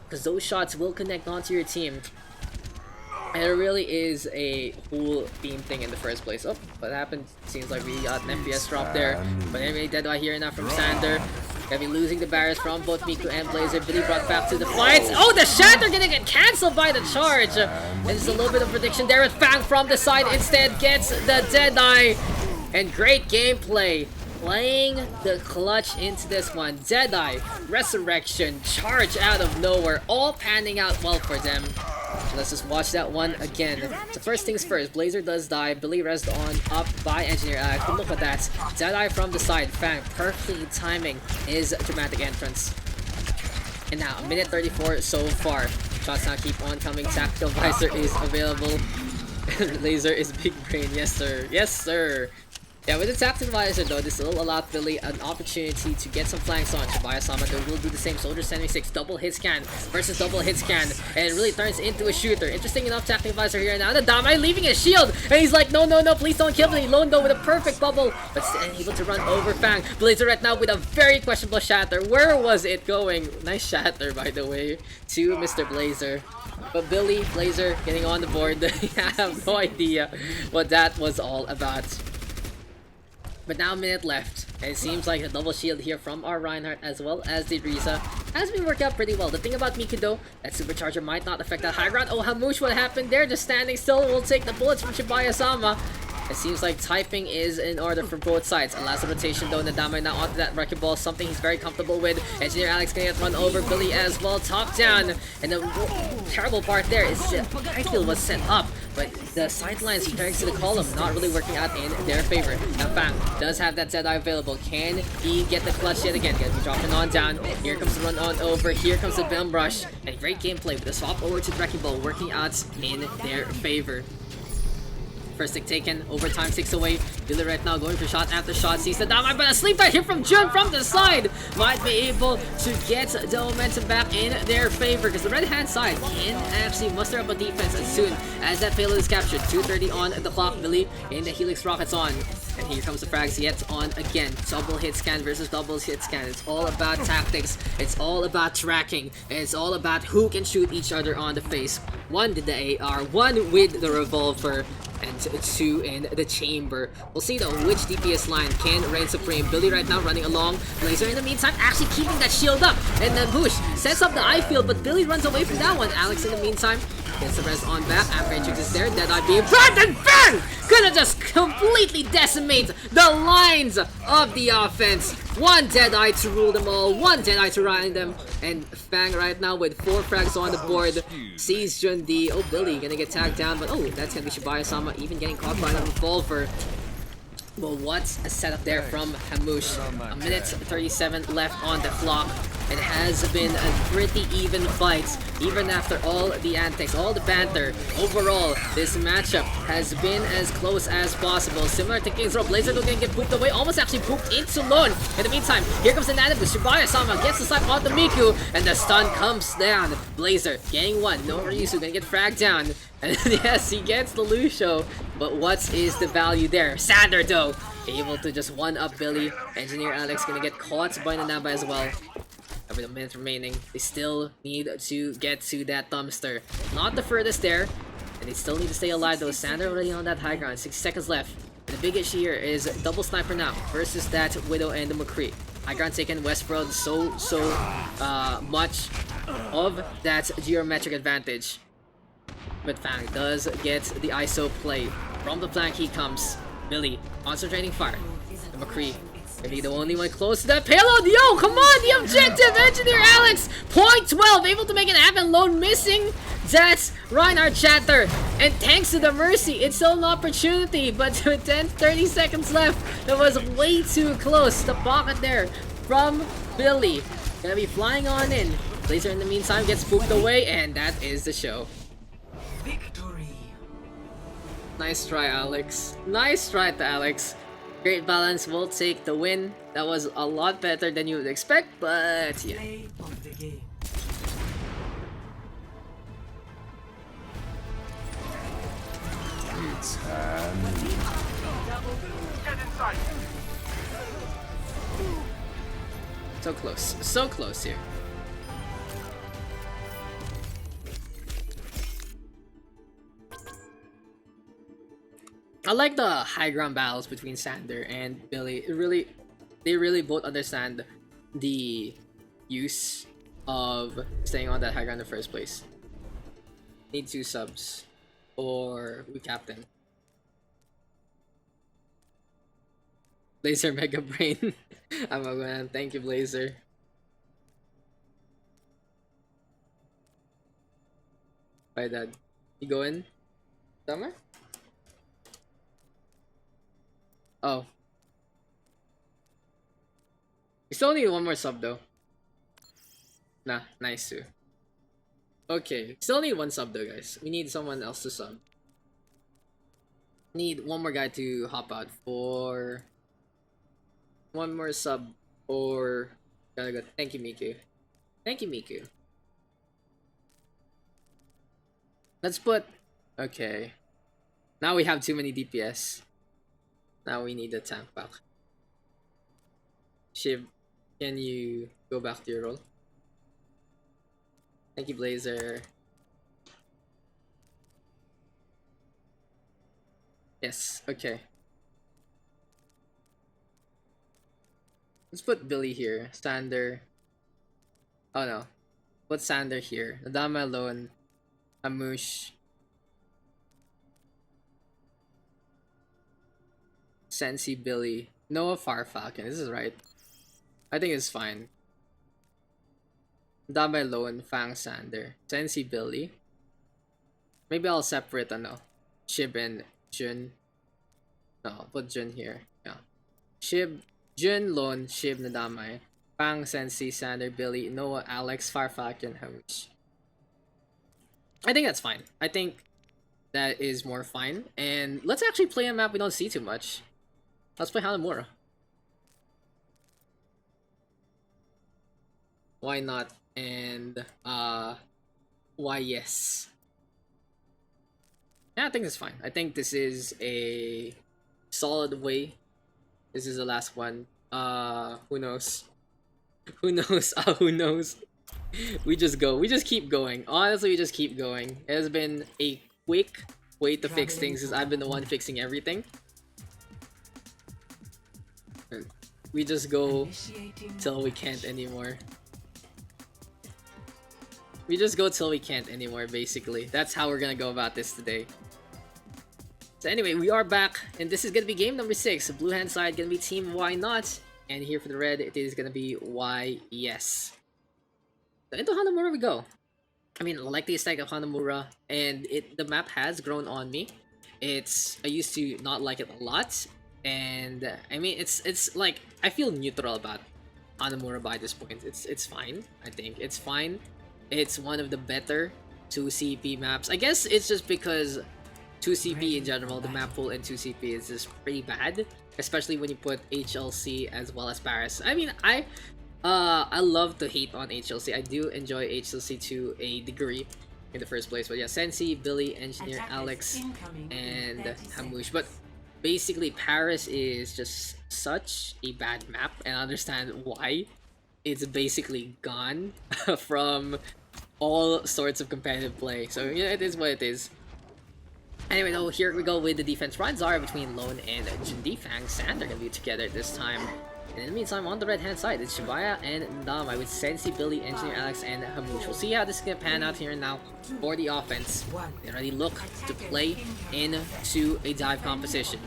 Because those shots will connect onto your team. And it really is a whole team thing in the first place. Oh, what happened? Seems like we got an FPS drop there. But anyway, dead right here now from Sander. Gonna be losing the barriers from both Miku and Blazer. Billy brought back to the fights. Oh, the Shatter gonna get cancelled by the charge. And there's a little bit of prediction there with Fang from the side. Instead gets the Deadeye. And great gameplay. Playing the clutch into this one. Deadeye, Resurrection, charge out of nowhere. All panning out well for them. Let's just watch that one again. So first things first, Blazer does die. Billy rests on up by Engineer Alex. But look at that. Deadeye from the side. Fang perfectly timing his dramatic entrance. And now, minute 34 so far. Shots now keep on coming. Tactical Visor is available. Laser is big brain. Yes, sir. Yes, sir. Yeah, with the Tactical Visor though, this will allow Billy an opportunity to get some flanks on. Shibuya-sama will do the same. Soldier 76, double hit scan versus double hit scan. And it really turns into a shooter. Interesting enough, Tactical Visor here now. The Damai leaving his shield. And he's like, no, no, no, please don't kill me. Lone though with a perfect bubble. But still able to run over Fang. Blazer right now with a very questionable shatter. Where was it going? Nice shatter, by the way, to Mr. Blazer. But Billy, Blazer getting on the board. I have no idea what that was all about. But now a minute left, and it seems like a double shield here from our Reinhardt as well as the Risa has been working out pretty well. The thing about Miku though, that supercharger might not affect that high ground. Oh, Hamush, what happened there? Just standing still will take the bullets from Shibuya-sama. It seems like typing is in order for both sides. A last rotation though, Nadama now onto that wrecking ball, something he's very comfortable with. Engineer Alex gonna get run over, Billy as well, top down. And the terrible part there is the Highfield was set up, but the sidelines comparing to the column not really working out in their favor. Now Fang does have that Zedeye available. Can he get the clutch yet again? Gonna be dropping on down. Here comes the run on over. Here comes the Bum Rush. And great gameplay with the swap over to the wrecking ball working out in their favor. First stick taken, overtime 6 away. Billy right now going for shot after shot. Sees the Damai, but a sleep dive here from Jun from the side might be able to get the momentum back in their favor, because the red hand side can actually muster up a defense as soon as that payload is captured. 2:30 on the clock. Billy in the Helix rockets on. And here comes the frags yet on again. Double hit scan versus double hit scan. It's all about tactics. It's all about tracking. And it's all about who can shoot each other on the face. One with the AR, one with the revolver, and two in the chamber. We'll see though which DPS line can reign supreme. Billy right now running along. Blazer in the meantime actually keeping that shield up. And then Bush sets up the eye field, but Billy runs away from that one. Alex in the meantime gets the rest on back. Average is there. Deadeye being grabbed and bang! Gonna just completely decimate the lines of the offense. One Deadeye to rule them all. One Deadeye to ride them. And Fang right now with 4 frags on the board. Sees Jun D. Oh, Billy gonna get tagged down. But oh, that's gonna be Shibuya-sama even getting caught by the revolver. Well, what a setup there from Hamush. A minute 37 left on the clock. It has been a pretty even fight, even after all the antics, all the banter. Overall, this matchup has been as close as possible. Similar to King's Row, Blazer looking to get pooped away, almost actually pooped into Lone. In the meantime, here comes the native. The Shibuya-sama gets the snipe on the Miku, and the stun comes down. Blazer getting one. No Ryusu gonna get fragged down. And yes, he gets the Lucio. But what is the value there? Sander though, able to just one-up Billy. Engineer Alex gonna get caught by Nanaba as well. With a minute remaining, they still need to get to that dumpster. Not the furthest there, and they still need to stay alive though. Sander already on that high ground, 6 seconds left. And the big issue here is double sniper now versus that Widow and the McCree. High ground taken, Westworld so much of that geometric advantage. But Fang does get the ISO play. From the flank he comes. Billy concentrating fire. The McCree maybe the only one close to that payload. Yo, come on, the objective, Engineer Alex. Point 12, able to make it happen. Lone missing that Reinhardt Chatter. And thanks to the Mercy, it's still an opportunity. But with 30 seconds left, that was way too close. The pocket there from Billy. Gonna be flying on in. Blazer in the meantime gets spooked away, and that is the show. Victory. Nice try, Alex. Nice try to Alex. Great balance will take the win. That was a lot better than you would expect, but yeah. Play of the game. It's So close here. I like the high ground battles between Sander and Billy. They really both understand the use of staying on that high ground in the first place. Need 2 subs. Or we captain. Blazer Mega Brain. I'm a man. Thank you, Blazer. Bye, Dad. You go in? Summer? Oh. We still need 1 more sub though. Nah, nice too. Okay, still need 1 sub though, guys. We need someone else to sub. Need 1 more guy to hop out for 1 more sub or gotta go. Thank you, Miku. Thank you, Miku. Let's put. Okay. Now we have too many DPS. Now we need a tank back. Shiv, can you go back to your role? Thank you, Blazer. Yes, okay. Let's put Billy here. Sander. Oh no. Put Sander here. Nadama alone. Amush. Sensi, Billy. Noah, Farfalcon. This is right. I think it's fine. Dame alone, Fang, Sander. Sensi, Billy. Maybe I'll separate, Shib and Jun. No, I'll put Jun here. Yeah. Shib, Jun, Lone, Shib, Nadamai. Fang, Sensi, Sander, Billy, Noah, Alex, Farfalcon, Hamush. I think that's fine. I think that is more fine. And let's actually play a map we don't see too much. Let's play Hanamura. Why not? And why yes? Yeah, I think it's fine. I think this is a solid way. This is the last one. Who knows? Who knows? Who knows? We just go. We just keep going. Honestly, we just keep going. It has been a quick way to fix things because I've been the one fixing everything. We just go till we can't anymore. We just go till we can't anymore, basically. That's how we're gonna go about this today. So anyway, we are back, and this is gonna be game number 6. The blue hand side gonna be team Why Not, and here for the red, it is gonna be Why Yes. So into Hanamura we go. I mean, I like the aesthetic of Hanamura, and the map has grown on me. I used to not like it a lot, and I mean, it's like I feel neutral about Hanamura by this point. It's fine. I think it's fine. It's one of the better 2CP maps. I guess it's just because 2CP in general, the map pool in 2CP is just pretty bad, especially when you put HLC as well as Paris. I mean, I love to hate on HLC. I do enjoy HLC to a degree in the first place, but yeah, Sensi, Billy, Engineer, Alex, and Hamush. But basically, Paris is just such a bad map, and I understand why. It's basically gone from all sorts of competitive play. So yeah, it is what it is. Anyway, though, here we go with the defense runs are between Lone and Jundi. Fang Sand are gonna be together this time. And in the meantime, on the right-hand side, it's Shibaya and Ndamai with Sensi, Billy, Engineer, Alex, and Hamush. We'll see how this is gonna pan out here now for the offense. They already look to play into a dive composition.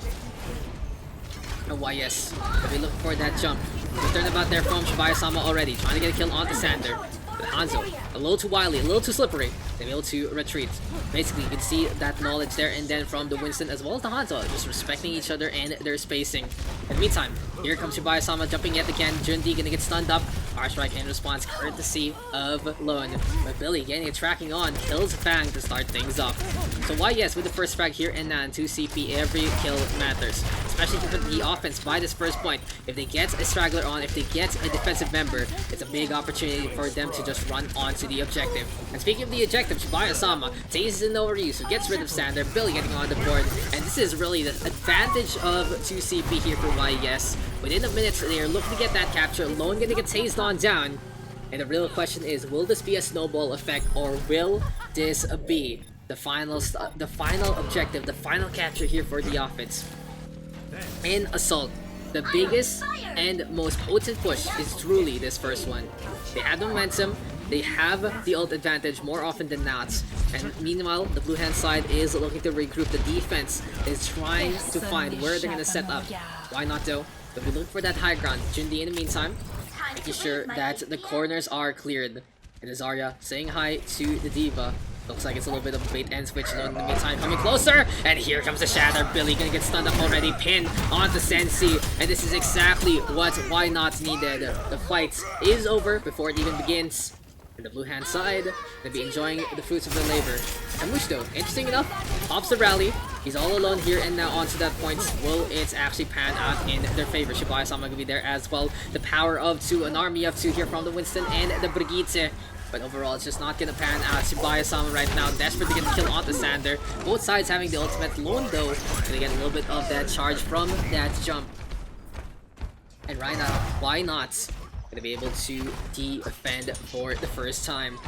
And why yes, we look for that jump. The turnabout there from Shibaya-sama already, trying to get a kill onto Sander. But Hanzo, a little too wily, a little too slippery, they're able to retreat. Basically, you can see that knowledge there, and then from the Winston as well as the Hanzo, just respecting each other and their spacing. In the meantime, here comes Shibaya-sama jumping yet again. Jundi gonna get stunned up. R-strike in response, courtesy of Lone. But Billy getting a tracking on, kills Fang to start things off. So why yes, with the first frag here and now in 2CP, every kill matters. Especially for the offense by this first point. If they get a straggler on, if they get a defensive member, it's a big opportunity for them to just run onto the objective. And speaking of the objective, Shibaya-sama tases an overuse, who gets rid of Sander, Billy getting on the board. And this is really the advantage of 2CP here for YES. Within a minute, they are looking to get that capture. Lone gonna get tased on down. And the real question is, will this be a snowball effect, or will this be the final objective, the final capture here for the offense? In Assault, the biggest and most potent push is truly this first one. They have the momentum, they have the ult advantage more often than not, and meanwhile, the blue hand side is looking to regroup. The defense is trying to find where they're gonna set up. Why not though? They'll be looking for that high ground. Jundi in the meantime, making sure that the corners are cleared. And Zarya saying hi to the diva. Looks like it's a little bit of a bait and switch. In the meantime, coming closer, and here comes the shatter. Billy gonna get stunned up already, pinned onto Sensi, and this is exactly what Why Not needed. The fight is over before it even begins. And the blue hand side gonna be enjoying the fruits of their labor. Hamush though, interesting enough, pops the rally. He's all alone here and now onto that point. Will it actually pan out in their favor? Shibuya-sama gonna be there as well. The power of two, an army of two here from the Winston and the Brigitte. But overall, it's just not gonna pan out. Shibuya-sama right now, desperate to get the kill onto Sander. Both sides having the ultimate. Lone though, gonna get a little bit of that charge from that jump. And right now, Why Not gonna be able to defend for the first time.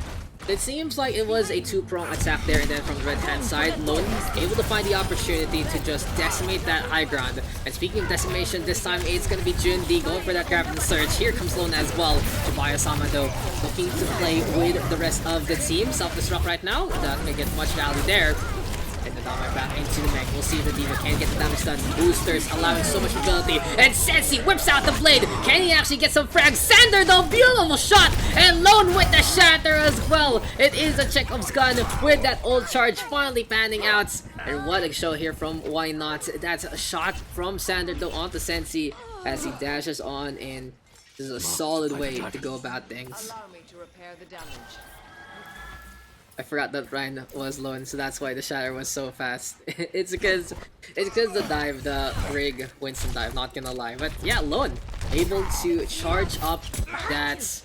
It seems like it was a two-prong attack there, and then from the red-hand side, Lone able to find the opportunity to just decimate that high ground. And speaking of decimation, this time it's gonna be Jundi going for that grab and surge. Here comes Lone as well. Shibuya-sama though, looking to play with the rest of the team. Self-destruct right now, not gonna get much value there. And the Dama back into the mech. We'll see if the Diva can get the damage done. Boosters allowing so much mobility. And Sensi whips out the blade. Can he actually get some frags? Sander though, beautiful shot. And Lone with the shatter as well. It is a Chekhov's gun with that ult charge finally panning out. And what a show here from Why Not. That's a shot from Sander though onto Sensi as he dashes on in. This is a solid way to go about things. Allow me to repair the damage. I forgot that Ryan was Lone, so that's why the shatter was so fast. it's because the dive, the Rig Winston dive, not gonna lie. But yeah, Lone able to charge up that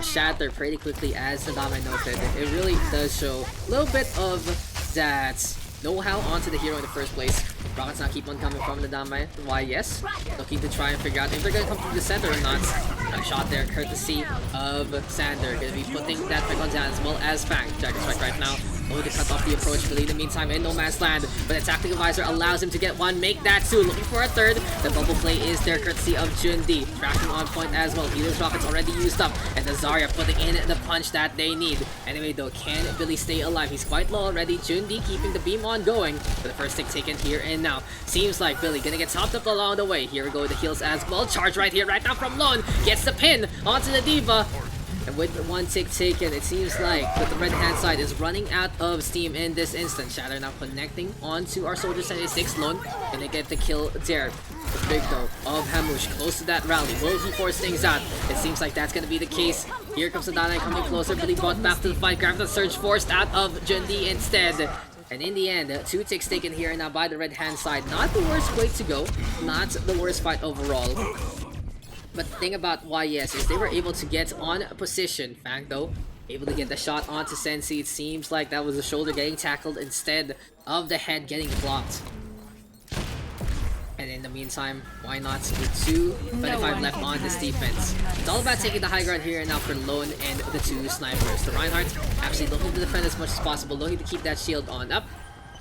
shatter pretty quickly, as Nadame noted. It really does show a little bit of that know-how onto the hero in the first place. Rockets not keep on coming from the Nadame. Why yes? Looking to try and figure out if they're gonna come through the center or not. A shot there courtesy of Sander. Gonna be putting that back on down as well as Fang. Dragon Strike right now. Going to cut off the approach, but in the meantime in no man's land. But the tactical visor allows him to get one, make that two. Looking for a third. The bubble play is there courtesy of Jundi. Tracking on point as well. Ilios rockets already used up. And the Zarya putting in the punch that they need. Anyway though, can Billy stay alive? He's quite low already. Jundi keeping the beam on going. For the first stick taken here and now. Seems like Billy gonna get topped up along the way. Here we go, the heals as well. Charge right here, right now from Lone. Gets the pin onto the Diva. And with the one tick taken, it seems like that the red hand side is running out of steam in this instant. Shatter now connecting onto our Soldier 76 Lone. And they get the kill there. The big though of Hamush close to that rally. Will he force things out? It seems like that's gonna be the case. Here comes the Dana coming closer. Billy brought back to the fight. Grab the surge forced out of Jundi instead. And in the end, two ticks taken here now by the red hand side. Not the worst way to go. Not the worst fight overall. But the thing about YS is they were able to get on a position. Fang though, able to get the shot onto Sensi. It seems like that was the shoulder getting tackled instead of the head getting blocked. And in the meantime, Why Not with 2:25 left on this defense. It's all about taking the high ground here and now for Lone and the two snipers. The Reinhardt actually looking to defend as much as possible, looking to keep that shield on up.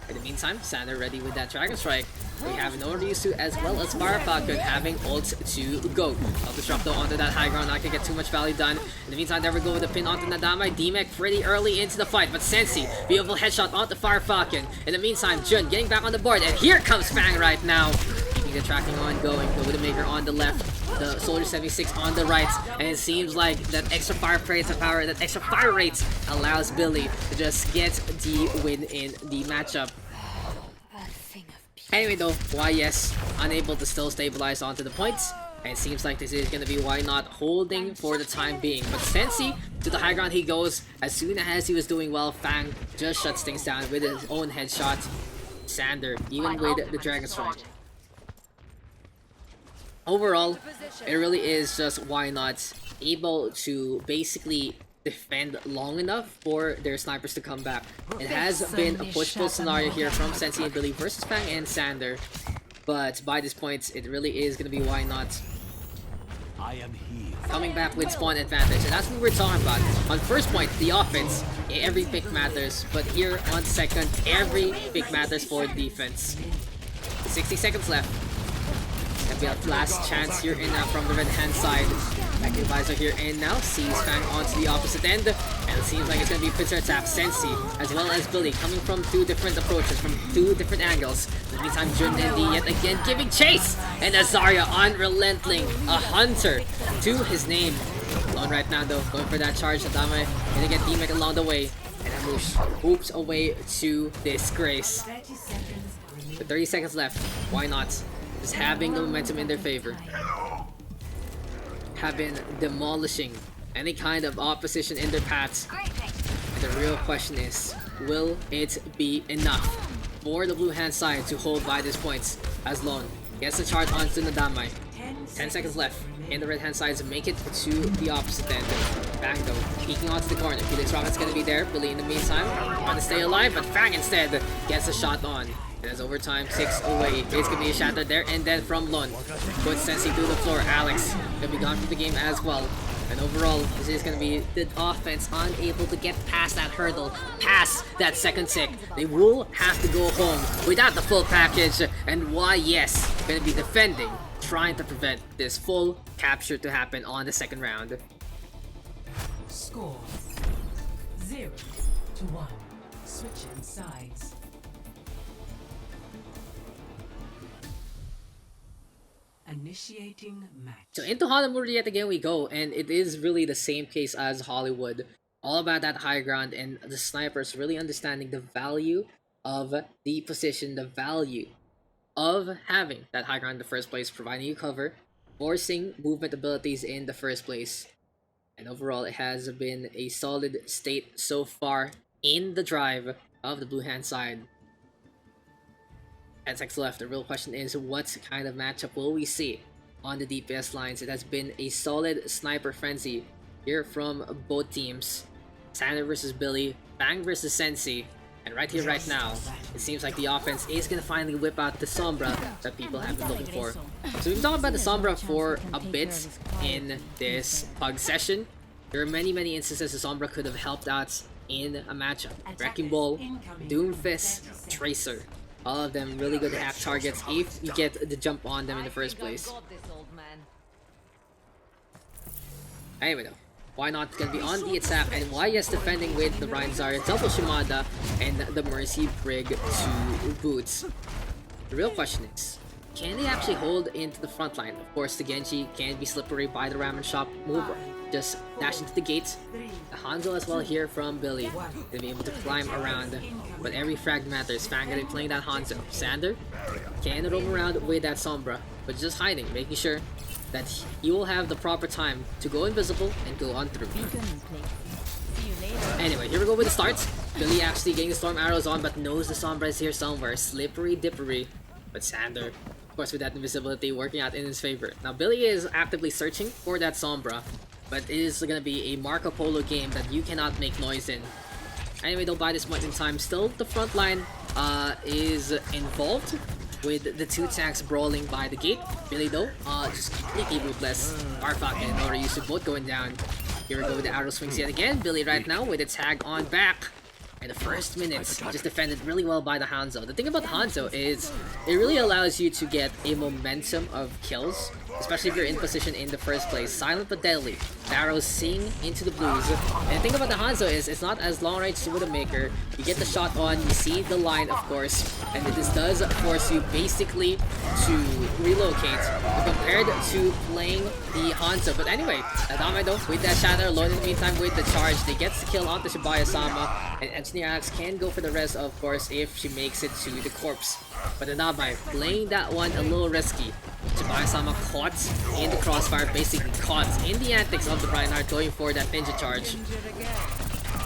In the meantime, Sander ready with that Dragon Strike. We have no Ryusu as well as Fire Falcon having ult to go. I'll disrupt though onto that high ground, not gonna get too much value done. In the meantime, there we go with the pin onto Nadame. D-Mech pretty early into the fight, but Sensi, beautiful headshot onto Fire Falcon. In the meantime, Jun getting back on the board, and here comes Fang right now. Keeping the tracking on going, the Widowmaker on the left, the Soldier 76 on the right, and it seems like that extra fire power, that extra fire rate allows Billy to just get the win in the matchup. Anyway though, YS unable to still stabilize onto the points. And it seems like this is going to be Why Not holding for the time being. But Sensi, to the high ground he goes. As soon as he was doing well, Fang just shuts things down with his own headshot. Sander, even with the Dragon Strike. Overall, it really is just Why Not able to basically defend long enough for their snipers to come back. It has been a push-pull scenario here from Sensi and Billy versus Fang and Sander. But by this point, it really is going to be Why Not I am here. coming back with spawn advantage. And that's what we're talking about. On first point, the offense, every pick matters. But here on second, every pick matters for defense. 60 seconds left. Gonna be a last chance here and now from the red hand side. Back advisor here and now sees Fang onto the opposite end. And it seems like it's gonna be Pincer Tap, Sensi, as well as Billy coming from two different approaches, from two different angles. In the meantime, Jun and D yet again giving chase! And Azaria unrelenting, a hunter to his name. Alone right now though, going for that charge. Adame gonna get D-Mech along the way. And Amush hoops away to disgrace. 30 seconds remaining. With 30 seconds left, why not? Just having the momentum in their favor. Have been demolishing any kind of opposition in their paths. And the real question is, will it be enough for the blue hand side to hold by this point? As Lon gets the charge onto Nadamai. 10 seconds left. And the red hand sides make it to the opposite end. Fang though, peeking onto the corner. Felix Rocket's gonna be there. Billy in the meantime, trying to stay alive, but Fang instead gets a shot on. And as overtime 6 away, it's gonna be a shatter there, and then from Lon, puts Sensi through the floor. Alex gonna be gone from the game as well. And overall, this is gonna be the offense unable to get past that hurdle, past that second tick. They will have to go home without the full package. And why, yes, gonna be defending, trying to prevent this full capture to happen on the second round. Score 0-1. Switching sides. Initiating match. So into Hanamura yet again we go, and it is really the same case as Hollywood. All about that high ground and the snipers really understanding the value of the position, the value of having that high ground in the first place, providing you cover, forcing movement abilities in the first place. And overall, it has been a solid state so far in the drive of the blue hand side. 10 seconds left. The real question is, what kind of matchup will we see on the DPS lines? It has been a solid sniper frenzy here from both teams. Sander versus Billy, Fang versus Sensi. And right here, right now, it seems like the offense is going to finally whip out the Sombra that people have been looking for. So we've been talking about the Sombra for a bit in this PUG session. There are many instances the Sombra could have helped out in a matchup. Wrecking Ball, Doomfist, Tracer. All of them really good half targets if you get the jump on them in the first place. Anyway though, why not gonna be on the attack, and why yes defending with the Ryan Zarya, double Shimada, and the Mercy Brig to boots. The real question is, can they actually hold into the front line? Of course, the Genji can be slippery by the ramen shop move. Just dash into the gate. The Hanzo as well here from Billy. They'll be able to climb around, but every frag matters. Fang gonna be playing that Hanzo. Sander can roam around with that Sombra, but just hiding, making sure that he will have the proper time to go invisible and go on through. Anyway, here we go with the starts. Billy actually getting the storm arrows on, but knows the Sombra is here somewhere. Slippery dippery. But Sander, of course, with that invisibility working out in his favor. Now Billy is actively searching for that Sombra, but it is going to be a Marco Polo game that you cannot make noise in. Anyway, though, by this point in time, still the front line is involved with the two tanks brawling by the gate. Billy, though, just completely rootless. Arfak and Noriusu both going down. Here we go with the arrow swings yet again. Billy right now with a tag on back. And the first minutes just defended really well by the Hanzo. The thing about the Hanzo is it really allows you to get a momentum of kills, especially if you're in position in the first place. Silent but deadly. The arrows sing into the blues. And the thing about the Hanzo is it's not as long range as Widowmaker. You get the shot on, you see the line of course, and this does force you basically to relocate compared to playing the Hanzo. But anyway, Adame though with that shatter alone in the meantime with the charge, they get the kill onto Shibaya-sama, and Engineer Alex can go for the rest of course if she makes it to the corpse. But Adame playing that one a little risky. Shibaya-sama caught in the crossfire, basically caught in the antics of the Reinhardt going for that ninja charge.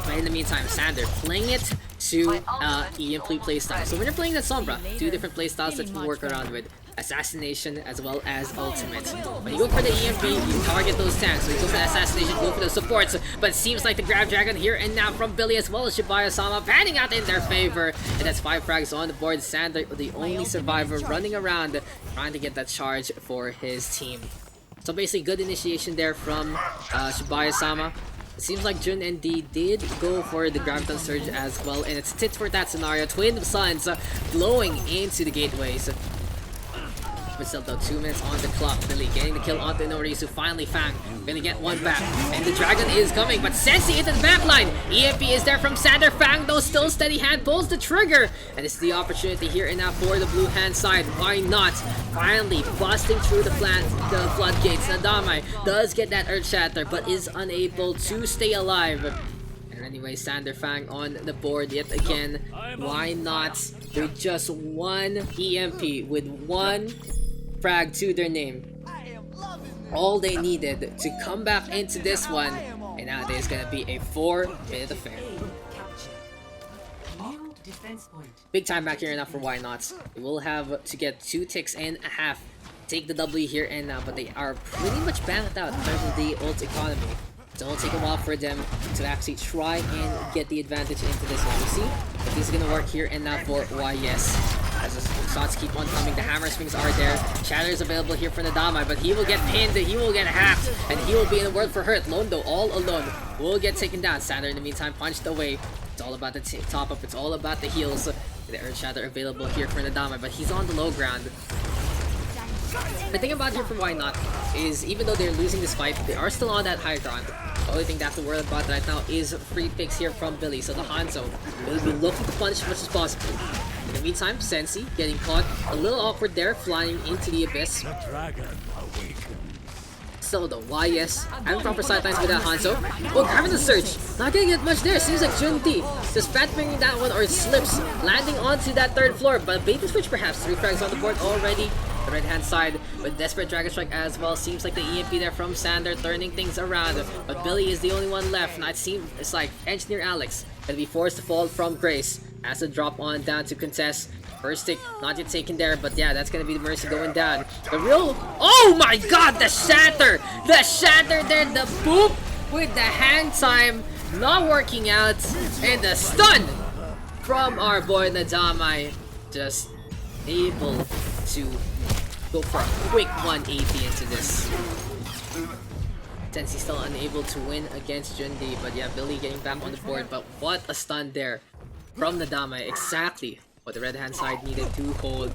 But in the meantime, Sander playing it to EMP playstyle. So when you're playing that Sombra, two different playstyles that you can work around with. Assassination as well as ultimate. When you go for the EMP, you target those tanks. So you go for the assassination, go for the supports. But it seems like the Grab Dragon here and now from Billy as well as Shibaya-sama panning out in their favor. And that's 5 frags on the board. Sander, the only survivor running around trying to get that charge for his team. So basically good initiation there from Shibaya-sama. It seems like Jun and D did go for the Graviton Surge as well. And it's tit for tat scenario. Twin Suns blowing into the gateways. But still though, 2 minutes on the clock. Billy getting the kill onto Norisu. Finally Fang gonna get one back. And the dragon is coming, but Sensi into the back line. EMP is there from Sander. Fang though still steady hand pulls the trigger. And it's the opportunity here and now for the blue hand side. Why not? Finally busting through the floodgates. Nadamai does get that Earth Shatter, but is unable to stay alive. Anyway, Sander Fang on the board yet again. Why not? With just one EMP, with one frag to their name. All they needed to come back into this one. And now there's gonna be a 4-minute affair. New defense point. Big time back here now for Why Not. They will have to get 2 ticks and a half. Take the W here and now, but they are pretty much banked out in terms of the ult economy. So it'll take a while for them to actually try and get the advantage into this one. You see? If this is gonna work here and now for YS. As the shots keep on coming, the hammer swings are there. Shatter is available here for Nadamai, but he will get pinned, he will get hacked, and he will be in the world for hurt. Lone though, all alone, will get taken down. Sander in the meantime punched away. It's all about the top up, it's all about the heals. The Earth Shatter available here for Nadamai, but he's on the low ground. The thing about here for Why Not is even though they're losing this fight, they are still on that high ground. The only thing they have to worry about right now is free picks here from Billy. So the Hanzo will be looking to punish as much as possible. In the meantime, Sensi getting caught a little awkward there, flying into the abyss. The dragon awakens. So the YS and proper sidelines with that Hanzo. Oh, grabbing the surge. Not gonna get much there. Seems like Junti just fat fingering that one or slips, landing onto that 3rd floor. But bait and switch perhaps. 3 frags on the board already. The right hand side with desperate Dragon Strike as well. Seems like the EMP there from Sander turning things around. But Billy is the only one left. Now it seems it's like Engineer Alex gonna be forced to fall from Grace. Has to drop on down to contest. First stick not yet taken there, but yeah, that's gonna be the Mercy going down. The real, oh my god, the shatter! The shatter there, the boop with the hang time not working out. And the stun from our boy Nadamai. Just able to go for a quick 180 into this. Sensi still unable to win against Jundi, but yeah, Billy getting back on the board. But what a stun there from Nadamai. Exactly what the red hand side needed to hold.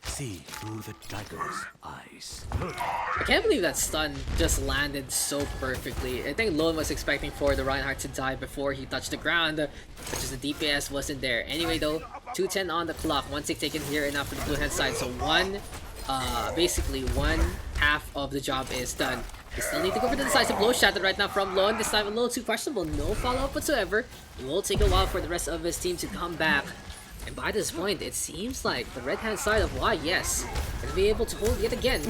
See through the dagger's eyes. I can't believe that stun just landed so perfectly. I think Lone was expecting for the Reinhardt to die before he touched the ground, but just the DPS wasn't there. Anyway though, 2:10 on the clock, 1 tick taken here and now for the blue hand side. So basically one half of the job is done. They still need to go for the decisive blow shatter right now from Lone. This time a little too questionable, no follow-up whatsoever. It will take a while for the rest of his team to come back. And by this point, it seems like the red hand side of YS will be able to hold yet again.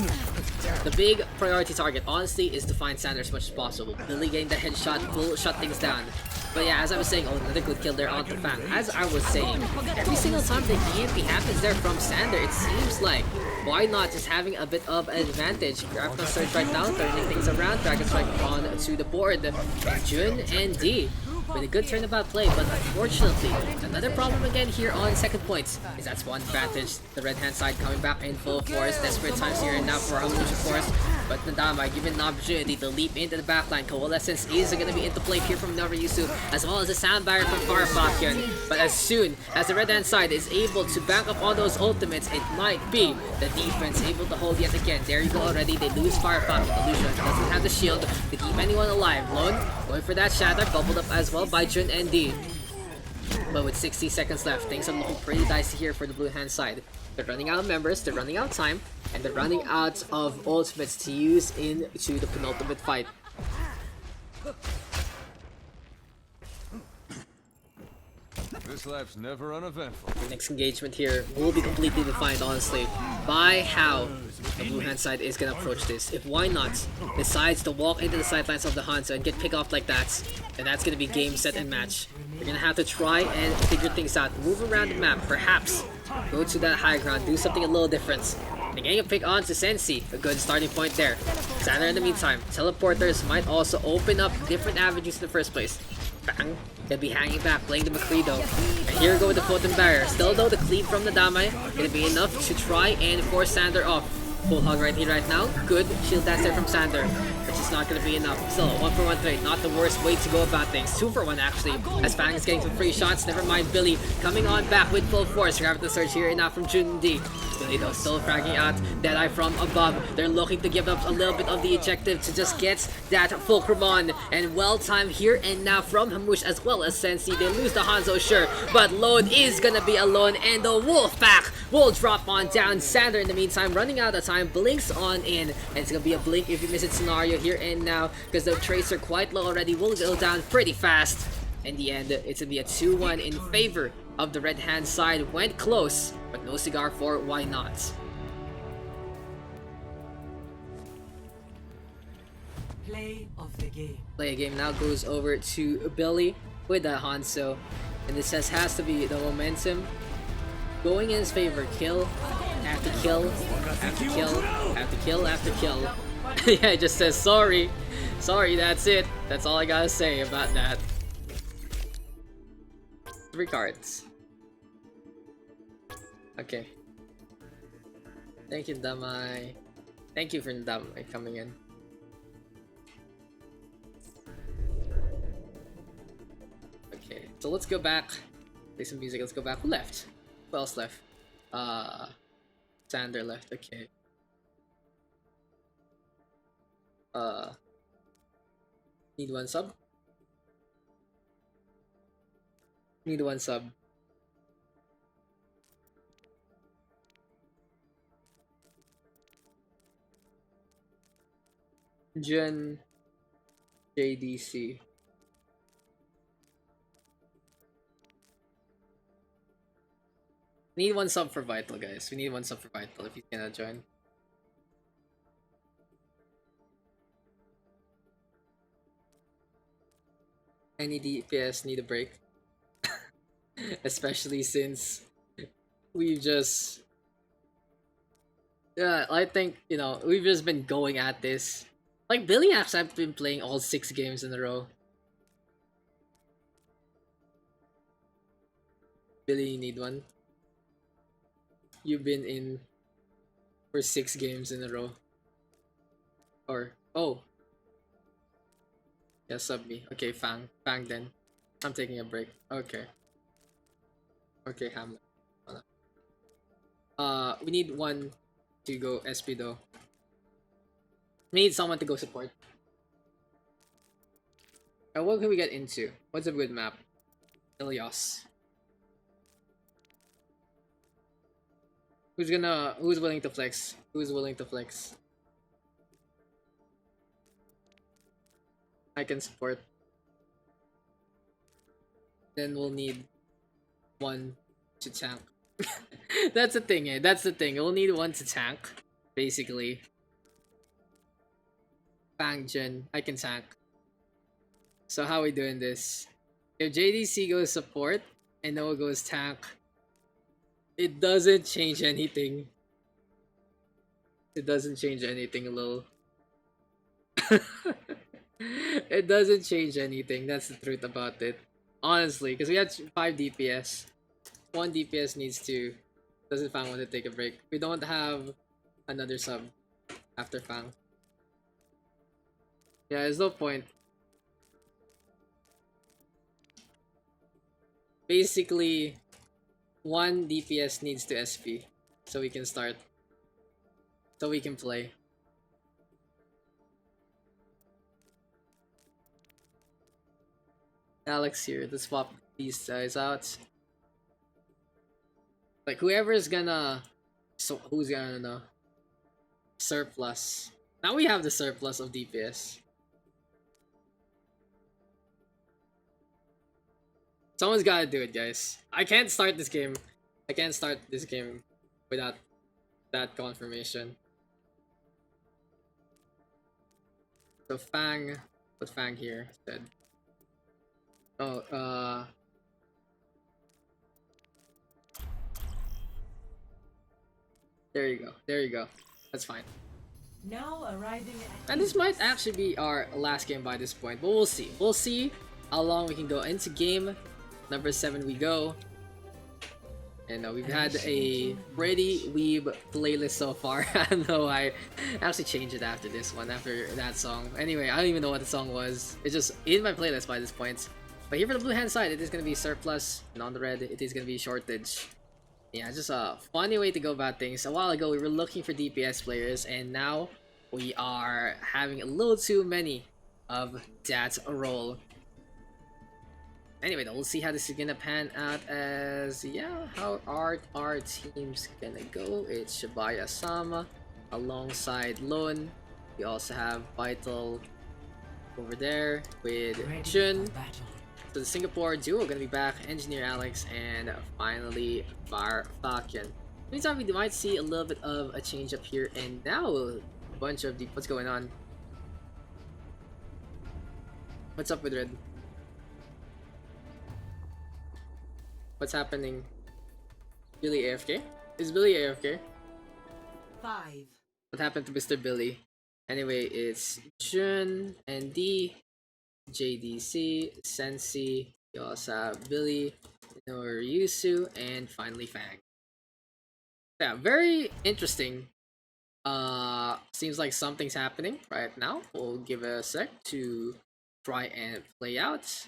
The big priority target, honestly, is to find Sander as much as possible. Billy getting the headshot will shut things down. But yeah, as I was saying, oh, another good kill there onto Fang. As I was saying, every single time the EMP happens there from Sander, it seems like Why Not is having a bit of an advantage. Grab surge right now, turning things around. Dragon Strike on to the board. And Jun and D with a good turnabout play, but unfortunately, another problem again here on second points is that spawn advantage. The red hand side coming back in full force. Desperate times here and now for Halush, of course. But Nadamai given an opportunity to leap into the backline. Coalescence is going to be into play here from Norisu, as well as the sound barrier from Farfakyon. But as soon as the red hand side is able to back up on those ultimates, it might be the defense able to hold yet again. There you go already. They lose Farfakyon. Illusion doesn't have the shield to keep anyone alive. Lone going for that shatter, coupled up as well by Jun and D. But with 60 seconds left, things are looking pretty dicey here for the blue hand side. They're running out of members, they're running out of time, and they're running out of ultimates to use into the penultimate fight. This life's never uneventful. The next engagement here will be completely defined, honestly, by how the blue hand side is gonna approach this. If Why Not decides to walk into the sidelines of the Hanzo and get picked off like that, then that's gonna be game, set, and match. They're gonna have to try and figure things out, move around the map, perhaps go to that high ground, do something a little different. And getting a pick on to Sensi, a good starting point there. Sander in the meantime, teleporters might also open up different avenues in the first place. Bang. They'll be hanging back, playing the Macredo. And here we go with the Photon Barrier. Still though, the cleave from Nadamai gonna be enough to try and force Sander off. Full hug right here, right now. Good shield dash there from Sander. It's just not gonna be enough. Still, 1-for-1 trade, not the worst way to go about things. 2-for-1 actually, as Fang is getting some free shots. Never mind Billy coming on back with full force. Grab the surge here and now from Jun D. Billy though still fragging out Deadeye from above. They're looking to give up a little bit of the objective to just get that fulcrum on. And well timed here and now from Hamush as well as Sensi. They lose the Hanzo, sure, but Lone is gonna be alone and the Wolf Pack will drop on down. Sander in the meantime running out of time, blinks on in, and it's gonna be a blink if you miss it scenario here and now because the Tracer quite low already will go down pretty fast. In the end, it's gonna be a 2-1 in favor of the red hand side. Went close, but no cigar for why not. Play of the game. Play a game now goes over to Billy with the Hanzo, and this has to be the momentum going in his favor. Kill after kill after kill after kill after kill. Yeah, it just says sorry, that's it. That's all I gotta say about that. 3 cards. Okay. Thank you, Damai. Thank you for Damai coming in. Okay, so let's go back. Play some music. Let's go back. Who left? Who else left? Sander left. Okay. Need 1 sub. Need 1 sub. Jun JDC. Need 1 sub for Vital, guys. We need 1 sub for Vital if he's gonna join. Any DPS need a break. Especially since we've just... Yeah, I think, you know, we've just been going at this. Like, Billy actually have been playing all 6 games in a row. Billy, you need 1. You've been in for 6 games in a row. Or, oh. Yeah, sub me. Okay, Fang. Fang then. I'm taking a break. Okay. Okay, Hamlet. We need 1 to go SP though. We need someone to go support. What can we get into? What's a good map? Ilios. Who's willing to flex? Who's willing to flex? I can support. Then we'll need 1 to tank. That's the thing, eh? That's the thing. We'll need 1 to tank, basically. Bang Jin, I can tank. So how are we doing this? If JDC goes support and Noah goes tank, it doesn't change anything. It doesn't change anything, lol. It doesn't change anything. That's the truth about it. Honestly, because we had 5 DPS. 1 DPS needs to... Doesn't Fang want to take a break. We don't have another sub after Fang. Yeah, there's no point. Basically, 1 DPS needs to SP. So we can start. So we can play. Alex here, let's swap these guys out. Like whoever's gonna... So who's gonna know? Surplus. Now we have the surplus of DPS. Someone's gotta do it, guys. I can't start this game. I can't start this game without that confirmation. So Fang, put Fang here instead. Oh, there you go. There you go. That's fine. Now arriving at And this might actually be our last game by this point, but we'll see. We'll see how long we can go into game number 7 we go. And we've had a pretty weeb playlist so far. I don't know, I actually changed it after this one, after that song. Anyway, I don't even know what the song was. It's just in my playlist by this point. But here for the blue hand side, it is going to be surplus, and on the red, it is going to be shortage. Yeah, just a funny way to go about things. A while ago, we were looking for DPS players, and now we are having a little too many of that role. Anyway, though, we'll see how this is gonna pan out as, yeah, how are our teams gonna go. It's Shibaya-sama alongside Lone. We also have Vital over there with Jun. So the Singapore duo gonna be back, Engineer Alex, and finally Bar Falcon. Meantime, we might see a little bit of a change up here, and now a bunch of deep. What's going on? What's up with Red? What's happening? Billy AFK? Is Billy AFK? 5. What happened to Mr. Billy? Anyway, it's Jun, ND, JDC, Sensi, you also have Billy, Noriyusu, and finally Fang. Yeah, very interesting. Seems like something's happening right now. We'll give it a sec to try and play out.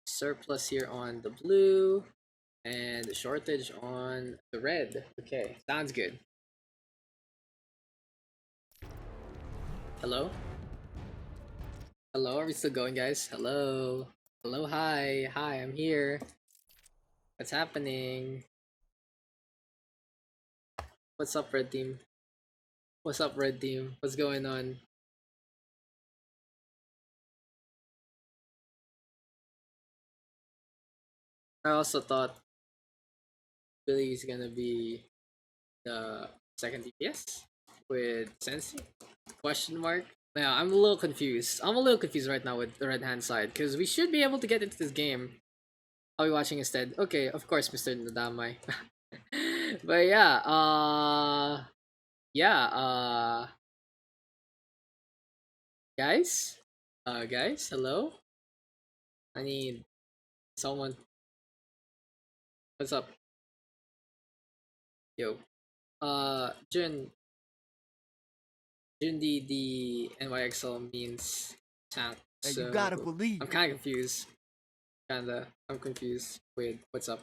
Surplus here on the blue. And shortage on the red. Okay, sounds good. Hello? Hello, are we still going, guys? Hello? Hello, hi. Hi, I'm here. What's happening? What's up, red team? What's up, red team? What's going on? I also thought Billy is gonna be the second DPS with Sensi? Question mark? Yeah, I'm a little confused. I'm a little confused right now with the red hand side because we should be able to get into this game. I'll be watching instead. Okay, of course, Mr. Nadamai. But yeah, guys? Guys, hello? I need someone. What's up? Yo. Jun the NYXL means tank. And So you gotta believe. I'm kinda confused. I'm confused with what's up.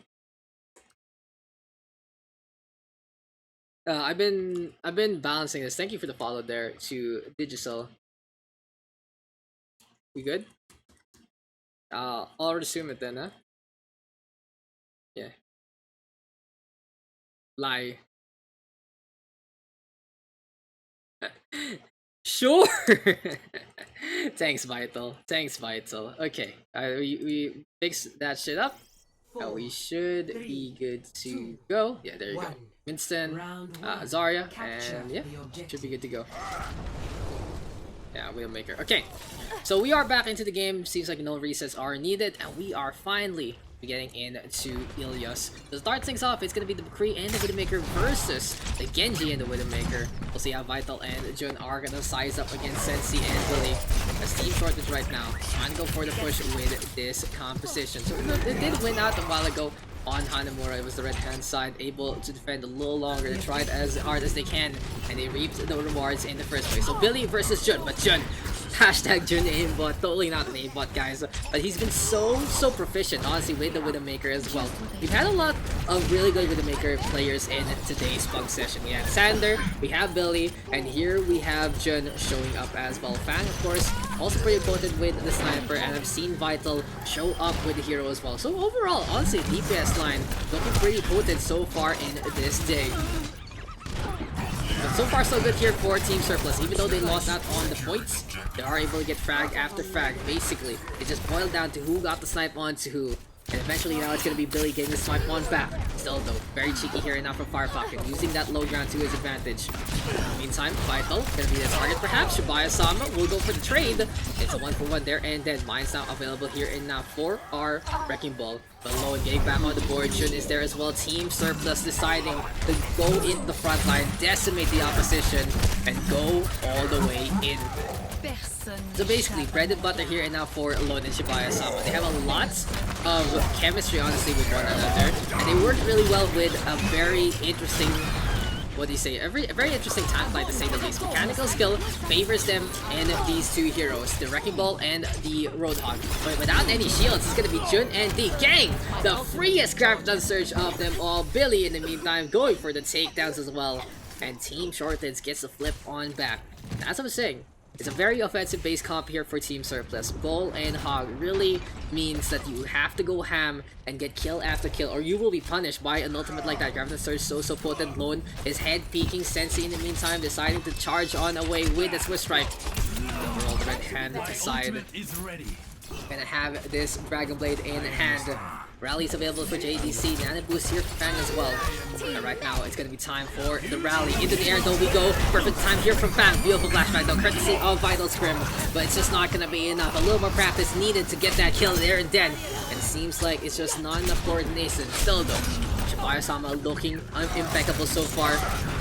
I've been balancing this. Thank you for the follow there to Digital. We good? I'll resume it then, huh? Yeah. Lie. Sure. Thanks, Vital. Thanks, Vital. Okay, we fixed that shit up. We should be good to go. Yeah, there you go. Winston, Zarya, and yeah, should be good to go. Yeah, Wheelmaker. Okay, so we are back into the game. Seems like no resets are needed, and we are finally getting into Ilios. To start things off, it's gonna be the McCree and the Widowmaker versus the Genji and the Widowmaker. We'll see how Vital and Jun are gonna size up against Sensi and Billy. As team shortage right now, trying to go for the push with this composition. So they did win out a while ago on Hanamura. It was the red hand side, able to defend a little longer. They tried as hard as they can, and they reaped the rewards in the first place. So Billy versus Jun, but Jun, hashtag Jun aimbot, totally not an aimbot, guys, but he's been so proficient, honestly, with the Widowmaker as well. We've had a lot of really good Widowmaker players in today's Pug session. We have Sander, we have Billy, and here we have Jun showing up as well. Fang, of course, also pretty potent with the sniper, and I've seen Vital show up with the hero as well. So overall, honestly, DPS line looking pretty potent so far in this day. But so far so good here for Team Surplus. Even though they lost out on the points, they are able to get frag after frag. Basically, it just boiled down to who got the snipe onto who. And eventually now it's going to be Billy getting the snipe on back. Still though, very cheeky here and now from Fire Pocket, using that low ground to his advantage. Meantime, Vital going to be the target perhaps. Shibaya-sama will go for the trade. It's a 1-for-1 there, and then mine's now available here and now for our Wrecking Ball. But Low and getting back on the board. Jun is there as well. Team Surplus deciding to go into the front line, decimate the opposition, and go all the way in. So basically, bread and butter here and now for Lone and Shibaya-sama. They have a lot of chemistry, honestly, with one another, and they work really well with a very interesting, what do you say, a very interesting tank line to say the least. Mechanical skill favors them and these two heroes, the Wrecking Ball and the Roadhog. But without any shields, it's gonna be Jun and the gang, the freest Graviton Surge of them all. Billy in the meantime going for the takedowns as well. And Team Shortage gets the flip on back. As I was saying, it's a very offensive-based comp here for Team Surplus. Bull and Hog really means that you have to go ham and get kill after kill, or you will be punished by an ultimate like that. Graviton Surge so potent. Lone, his head peeking. Sensei in the meantime deciding to charge on away with the Swiss Strike. Overall, the red hand side gonna have this Dragon Blade in hand. Rally is available for JDC. Nano boost here for Fang as well. And right now, it's gonna be time for the rally. Into the air, though we go. Perfect time here from Fang. Beautiful flashback, though, courtesy of Vital Scrim. But it's just not gonna be enough. A little more practice needed to get that kill there and then. And it seems like it's just not enough coordination. Still, though, Shibaya-sama looking impeccable so far.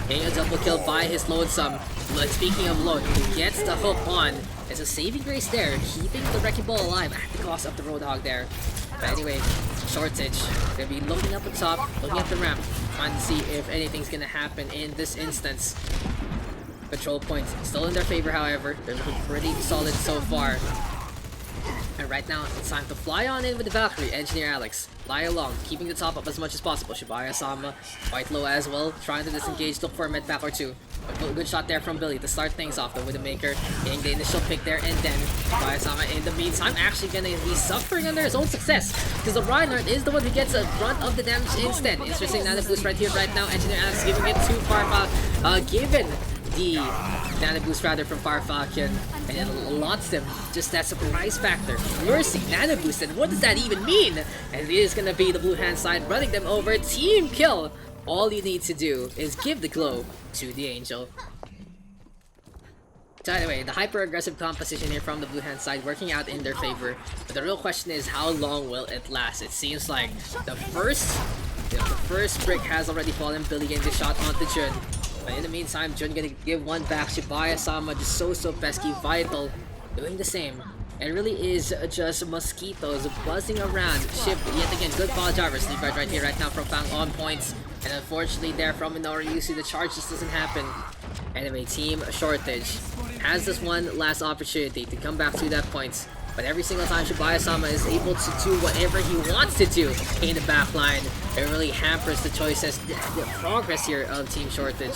Getting a double kill by his Lonesome. But speaking of Lone, he gets the hook on. It's a saving grace there, keeping the Wrecking Ball alive at the cost of the Roadhog there. But anyway, Shortage gonna be looking up the top, looking at the ramp, trying to see if anything's gonna happen in this instance. Control points still in their favor, however. They're looking pretty solid so far. And right now, it's time to fly on in with the Valkyrie, Engineer Alex. Fly along, keeping the top up as much as possible. Shibaya-sama quite low as well, trying to disengage, look for a med pack or two. A good shot there from Billy to start things off, though, with the Maker getting the initial pick there, and then Shibaya-sama in the meantime actually gonna be suffering under his own success, because the Reinhardt is the one who gets a brunt of the damage instead. Interesting Nano Boost right here, right now. Engineer Alex giving it to Farfalcon, given the Nano Boost rather from Farfalcon, and it lots them just that surprise factor. Mercy, Nano Boosted, what does that even mean? And it is gonna be the blue hand side running them over. Team kill! All you need to do is give the glow to the Angel. So anyway, the hyper-aggressive composition here from the blue hand side working out in their favor. But the real question is, how long will it last? It seems like the first brick has already fallen. Billy getting the shot onto Jun. But in the meantime, Jun gonna give one back. Shibaya-sama just so pesky. Vital doing the same. It really is just mosquitoes buzzing around. Ship yet again. Good ball driver. Sleep right here, right now from Fang on points. And unfortunately there from Minoru Yusu, the charge just doesn't happen. Anyway, Team Shortage has this one last opportunity to come back to that point. But every single time Shibaya-sama is able to do whatever he wants to do in the backline, it really hampers the choices, the progress here of Team Shortage.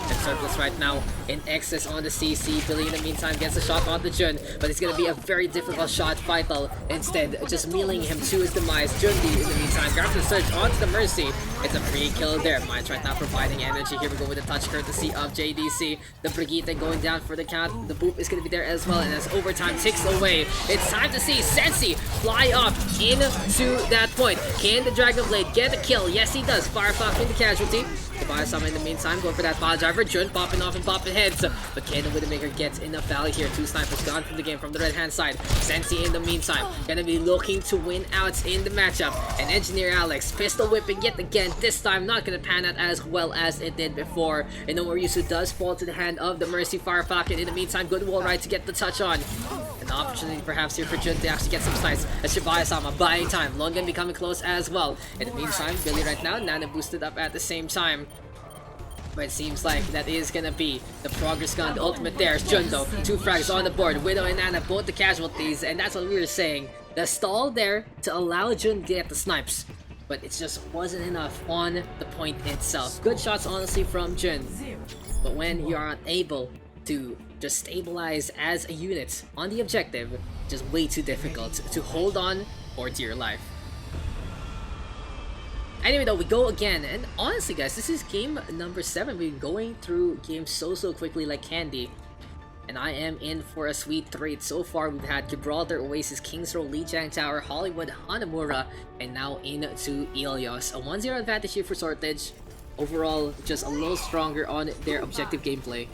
And Surplus right now in excess on the CC. Billy in the meantime gets a shot on the Jun, but it's gonna be a very difficult shot. Vital instead just mealing him to his demise. Jundi in the meantime grabs the Surge onto the Mercy. It's a free kill there. Mines right now providing energy. Here we go with the touch courtesy of JDC. The Brigitte going down for the count. The boop is gonna be there as well, and as overtime ticks away, it's time to see Sensei fly up into that point. Can the Dragon Blade get a kill? Yes, he does. Firefly in the casualty. Shibaya-sama in the meantime going for that ball driver. Jun popping off and popping heads. But can the Widowmaker get enough value here? Two snipers gone from the game from the red hand side. Sensei in the meantime gonna be looking to win out in the matchup. And Engineer Alex pistol whipping yet again. This time not gonna pan out as well as it did before. And Nomoriusu does fall to the hand of the Mercy Firefalcon. In the meantime, good wall ride to get the touch on. An opportunity perhaps here for Jun to actually get some snipes. As Shibaya-sama buying time. Lone gonna be coming close as well. In the meantime, Billy right now, Nana boosted up at the same time. But it seems like that is gonna be the progress gun, the ultimate there. Jun though, 2 frags on the board. Widow and Nana both the casualties, and that's what we were saying. The stall there to allow Jun to get the snipes. But it just wasn't enough on the point itself. Good shots honestly from Jun. But when you are unable to just stabilize as a unit on the objective, just way too difficult to hold on for dear life. Anyway though, we go again, and honestly guys, this is game number 7. We've been going through games so quickly like candy. And I am in for a sweet treat. So far we've had Gibraltar, Oasis, Kings Row, Lijiang Tower, Hollywood, Hanamura, and now into Ilios. A 1-0 advantage here for Shortage. Overall, just a little stronger on their objective gameplay.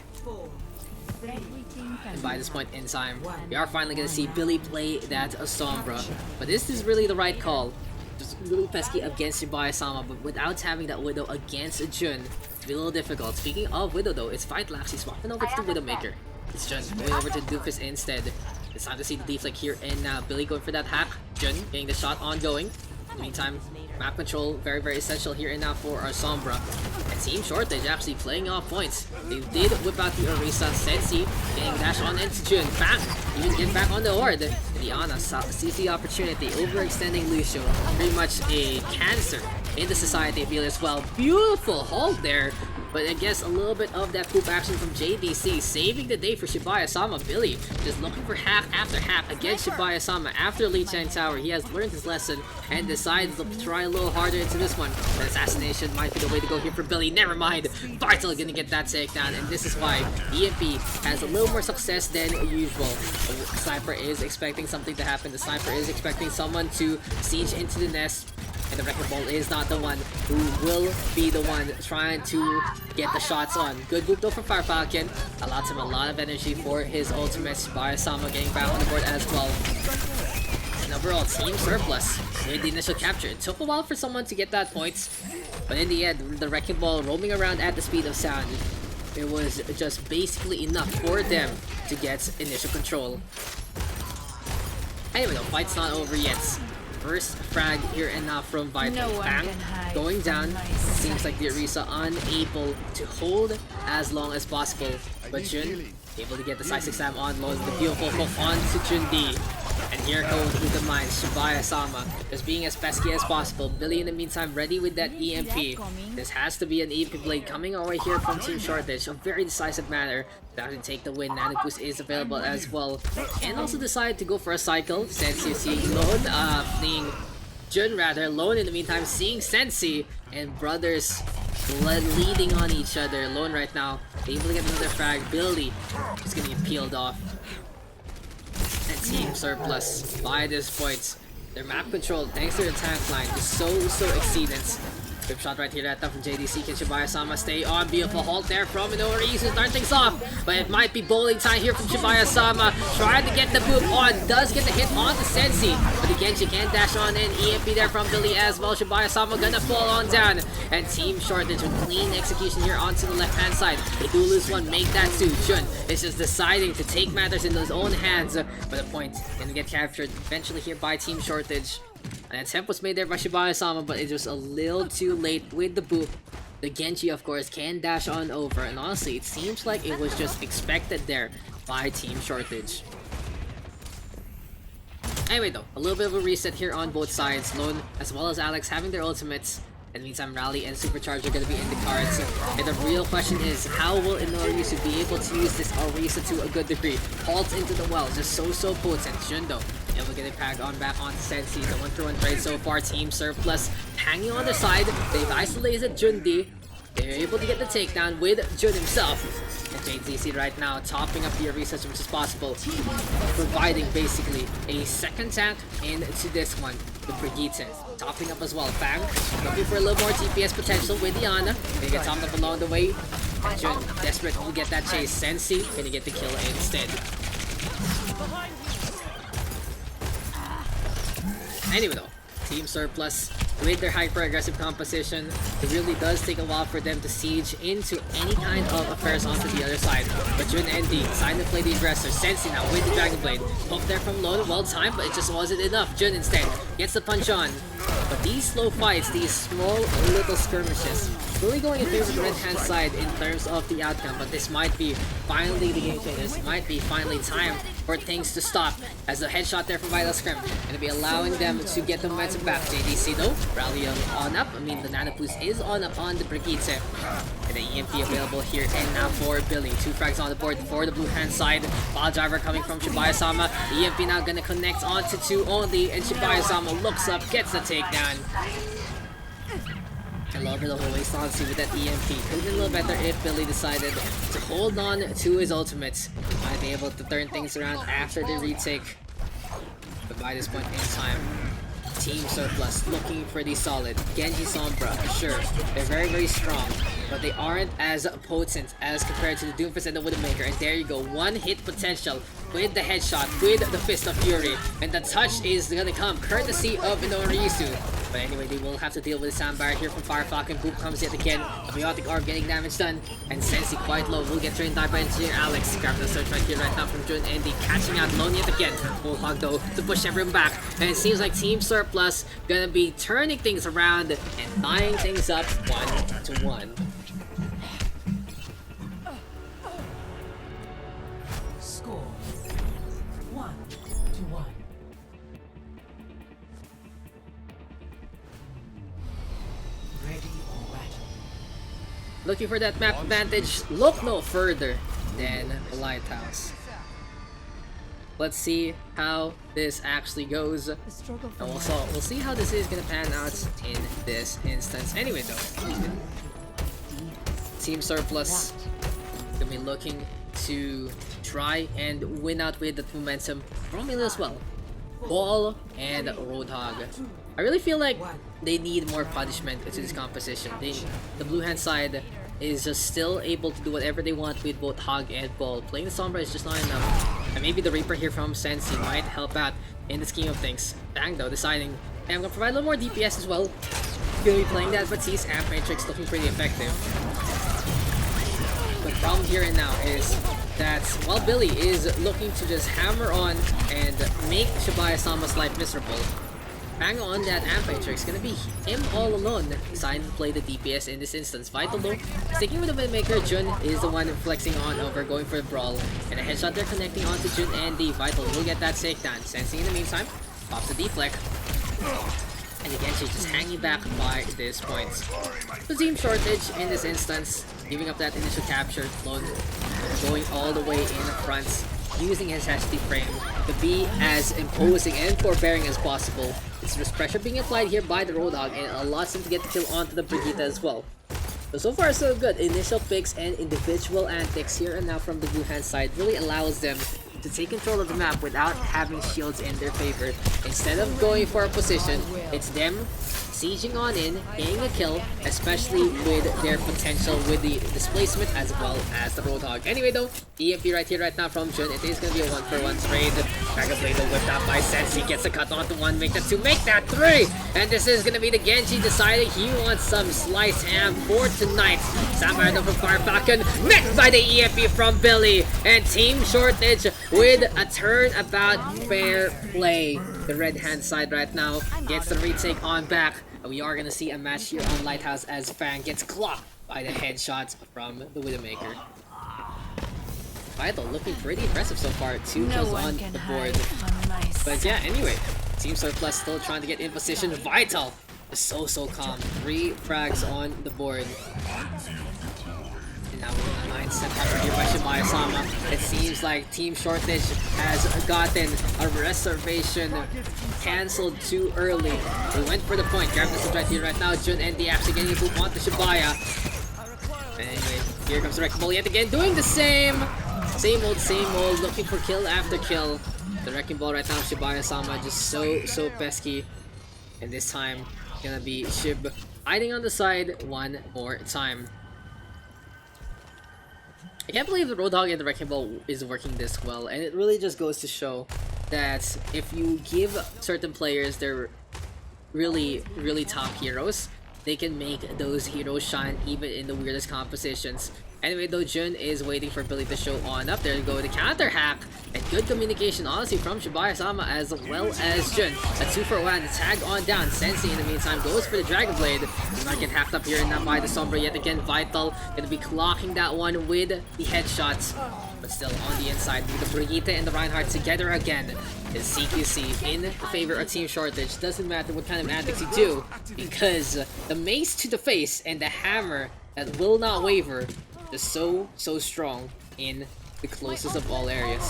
And by this point in time, we are finally going to see Billy play that Sombra. But this is really the right call. Just a little pesky against Shibaya-sama, but without having that Widow against Jun, it's a little difficult. Speaking of Widow though, it's Vital actually swapping over to the Widowmaker. It's Jun going over to Doofus instead. It's time to see the deflect here, and Billy going for that hack. Jun getting the shot ongoing. In the meantime, Map control, very, very essential here and now for our Sombra. And Team Shortage actually playing off points. They did whip out the Orisa, Sensi, getting dash on into Jun. Bang! Even get back on the Horde. Liana sees the opportunity, overextending Lucio. Pretty much a cancer in the society appeal as well. Beautiful hold there. But I guess a little bit of that poop action from JDC, saving the day for Shibaya-sama. Billy just looking for hack after hack against Shibaya-sama after Lijiang Tower. He has learned his lesson and decides to try a little harder into this one. But assassination might be the way to go here for Billy. Never mind. Vital gonna get that takedown, and this is why EMP has a little more success than usual. The sniper is expecting something to happen. The sniper is expecting someone to siege into the nest. And the Wrecking Ball is not the one who will be the one trying to get the shots on. Good move though from Fire Falcon. Allows him a lot of energy for his ultimate. Shibaya-sama getting back on the board as well. And overall, team surplus with the initial capture. It took a while for someone to get that point. But in the end, the Wrecking Ball roaming around at the speed of sound, it was just basically enough for them to get initial control. Anyway, the fight's not over yet. First frag here and now from Vital. Bang, going down. Seems like the Orisa unable to hold as long as possible. But Jun able to get the side 6 slam on, loads the beautiful hook on to Jun D. And here goes with the mines, Shibaya-sama, just being as pesky as possible. Billy in the meantime ready with that EMP. This has to be an EMP blade coming our way here from Team Shortage. A very decisive manner that would take the win. Nanoboost is available as well. And also decide to go for a cycle. Sensi seeing Lone, fleeing Jun rather. Lone in the meantime seeing Sensi. And brothers leading on each other. Lone right now able to get another frag. Billy is gonna get peeled off. And Team Surplus by this point. Their map control, thanks to their tank line, is so exceedant. Whip shot right here, that from JDC. Can Shibaya-sama stay on? Beautiful halt there from Oasis to start things off. But it might be bowling time here from Shibaya-sama. Trying to get the boop on. Does get the hit on the Sensi. But again, she can dash on in. EMP there from Billy as well. Shibaya-sama gonna fall on down. And Team Shortage with clean execution here onto the left-hand side. They do lose one, make that two. Jun is just deciding to take matters in his own hands. But the point gonna get captured eventually here by Team Shortage. An attempt was made there by Shibaya-sama, but it was a little too late with the boop. The Genji, of course, can dash on over, and honestly, it seems like it was just expected there by Team Shortage. Anyway though, a little bit of a reset here on both sides. Lone as well as Alex having their ultimates. And meantime, Rally and Supercharge are going to be in the cards. And the real question is, how will Inorisu be able to use this Orisa to a good degree? Halt into the well, just so potent. Jundo able to get it back on back onto Sensi. The 1-for-1 trade so far. Team Surplus hanging on the side. They've isolated Jundi. They're able to get the takedown with Jun himself. And JDC right now topping up the Orisa as much as possible. Providing basically a second tank into this one. The Brigitte topping up as well. Bang. Looking for a little more DPS potential with Diana. They get topped up along the way. And Jun desperate to get that chase. Sensi gonna get the kill instead. Anyway though, Team Surplus with their hyper-aggressive composition, it really does take a while for them to siege into any kind of affairs onto the other side. But Jun and D decide to play the aggressor. Sensi now with the Dragon Blade. Poke there from Lone, well timed, but it just wasn't enough. Jun instead gets the punch on. But these slow fights, these small little skirmishes, really going in favor of the red-hand side in terms of the outcome. But this might be finally the game changer. This might be finally time for things to stop. As the headshot there from Vital Scrim going to be allowing them to get the momentum back. JDC though, Rally on up. I mean, the Nanoboost is on up on the Brigitte. And the EMP available here and now for Billy. 2 frags on the board for the blue hand side. Ball driver coming from Shibaya-sama. EMP now going to connect onto 2 only. And Shibaya-sama looks up, gets the takedown. I love the whole waste on with that EMP. Could have been a little better if Billy decided to hold on to his ultimates. Might be able to turn things around after the retake. But by this point in time, Team Surplus looking pretty solid. Genji Sombra, sure, they're very strong, but they aren't as potent as compared to the Doomfist and the Widowmaker. And there you go, 1 hit potential with the headshot, with the Fist of Fury. And the touch is gonna come courtesy of Inorisu. But anyway, they will have to deal with the sound barrier here from Fire Falcon. Boop comes yet again. A Biotic Orb getting damage done. And Sensi quite low. Will get trained by Engineer Alex. Grab the search right here, right now from Jun. And the catching out Lone yet again. Bullhog though to push everyone back. And it seems like Team Surplus gonna be turning things around and tying things up 1-1. Score 1-1. Ready or rattle. Looking for that map advantage, look no further than the Lighthouse. Let's see how this actually goes. And we'll see how this is gonna pan out in this instance. Anyway though, Team Surplus gonna be looking to try and win out with that momentum from Ilios as well. Ball and Roadhog. I really feel like they need more punishment to this composition. The blue hand side is just still able to do whatever they want with both Hog and Ball. Playing the Sombra is just not enough. And maybe the Reaper here from Sensi might help out in the scheme of things. Bang though, deciding, hey, I'm gonna provide a little more DPS as well. Gonna be playing that Batiste Amp Matrix, looking pretty effective. The problem here and now is that while Billy is looking to just hammer on and make Shibaya-sama's life miserable, bang on that Amp Matrix, gonna be him all alone deciding to play the DPS in this instance. Vital though, sticking with the Windmaker, Jun is the one flexing on over, going for the Brawl. And a headshot there connecting onto Jun and the Vital will get that takedown. Sensing in the meantime, pops the deflect. And again, she's just hanging back by this point. The team shortage in this instance, giving up that initial capture, Lone going all the way in front, using his HD frame to be as imposing and forbearing as possible. It's just pressure being applied here by the Roadhog, and it allows him to get the kill onto the Brigitte as well. So far so good. Initial picks and individual antics here and now from the blue hand side really allows them to take control of the map without having shields in their favor. Instead of going for a position, it's them sieging on in, getting a kill, especially with their potential with the displacement as well as the Roadhog. Anyway though, EMP right here, right now from Jun. It is going to be a 1-for-1 trade. Dragon Blade whipped out by Sensi, gets a cut onto 1, make that 2, make that 3! And this is going to be the Genji deciding he wants some sliced ham for tonight. Samurai though from Fire Falcon, met by the EMP from Billy. And Team Shortage with a turnabout fair play. The red hand side right now gets the retake on back. We are going to see a match here on Lighthouse as Fang gets clocked by the headshots from the Widowmaker. Vital looking pretty impressive so far. 2 kills on the board. But yeah, anyway, Team Surplus still trying to get in position. Vital is so calm. 3 frags on the board. And now we're in a mindset right here by Shibaya-sama. It seems like Team Shortage has gotten a reservation cancelled too early. We went for the point. Grab this right here, right now. Jun and the actually getting a move onto Shibaya. And anyway, here comes the Wrecking Ball yet again, doing the same. Same old, looking for kill after kill. The Wrecking Ball right now, Shibaya-sama just so pesky. And this time, gonna be Shib hiding on the side one more time. I can't believe the Roadhog and the Wrecking Ball is working this well, and it really just goes to show that if you give certain players their really top heroes, they can make those heroes shine even in the weirdest compositions. Anyway though, Jun is waiting for Billy to show on up. There you go, the counter hack, and good communication honestly from Shibaya-sama as well as Jun. A 2-for-1, the tag on down. Sensi in the meantime goes for the Dragon Blade. Does not get hacked up here and now by the Sombra yet again. Vital gonna be clocking that one with the headshots, but still on the inside with the Brigitte and the Reinhardt together again. Is CQC in favor of Team Shortage. Doesn't matter what kind of antics you do, because the mace to the face and the hammer that will not waver is so strong in the closest of all areas.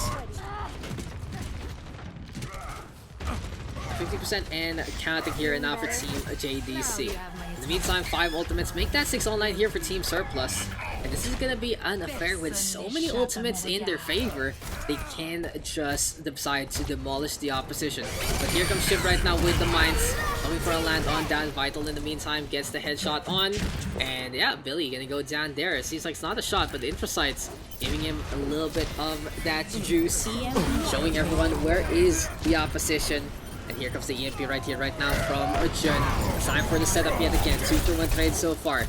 50% and counting here and now for Team JDC. In the meantime, 5 ultimates make that 6 online here for Team Surplus. And this is gonna be an affair with so many ultimates in their favor, they can just decide to demolish the opposition. But here comes Shib right now with the mines, coming for a land on down. Vital in the meantime gets the headshot on, and yeah, Billy gonna go down there. It seems like it's not a shot, but the Intrasights giving him a little bit of that juice, showing everyone where is the opposition. And here comes the EMP right here, right now from Jun. Time for the setup yet again. 2-for-1 trade so far.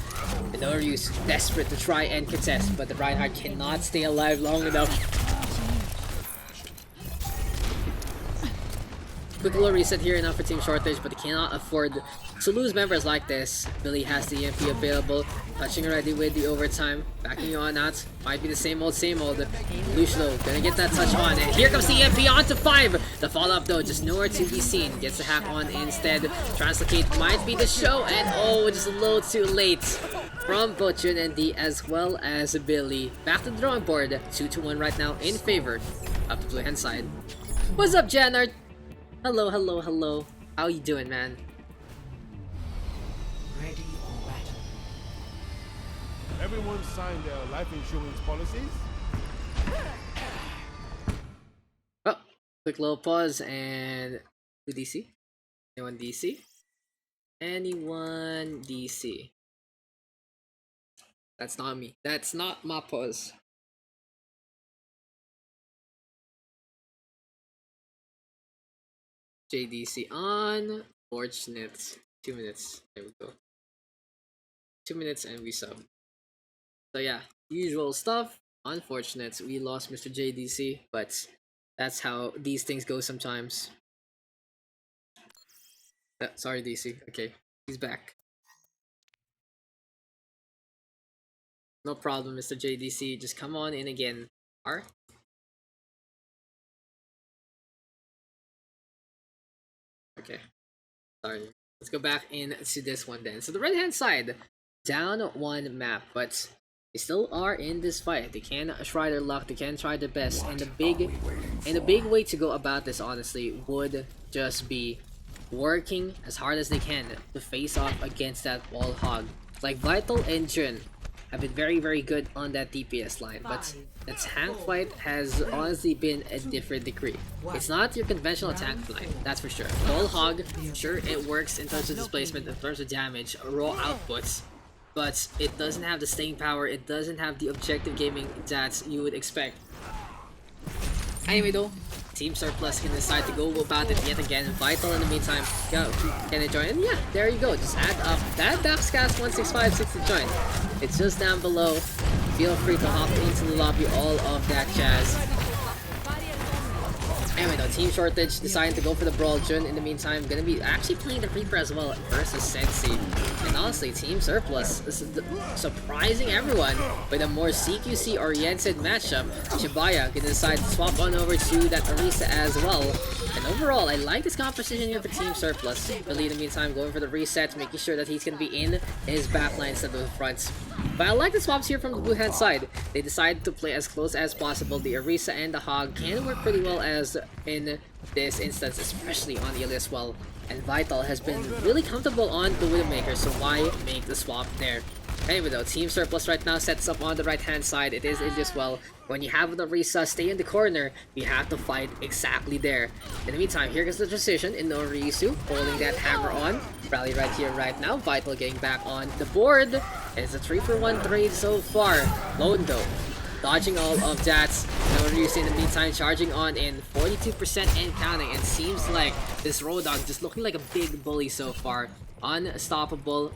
Minorius desperate to try and contest, but the Reinhardt cannot stay alive long enough. Quick little reset here enough for team shortage, but they cannot afford to lose members like this. Billy has the EMP available, touching already with the overtime, backing you on out. Might be the same old, Lucio gonna get that touch on, and here comes the EMP onto 5. The follow-up though, just nowhere to be seen. Gets the hack on instead. Translocate might be the show, and oh, just a little too late from both Jun and D as well as Billy. Back to the drawing board, 2-1 right now in favor of the blue hand side. What's up, Janard? Hello, hello, hello. How you doing, man? Ready for battle. Everyone signed their life insurance policies? Oh, quick little pause and who DC? Anyone DC? Anyone DC? That's not me. That's not my pause. JDC on. Fortunate. 2 minutes. There we go. 2 minutes and we sub. So yeah, usual stuff. Unfortunate, we lost Mr. JDC, but that's how these things go sometimes. Sorry, DC. Okay, he's back. No problem, Mr. JDC. Just come on in again. R. Okay. Sorry. Let's go back into this one then. So the right hand side, down 1 map, but they still are in this fight. They can try their luck, they can try their best, and the big way to go about this honestly would just be working as hard as they can to face off against that wall hog. Like Vital and Jun have been very good on that DPS line, but the tank fight has honestly been a different degree. It's not your conventional tank line, that's for sure. Wall hog, sure it works in terms of displacement, in terms of damage, raw outputs, but it doesn't have the staying power, it doesn't have the objective gaming that you would expect. Anyway though, Team Surplus can decide to go about it yet again. Vital in the meantime, can they join? And yeah, there you go, just add up that Daxcast 1656 to join. It's just down below. Feel free to hop into the lobby, all of that jazz. Anyway though, Team Shortage deciding to go for the Brawl. Jun in the meantime gonna be actually playing the Reaper as well versus Sensi. And honestly, Team Surplus is surprising everyone with a more CQC oriented matchup. Shibaya gonna decide to swap on over to that Orisa as well. And overall, I like this composition here for Team Surplus. Billy in the meantime going for the reset, making sure that he's gonna be in his backline instead of the front. But I like the swaps here from the blue hand side. They decided to play as close as possible. The Orisa and the Hog can work pretty well as in this instance, especially on Ilios well. And Vital has been really comfortable on the Widowmaker, so why make the swap there? Anyway though, Team Surplus right now sets up on the right hand side. It is Ilios well. When you have the Orisa stay in the corner, you have to fight exactly there. In the meantime, here goes the transition in Orisu, holding that hammer on. Rally right here, right now. Vital getting back on the board. It's a 3-for-1 trade so far. Lone though, dodging all of that. Orisu in the meantime charging on in 42% and counting. And seems like this Roadhog just looking like a big bully so far. Unstoppable,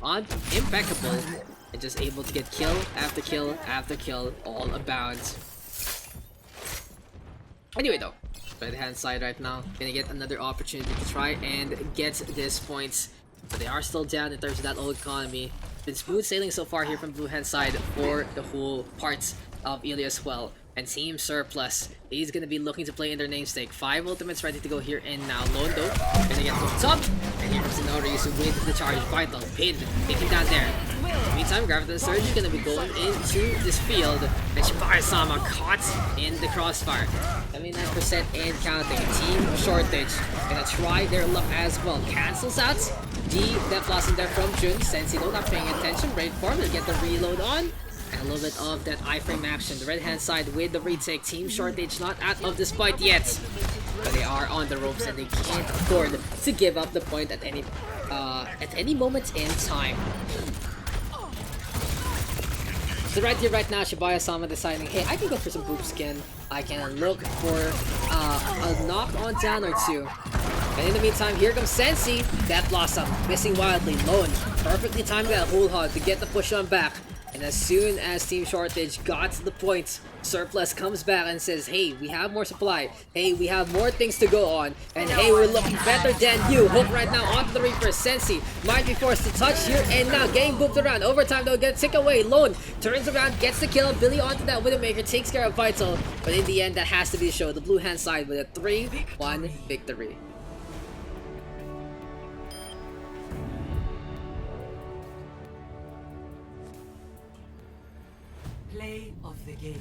impeccable, and just able to get kill after kill after kill all about. Anyway though, right hand side right now, gonna get another opportunity to try and get this points. But they are still down in terms of that old economy. Been smooth sailing so far here from blue hand side for the whole parts of Ilios well. And Team Surplus, he's gonna be looking to play in their namesake. 5 ultimates ready to go here and now. Londo gonna get hooked up, and here comes the Orisu with the charge. Vital pinned, taken down there. Meantime, Graviton Surge is gonna be going into this field, and Shibaya-sama caught in the crossfire. 79% and counting. Team Shortage gonna try their luck as well. Cancels out the Death Blossom there from Jun. Sensi though not paying attention. Braid form to get the reload on. And a little bit of that iframe action. The red hand side with the retake. Team Shortage not out of this fight yet. But they are on the ropes and they can't afford to give up the point at any moment in time. So right here, right now, Shibaya-sama deciding, hey, I can go for some boob skin. I can look for a knock on down or two. And in the meantime, here comes Sensi. Death Blossom, missing wildly. Lone, perfectly timed that whole hog to get the push on back. And as soon as Team Shortage got to the point, Surplus comes back and says, hey, we have more supply. Hey, we have more things to go on. And hey, we're looking better than you. Hook right now onto the Reaper. Sensi might be forced to touch here. And now getting booped around. Overtime though, gets taken away. Lone turns around, gets the kill. Billy onto that Widowmaker, takes care of Vital. But in the end, that has to be the show. The blue hand side with a 3-1 victory. Play of the game.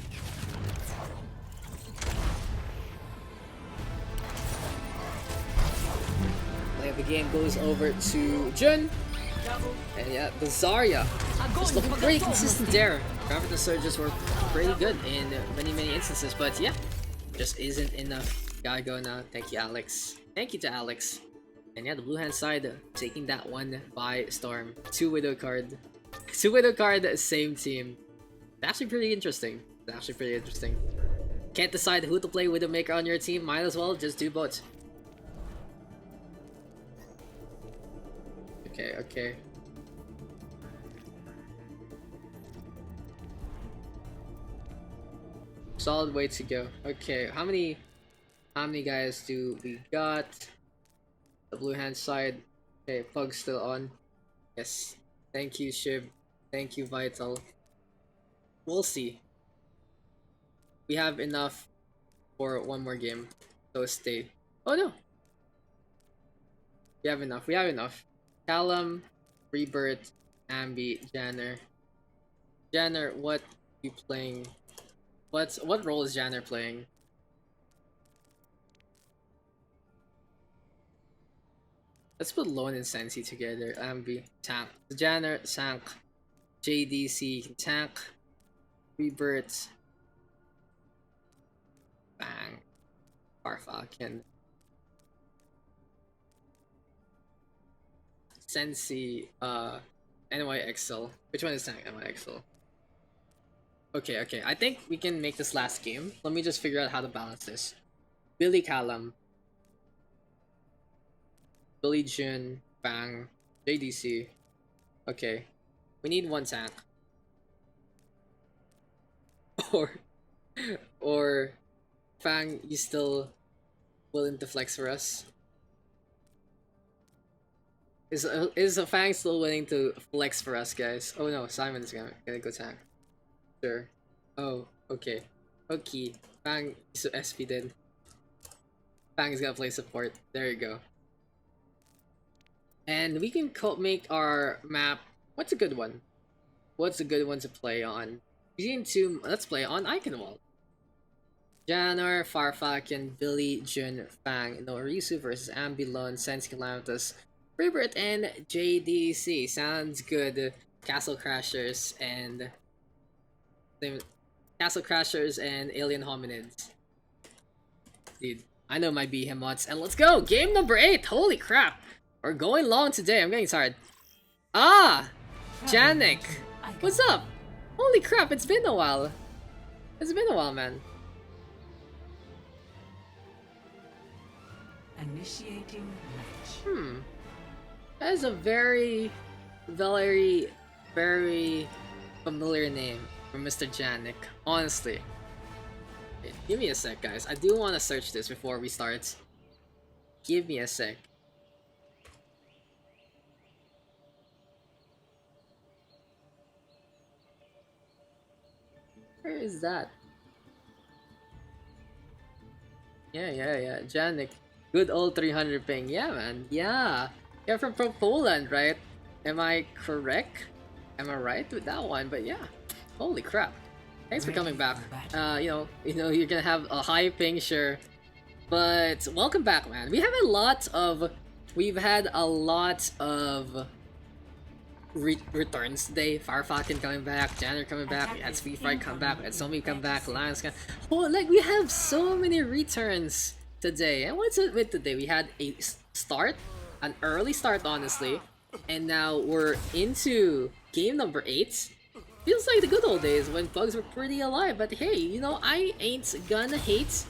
Play of the game goes over to Jun. And yeah, the Zarya just looking pretty consistent there. However, the surges were pretty good in many instances, but yeah, just isn't enough. Gotta go now. Thank you, Alex. Thank you to Alex. And yeah, the blue hand side taking that one by storm. 2 Widow card. 2 Widow card, same team. It's actually pretty interesting. It's actually pretty interesting. Can't decide who to play Widowmaker on your team, might as well just do both. Okay. Solid way to go. Okay, how many guys do we got? The blue hand side. Okay, Pug's still on. Yes. Thank you, Shib. Thank you, Vital. We'll see. We have enough for one more game. So stay. Oh no! We have enough. Callum, Rebirth, Ambi, Janner. Janner, what you playing? What role is Janner playing? Let's put Lone and Sensi together. Ambi, tank. Janner, tank. JDC, tank. Rebirth. Bang. Farfalken. Sensi, NYXL. Which one is tank? NYXL. Okay. I think we can make this last game. Let me just figure out how to balance this. Billy Callum. Billy Jun. Bang. JDC. Okay. We need one tank. Or Fang, you still willing to flex for us? Is Fang still willing to flex for us, guys? Oh no, Simon is gonna go tank. Sure. Oh, okay. Okay. Fang is SP then. Fang is gonna play support. There you go. And we can make our map. What's a good one? What's a good one to play on? Let's play on Eichenwalde. Janor, Farfalken, Billy, Jun, Fang, Norisu versus Ambilon, Sense Calamitous, Rebirth, and JDC. Sounds good. Castle Crashers and Alien Hominids. Dude, I know my behemoths. And let's go! Game number 8! Holy crap! We're going long today. I'm getting tired. Ah! Janik! What's up? Holy crap, it's been a while. It's been a while, man. Initiating match. That is a very familiar name from Mr. Janik. Honestly. Okay, give me a sec, guys. I do want to search this before we start. Give me a sec. Where is that? Yeah. Janik. Good old 300 ping. Yeah, man. Yeah. You're from Poland, right? Am I correct? Am I right with that one? But yeah. Holy crap. Thanks for coming back. You know, you're gonna have a high ping, sure. But welcome back, man. We've had a lot of returns today. Farfalken coming back, Janner coming back, we had Sweet Fright come back, we had Somi come back, Lions come. Oh, like we have so many returns today. And what's it with today? We had an early start, honestly, and now we're into game number 8. Feels like the good old days when Pugs were pretty alive, but hey, you know, I ain't gonna hate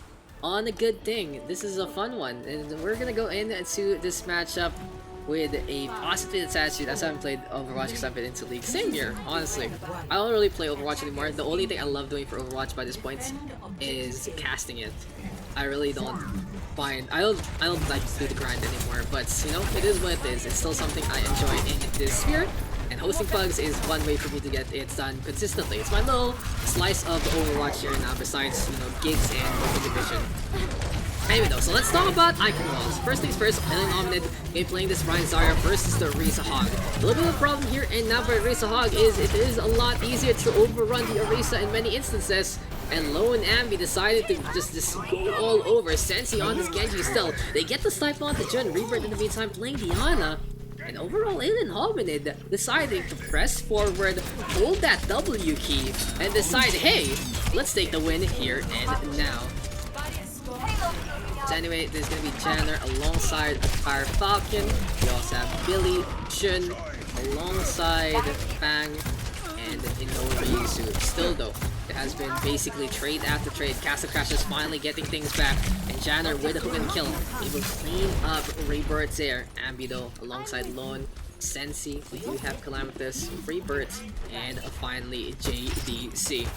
on a good thing. This is a fun one, and we're gonna go into this matchup with a positive attitude as I haven't played Overwatch because I've been into League. Same here, honestly. I don't really play Overwatch anymore. The only thing I love doing for Overwatch by this point is casting it. I really don't find I don't like to do the grind anymore, but you know, it is what it is. It's still something I enjoy in this sphere. And hosting pugs is one way for me to get it done consistently. It's my little slice of Overwatch here now, besides, you know, gigs and open division. Anyway though, so let's talk about Eichenwalde. First things first, Ilion Hominid game playing this Ryan Zarya versus the Orisa Hog. A little bit of a problem here and now for Orisa Hog is it is a lot easier to overrun the Orisa in many instances. And Lo and Ambi decided to just go all over. Sensi on this Genji still. They get the snipe on the Jun. Rebirth in the meantime playing Diana. And overall, Ilion Hominid deciding to press forward, hold that W key, and decide, hey, let's take the win here and now. So anyway, there's gonna be Janner alongside Fire Falcon. We also have Billy, Jun, alongside Fang, and Inorizu. Still though, it has been basically trade after trade. Castle Crashers finally getting things back, and Janner with a hook and kill, able to clean up Rebirth there. Ambi though, alongside Lone, Sensi, we do have Calamitous, Rebirth, and finally JDC.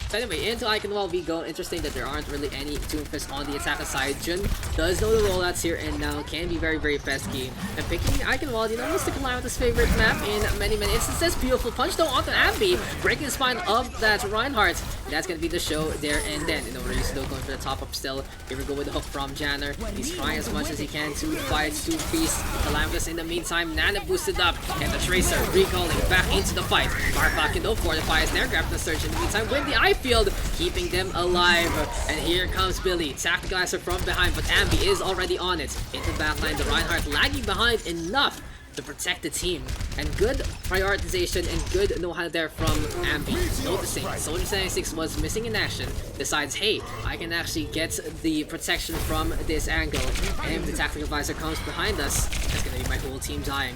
So anyway, into Eichenwalde we go. Interesting that there aren't really any Doomfist on the attacker side. Jun does know the rollouts here and now can be very, very pesky. And picking Eichenwalde, you know, Mr. Calamitous' favorite map in many, many instances. Beautiful punch though onto Ambi, breaking the spine of that Reinhardt. That's gonna be the show there and then. You know, Reese still going for the top up still. Here we go with the hook from Janner. He's trying as much as he can to fight, to feast. Calamitous in the meantime, Nana boosted up, and the Tracer recalling back into the fight. Farfalcon though fortifies there, grab the surge in the meantime with the eye field, keeping them alive. And here comes Billy, tacticalizer from behind, but Ambi is already on it. Into the backline, the Reinhardt lagging behind enough to protect the team. And good prioritization and good know-how there from Ambi. Noticing Soldier 76 was missing in action, decides, hey, I can actually get the protection from this angle. And if the tactical advisor comes behind us, that's gonna be my whole team dying.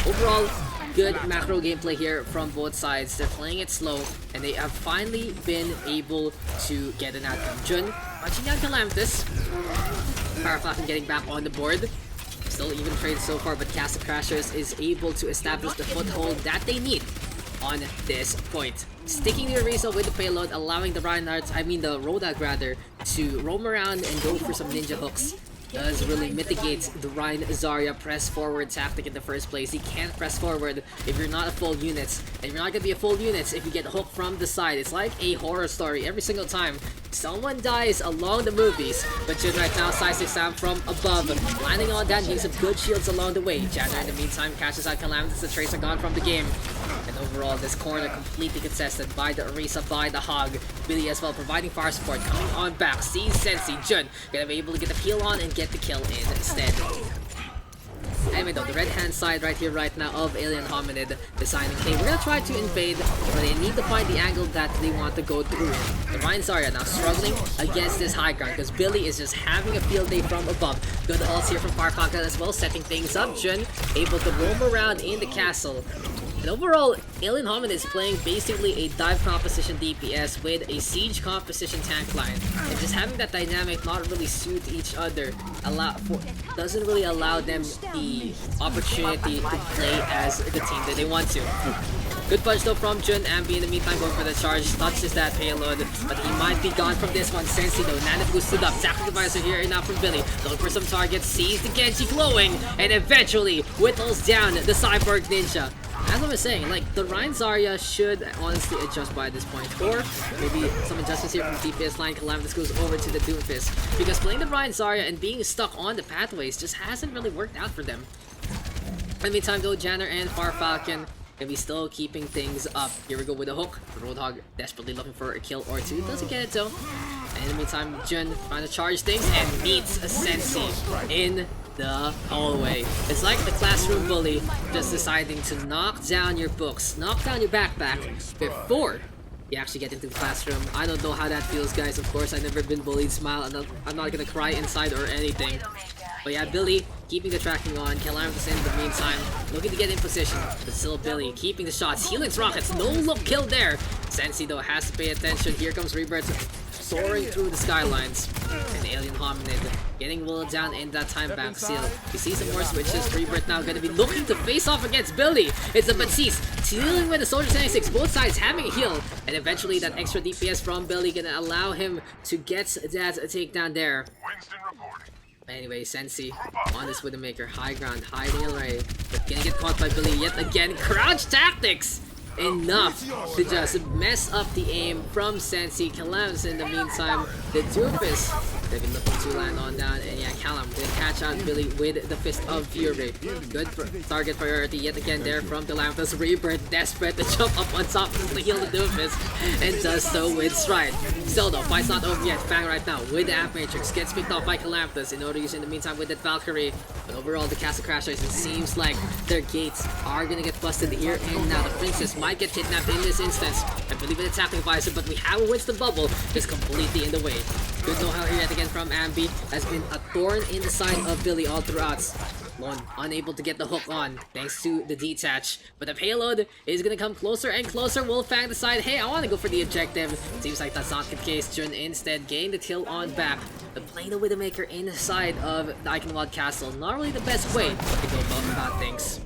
Overall, good macro gameplay here from both sides. They're playing it slow, and they have finally been able to get an outcome. Jun punching down Calamitous. Farfalcon getting back on the board. Still even trade so far, but Castle Crashers is able to establish the foothold that they need on this point. Sticking the Orisa with the payload, allowing the Reinhardt, the Rodak rather, to roam around and go for some ninja hooks. Does really mitigate the Ryan Zarya press forward tactic in the first place. He can't press forward if you're not a full unit, and you're not gonna be a full unit if you get hooked from the side. It's like a horror story every single time. Someone dies along the movies, but Jun right now sizes down from above, landing on that, getting some good shields along the way. Janner in the meantime catches out Calamitous. The Tracer gone from the game. And overall, this corner completely contested by the Orisa, by the Hog. Billy as well providing fire support, coming on back. Sees Sensi. Jun gonna be able to get the peel on and get the kill instead. Anyway though, the red hand side right here, right now of Ilion Hominid deciding, hey, we're gonna try to invade, but they need to find the angle that they want to go through. The Ryan Zarya now struggling against this high ground because Billy is just having a field day from above. Good ults here from Farfalcon as well, setting things up. Jun able to roam around in the castle. And overall, Ilion Hominid is playing basically a dive composition DPS with a siege composition tank line. And just having that dynamic not really suit each other doesn't really allow them the opportunity to play as the team that they want to. Good punch though from Jun. Ambi in the meantime going for the charge, touches that payload, but he might be gone from this one. Sensi though, Nana boosted up, tactical advisor here and now from Billy, going for some targets, sees the Genji glowing, and eventually whittles down the Cyborg Ninja. As I was saying, like, the Ryan Zarya should honestly adjust by this point, or maybe some adjustments here from the DPS line. Calamitous goes over to the Doomfist, because playing the Ryan Zarya and being stuck on the pathways just hasn't really worked out for them. In the meantime though, Janner and Farfalcon gonna be still keeping things up. Here we go with a hook. The Roadhog desperately looking for a kill or two. Doesn't get it though. And in the meantime, Jun trying to charge things and meets a Sensi in the hallway. It's like the classroom bully just deciding to knock down your books, knock down your backpack before you actually get into the classroom. I don't know how that feels, guys. Of course, I've never been bullied. Smile. I'm not gonna cry inside or anything. But yeah, Billy keeping the tracking on. Calamitous in the meantime, looking to get in position. But still Billy keeping the shots. Helix rockets, no look kill there. Sensi though has to pay attention. Here comes Rebirth. soaring through the skylines. And the alien hominid getting whittled down in that time bank seal. You see some more switches. Rebirth now gonna be looking to face off against Billy. It's the Batiste dealing with the Soldier 76, both sides having a heal. And eventually that extra DPS from Billy gonna allow him to get that takedown there. Anyway, Sensi on this Widowmaker, high ground, hiding away, but gonna get caught by Billy yet again. Crouch tactics! Enough to just mess up the aim from Sensi. Calam's in the meantime, the Doofus, they've been looking to land on down, and yeah, Calam gonna catch out Billy with the Fist of Fury. Good target priority yet again there from the Lamphus. Rebirth desperate to jump up on top to heal the Doofus, and does so with stride. Still though, fight's not over yet. Fang right now with the Amp Matrix gets picked off by Calamphus in order to use in the meantime with that Valkyrie. But overall, the Castle Crashers, it seems like their gates are gonna get busted here and now. The Princess might get kidnapped in this instance. I believe in the tapping visor, but we have a Winston bubble just completely in the way. Good know-how here yet again from Ambi has been a thorn in the side of Billy all throughout. Lon unable to get the hook on thanks to the detach, but the payload is gonna come closer and closer. Wolfang decide, hey, I want to go for the objective. Seems like that's not the case. Jun instead gained the kill on back. But playing the Widowmaker inside of the Eichenwalde castle, not really the best way to go about things.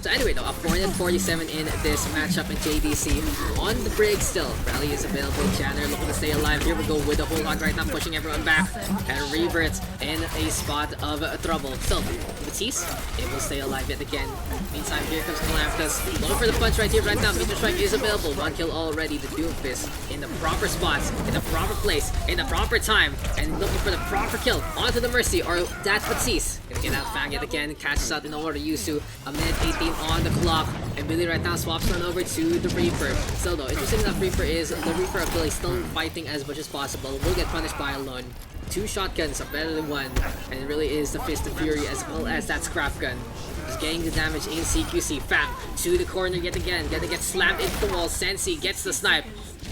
So anyway though, a 447 in this matchup in JDC. On the brig still, Rally is available. Janner looking to stay alive. Here we go with the whole lot right now, pushing everyone back. And Rebirth in a spot of trouble. Still, Batiste able to stay alive yet again. Meantime, here comes Calamphus. Going for the punch right here, right now. Meteor Strike is available. One kill already. The Doomfist in the proper spots, in the proper place, in the proper time. And looking for the proper kill onto the Mercy, or that Batiste. Gonna get out Fang yet again. Catches out in order Yusu. A minute 18 on the clock, and Billy right now swaps on over to the Reaper. Still though, interesting enough, Reaper is the Reaper of Billy still fighting as much as possible. Will get punished by Alone. 2 shotguns are better than 1, and it really is the Fist of Fury as well as that scrap gun. Just getting the damage in CQC. Fang to the corner yet again, gonna get slammed into the wall. Sensi gets the snipe.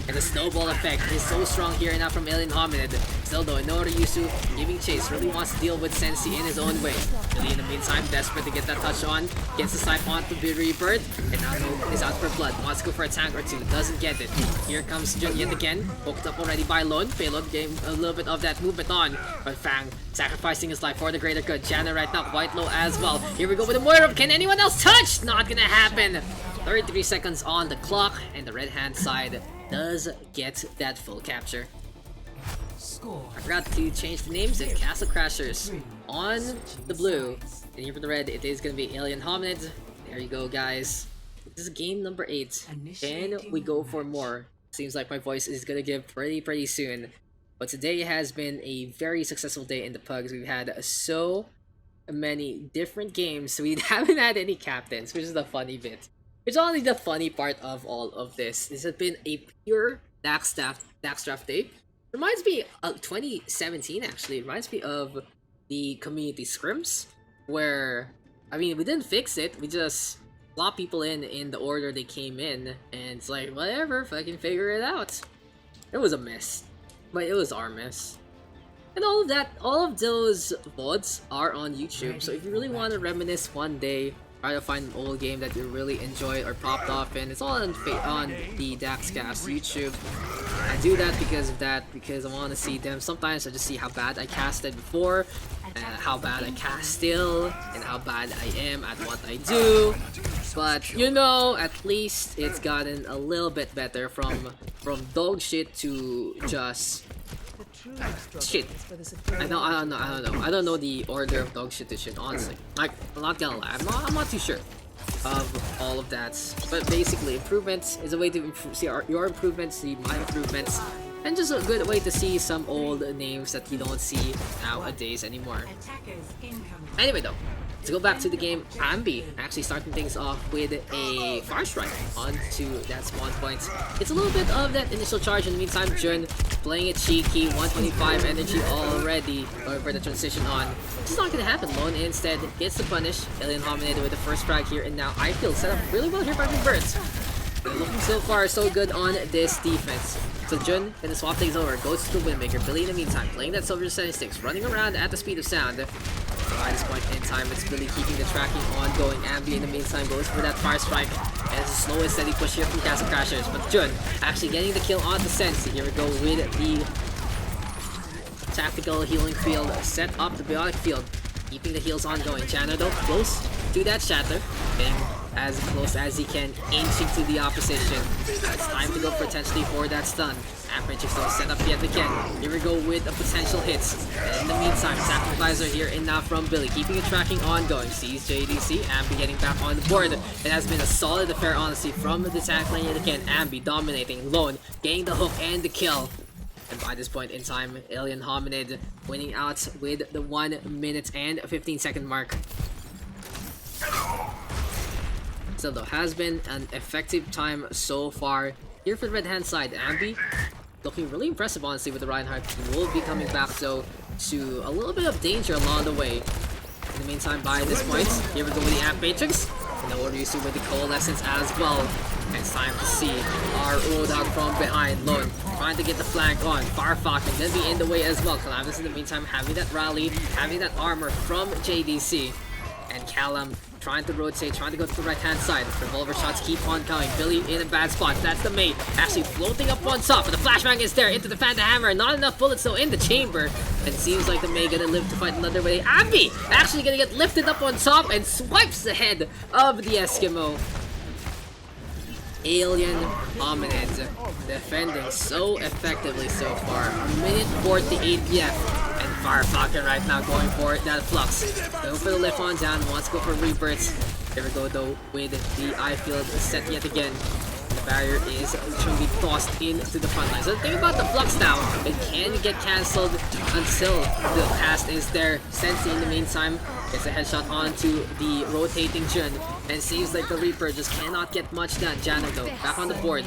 And the snowball effect is so strong here now from Alien Hominid. Still though, Inoru Yusu giving chase, really wants to deal with Sensi in his own way. Billy in the meantime, desperate to get that touch on, gets the snipe onto Rebirth, and now is out for blood. Wants to go for a tank or two, doesn't get it. Here comes Jun yet again, hooked up already by Lone. Payload getting a little bit of that movement on, but Fang sacrificing his life for the greater good. Janna right now quite low as well. Here we go with the Moira. Can anyone else touch? Not gonna happen. 33 seconds on the clock, and the red hand side does get that full capture. Score. I forgot to change the names in Castle Crashers. On the blue, and here for the red, it is going to be Alien Hominid. There you go, guys. This is game number 8. Can we go for more? Seems like my voice is going to give pretty soon. But today has been a very successful day in the Pugs. We've had so many different games. We haven't had any captains, which is the funny bit. It's only the funny part of all of this. This has been a pure Daks draft day. Reminds me of 2017 actually. It reminds me of the community scrims where, I mean, we didn't fix it. We just plop people in the order they came in, and it's like, whatever, fucking figure it out. It was a mess, but it was our mess. And all of that, all of those VODs are on YouTube. So if you really want to reminisce one day, try to find an old game that you really enjoyed or popped off in. It's all on the Daxcast YouTube. I do that because I want to see them. Sometimes I just see how bad I casted before, how bad I cast still, and how bad I am at what I do. But you know, at least it's gotten a little bit better from dog shit to just shit. I don't know. I don't know the order of dog shit to shit, honestly. Like, I'm not gonna lie. I'm not too sure of all of that. But basically, improvements is a way to see your improvements, see my improvements, and just a good way to see some old names that you don't see nowadays anymore. Anyway though, to go back to the game, Ambi actually starting things off with a fire strike onto that spawn point. It's a little bit of that initial charge. In the meantime, Jun playing it cheeky, 125 energy already going for the transition on. It's not gonna happen. Lone instead gets the punish. Alien Hominid with the first frag here, and now I feel set up really well here by Rebirth. They're looking so far so good on this defense. So Jun gonna swap things over, goes to the Windmaker. Billy in the meantime playing that Silver 76, running around at the speed of sound. By this point in time, it's Billy keeping the tracking ongoing. Ambi in the meantime goes for that fire strike. And it's a slow and steady push here from Castle Crashers. But Jun actually getting the kill on the Sensi. Here we go with the tactical healing field. Set up the biotic field. Keeping the heals ongoing. Channer though, close to that shatter. Getting as close as he can, inching to the opposition. It's time to go potentially for that stun. Average is still set up yet again. Here we go with a potential hits. And in the meantime, Sacrificer here in now from Billy, keeping the tracking ongoing. Sees JDC, Ambi getting back on the board. It has been a solid affair, honestly, from the tank lane yet again. Ambi dominating, Lone, getting the hook and the kill. And by this point in time, Alien Hominid winning out with the 1 minute and 15-second mark. So though, has been an effective time so far here for the red hand side. Ambi looking really impressive, honestly, with the Reinhardt. Will be coming back though to a little bit of danger along the way. In the meantime, by this point, here we go with the Amp Matrix. And the Oryusu with the Coalescence as well. And it's time to see our Roadhog from behind. Lone trying to get the flank on. Firefalcon gonna be in the way as well. Calamus in the meantime having that rally, having that armor from JDC. And Callum trying to rotate, trying to go to the right hand side. Revolver shots keep on coming. Billy in a bad spot. That's the mate. Actually floating up on top. But the flashbang is there into the Phantom Hammer. Not enough bullets though in the chamber. And seems like the May gonna live to fight another way. Ambi actually gonna get lifted up on top and swipes the head of the Eskimo. Alien Hominid defending so effectively so far. Minute 48 BF. And Firefalcon right now going for that Flux. Go for the lift on down, wants to go for rebirths. There we go though with the eye field set yet again. The barrier is trying to be tossed into the front line. So the thing about the Flux now, it can get cancelled until the cast is there. Sensi in the meantime gets a headshot onto the rotating Jun. And seems like the Reaper just cannot get much done. Janner though, back on the board.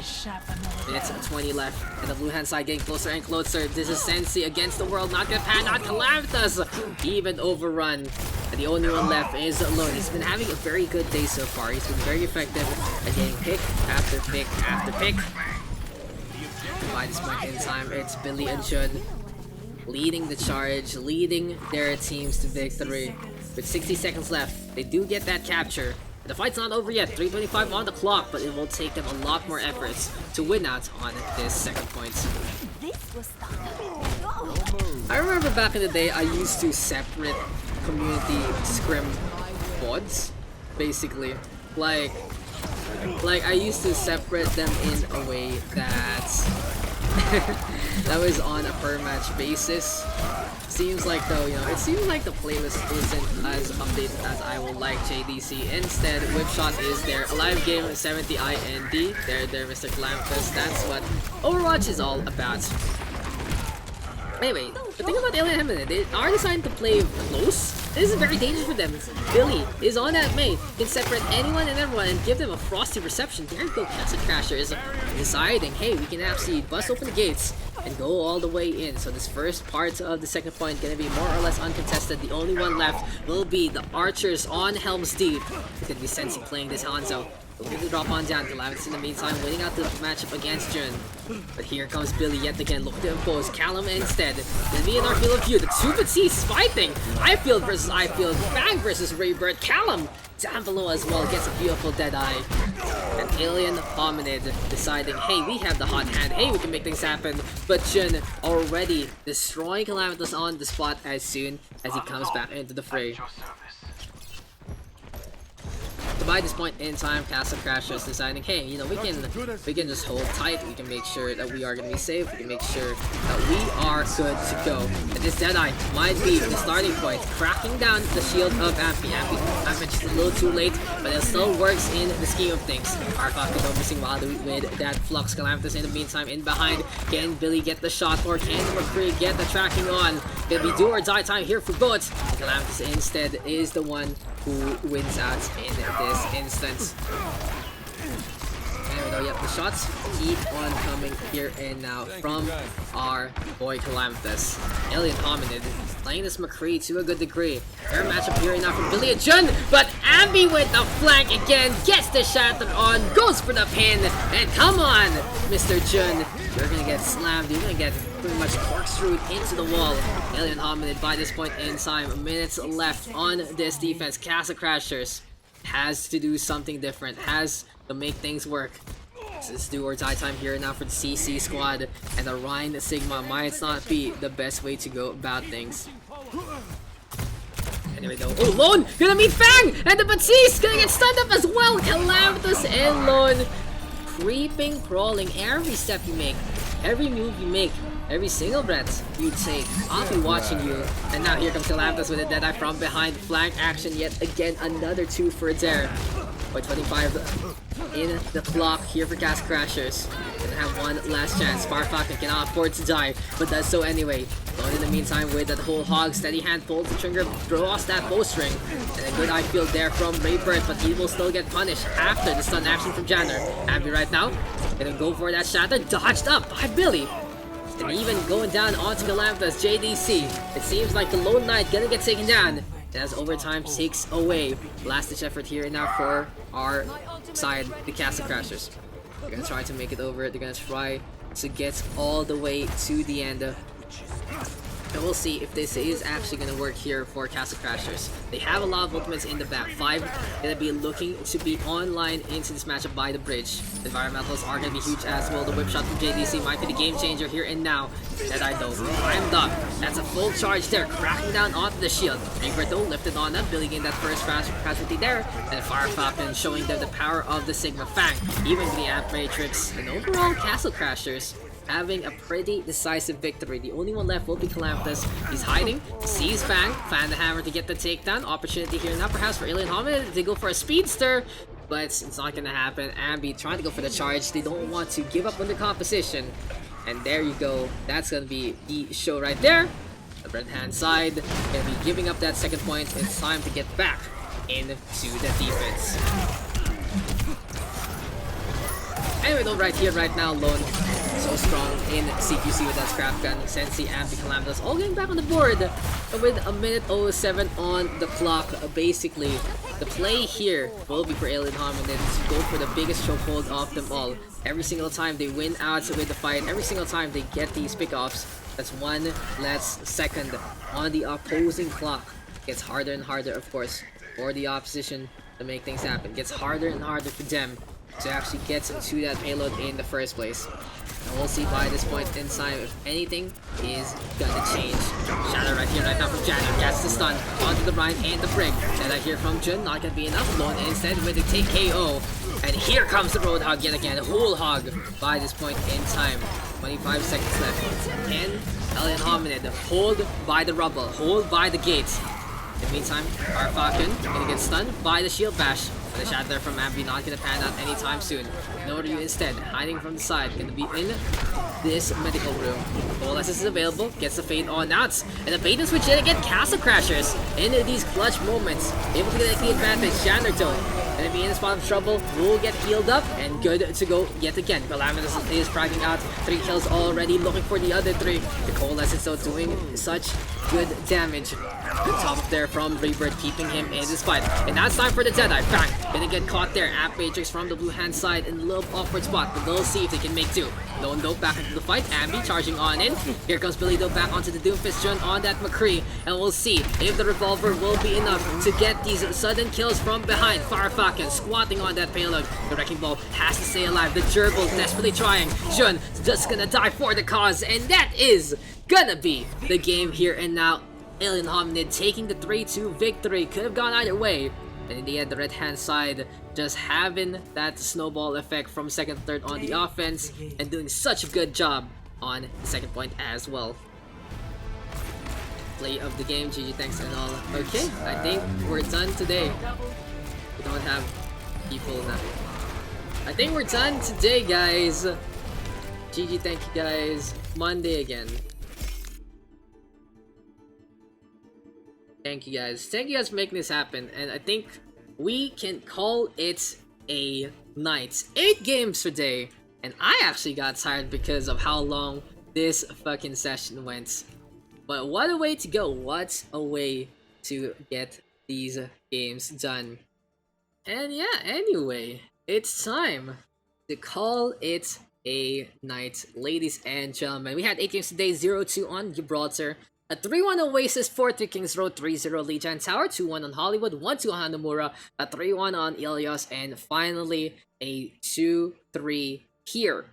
Minutes 20 left. And the blue hand side getting closer and closer. This is Sensi against the world. Not gonna pan out Calamitous. Even overrun. And the only one left is Lone. He's been having a very good day so far. He's been very effective at getting pick after pick after pick. By this point in time, it's Billy and Jun leading the charge, leading their teams to victory. With 60 seconds left, they do get that capture. The fight's not over yet, 3:25 on the clock, but it will take them a lot more efforts to win out on this second point. I remember back in the day, I used to separate community scrim VODs, basically. Like I used to separate them in a way that that was on a per match basis. Seems like though, you know, it seems like the playlist isn't as updated as I would like. JDC instead, Whipshot is there. A live game 70 IND. There, Mr. Calamitous. That's what Overwatch is all about. Anyway, the thing about Alien Hominid, they are designed to play close. This is very dangerous for them. Billy is on that main, can separate anyone and everyone and give them a frosty reception. There you go, Castle Crasher is deciding, hey, we can actually bust open the gates and go all the way in. So this first part of the second point gonna be more or less uncontested. The only one left will be the Archers on Helm's Deep. It's gonna be Sensi playing this Hanzo. Looking to drop on down. Calamitous in the meantime winning out the matchup against Jun. But here comes Billy yet again. Look to impose Callum instead. Gonna be in our field of view. The two Batis fighting. Ifield versus Ifield. Bang versus Raybird. Callum down below as well gets a beautiful dead eye. And Alien Hominid deciding, hey, we have the hot hand. Hey, we can make things happen. But Jun already destroying Calamitous on the spot as soon as he comes back into the fray. So by this point in time, Castle Crasher is deciding, hey, you know, we can just hold tight. We can make sure that we are going to be safe. We can make sure that we are good to go. And this Deadeye might be the starting point, cracking down the shield of Ampi. Ampi just a little too late, but it still works in the scheme of things. Firefalcon missing Wilder with that Flux. Calamitous in the meantime in behind. Can Billy get the shot, or can the McCree get the tracking on? Gonna be do or die time here for both. Calamitous instead is the one who wins out in this instance. Anyway though, yeah, yet the shots keep on coming here and now from our boy Calamitous. Alien Hominid playing this McCree to a good degree. Fair matchup here and now from Billy Jun, but Ambi with the flank again, gets the shatter on, goes for the pin, and come on, Mr. Jun, you're gonna get slammed, you're gonna get pretty much corkscrewed into the wall. Alien Hominid by this point in time, minutes left on this defense. Castle Crashers has to do something different, has to make things work. This is do or die time here now for the CC squad, and the Rhine Sigma might not be the best way to go about things. Anyway though, oh, Lone gonna meet Fang, and the Batiste gonna get stunned up as well. Calamitous and Lone creeping, crawling, every step you make, every move you make, every single breath you take, I'll be watching you. And now here comes Calamitous with a Deadeye from behind. Flank action yet again, another 2 for Adair. By 25 in the clock here for Gas Crashers. Gonna have one last chance. Farfalcon cannot afford to die, but does so anyway. Going in the meantime with that whole hog, steady hand pulls the trigger, draws that bowstring, and a good eye field there from Raybird, but he will still get punished after the stun action from Janner. Abby right now, gonna go for that shatter, dodged up by Billy. And even going down onto Calamitous, JDC. It seems like the Lone Knight gonna get taken down. And as overtime takes away, last ditch effort here and now for our side, the Castle Crashers. They're gonna try to make it over, they're gonna try to get all the way to the end. And we'll see if this is actually going to work here for Castle Crashers. They have a lot of ultimates in the back. 5 going to be looking to be online into this matchup by the bridge. The environmentals are going to be huge as well. The whip shot from JDC might be the game changer here and now. Deadeye though, climbed up. That's a full charge there, cracking down onto the shield. Reaper though lifted on up, Billy gained that first casualty there. And Fire Falcon showing them the power of the Sigma Fang. Even with the Amp Matrix. And overall, Castle Crashers having a pretty decisive victory. The only one left will be Calamitous. He's hiding, sees Fang, Fan the hammer to get the takedown. Opportunity here now perhaps for Alien Hominid. They go for a speedster, but it's not gonna happen. Ambi trying to go for the charge. They don't want to give up on the composition. And there you go. That's gonna be the show right there. The red hand side gonna be giving up that second point. It's time to get back into the defense. Anyway though, right here, right now, Lone so strong in CQC with that scrap gun. Sensi, Ambi, Calamitous all getting back on the board with a minute 07 on the clock. Basically, the play here will be for Alien Hominid to go for the biggest chokehold of them all. Every single time they win out with the fight, every single time they get these pickoffs, that's one less second on the opposing clock. Gets harder and harder, of course, for the opposition to make things happen. Gets harder and harder for them to actually get to that payload in the first place. And we'll see by this point in time if anything is gonna change. Shadow right here, right now from Janner. Gets the stun onto the Rhine and the Brig. And I hear from Jun, not gonna be enough. Lone instead with the take KO. And here comes the Roadhog yet again. Whole hog by this point in time. 25 seconds left. 10 Alien Hominid. Hold by the rubble. Hold by the gates. In the meantime, our Falcon gonna get stunned by the shield bash. The shatter from Ambi not gonna pan out anytime soon. Noru instead, hiding from the side, gonna be in this medical room. Oasis is available, gets the fade on out. And the bait and switch yet again, Castle Crashers in these clutch moments. Able to get the advantage, Janderton gonna be in a spot of trouble, will get healed up, and good to go yet again. Calamitous is fragging out, 3 kills already, looking for the other 3. The Coalescence still doing such good damage. Good top up there from Raybird, keeping him in this fight. And now it's time for the Deadeye. Bang! Gonna get caught there. Amp Matrix from the blue hand side in a little awkward spot, but they'll see if they can make 2. Lone Dope back into the fight. Ambi charging on in. Here comes Billy Dope back onto the Doomfist Jun on that McCree. And we'll see if the revolver will be enough to get these sudden kills from behind. Fire Falcon squatting on that payload. The Wrecking Ball has to stay alive. The Gerbil desperately trying. Jun just gonna die for the cause. And that is gonna be the game here and now. Alien Hominid taking the 3-2 victory. Could have gone either way. And in the end, the red hand side just having that snowball effect from second, third on the offense and doing such a good job on the second point as well. Play of the game, GG, thanks and all. Okay, I think we're done today. We don't have people now. I think we're done today, guys. GG, thank you guys. Monday again. Thank you guys. Thank you guys for making this happen. And I think we can call it a night. 8 games today, and I actually got tired because of how long this fucking session went. But what a way to go, what a way to get these games done. And yeah, anyway, it's time to call it a night, ladies and gentlemen. We had 8 games today, 0-2 on Gibraltar, a 3-1 Oasis, 4-3 Kings Road, 3-0 Lijiang Tower, 2-1 on Hollywood, 1-2 on Hanamura, a 3-1 on Ilios, and finally a 2-3 here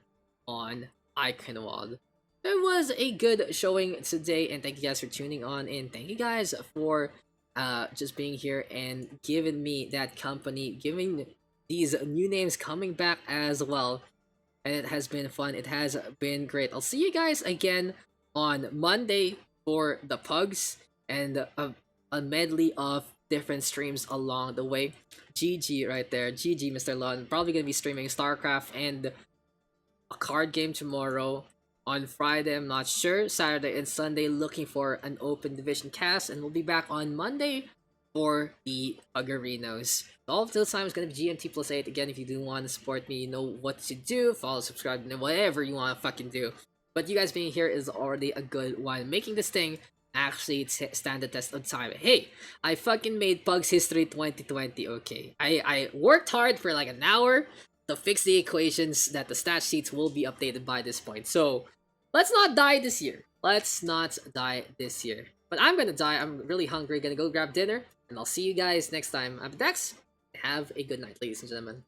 on Eichenwalde. It was a good showing today, and thank you guys for tuning on in. Thank you guys for just being here and giving me that company, giving these new names coming back as well. And it has been fun. It has been great. I'll see you guys again on Monday for the Pugs and a medley of different streams along the way. GG right there. GG, Mr. Lon. Probably going to be streaming StarCraft and a card game tomorrow. On Friday, I'm not sure. Saturday and Sunday, looking for an open division cast. And we'll be back on Monday for the Pugarinos. All of those times is going to be GMT plus 8. Again, if you do want to support me, you know what to do. Follow, subscribe, and whatever you want to fucking do. But you guys being here is already a good one. Making this thing actually stand the test of time. Hey, I fucking made Pugs History 2020, okay? I worked hard for like an hour to fix the equations that the stat sheets will be updated by this point. So, let's not die this year. Let's not die this year. But I'm gonna die. I'm really hungry. Gonna go grab dinner. And I'll see you guys next time. I'm Daks. Have a good night, ladies and gentlemen.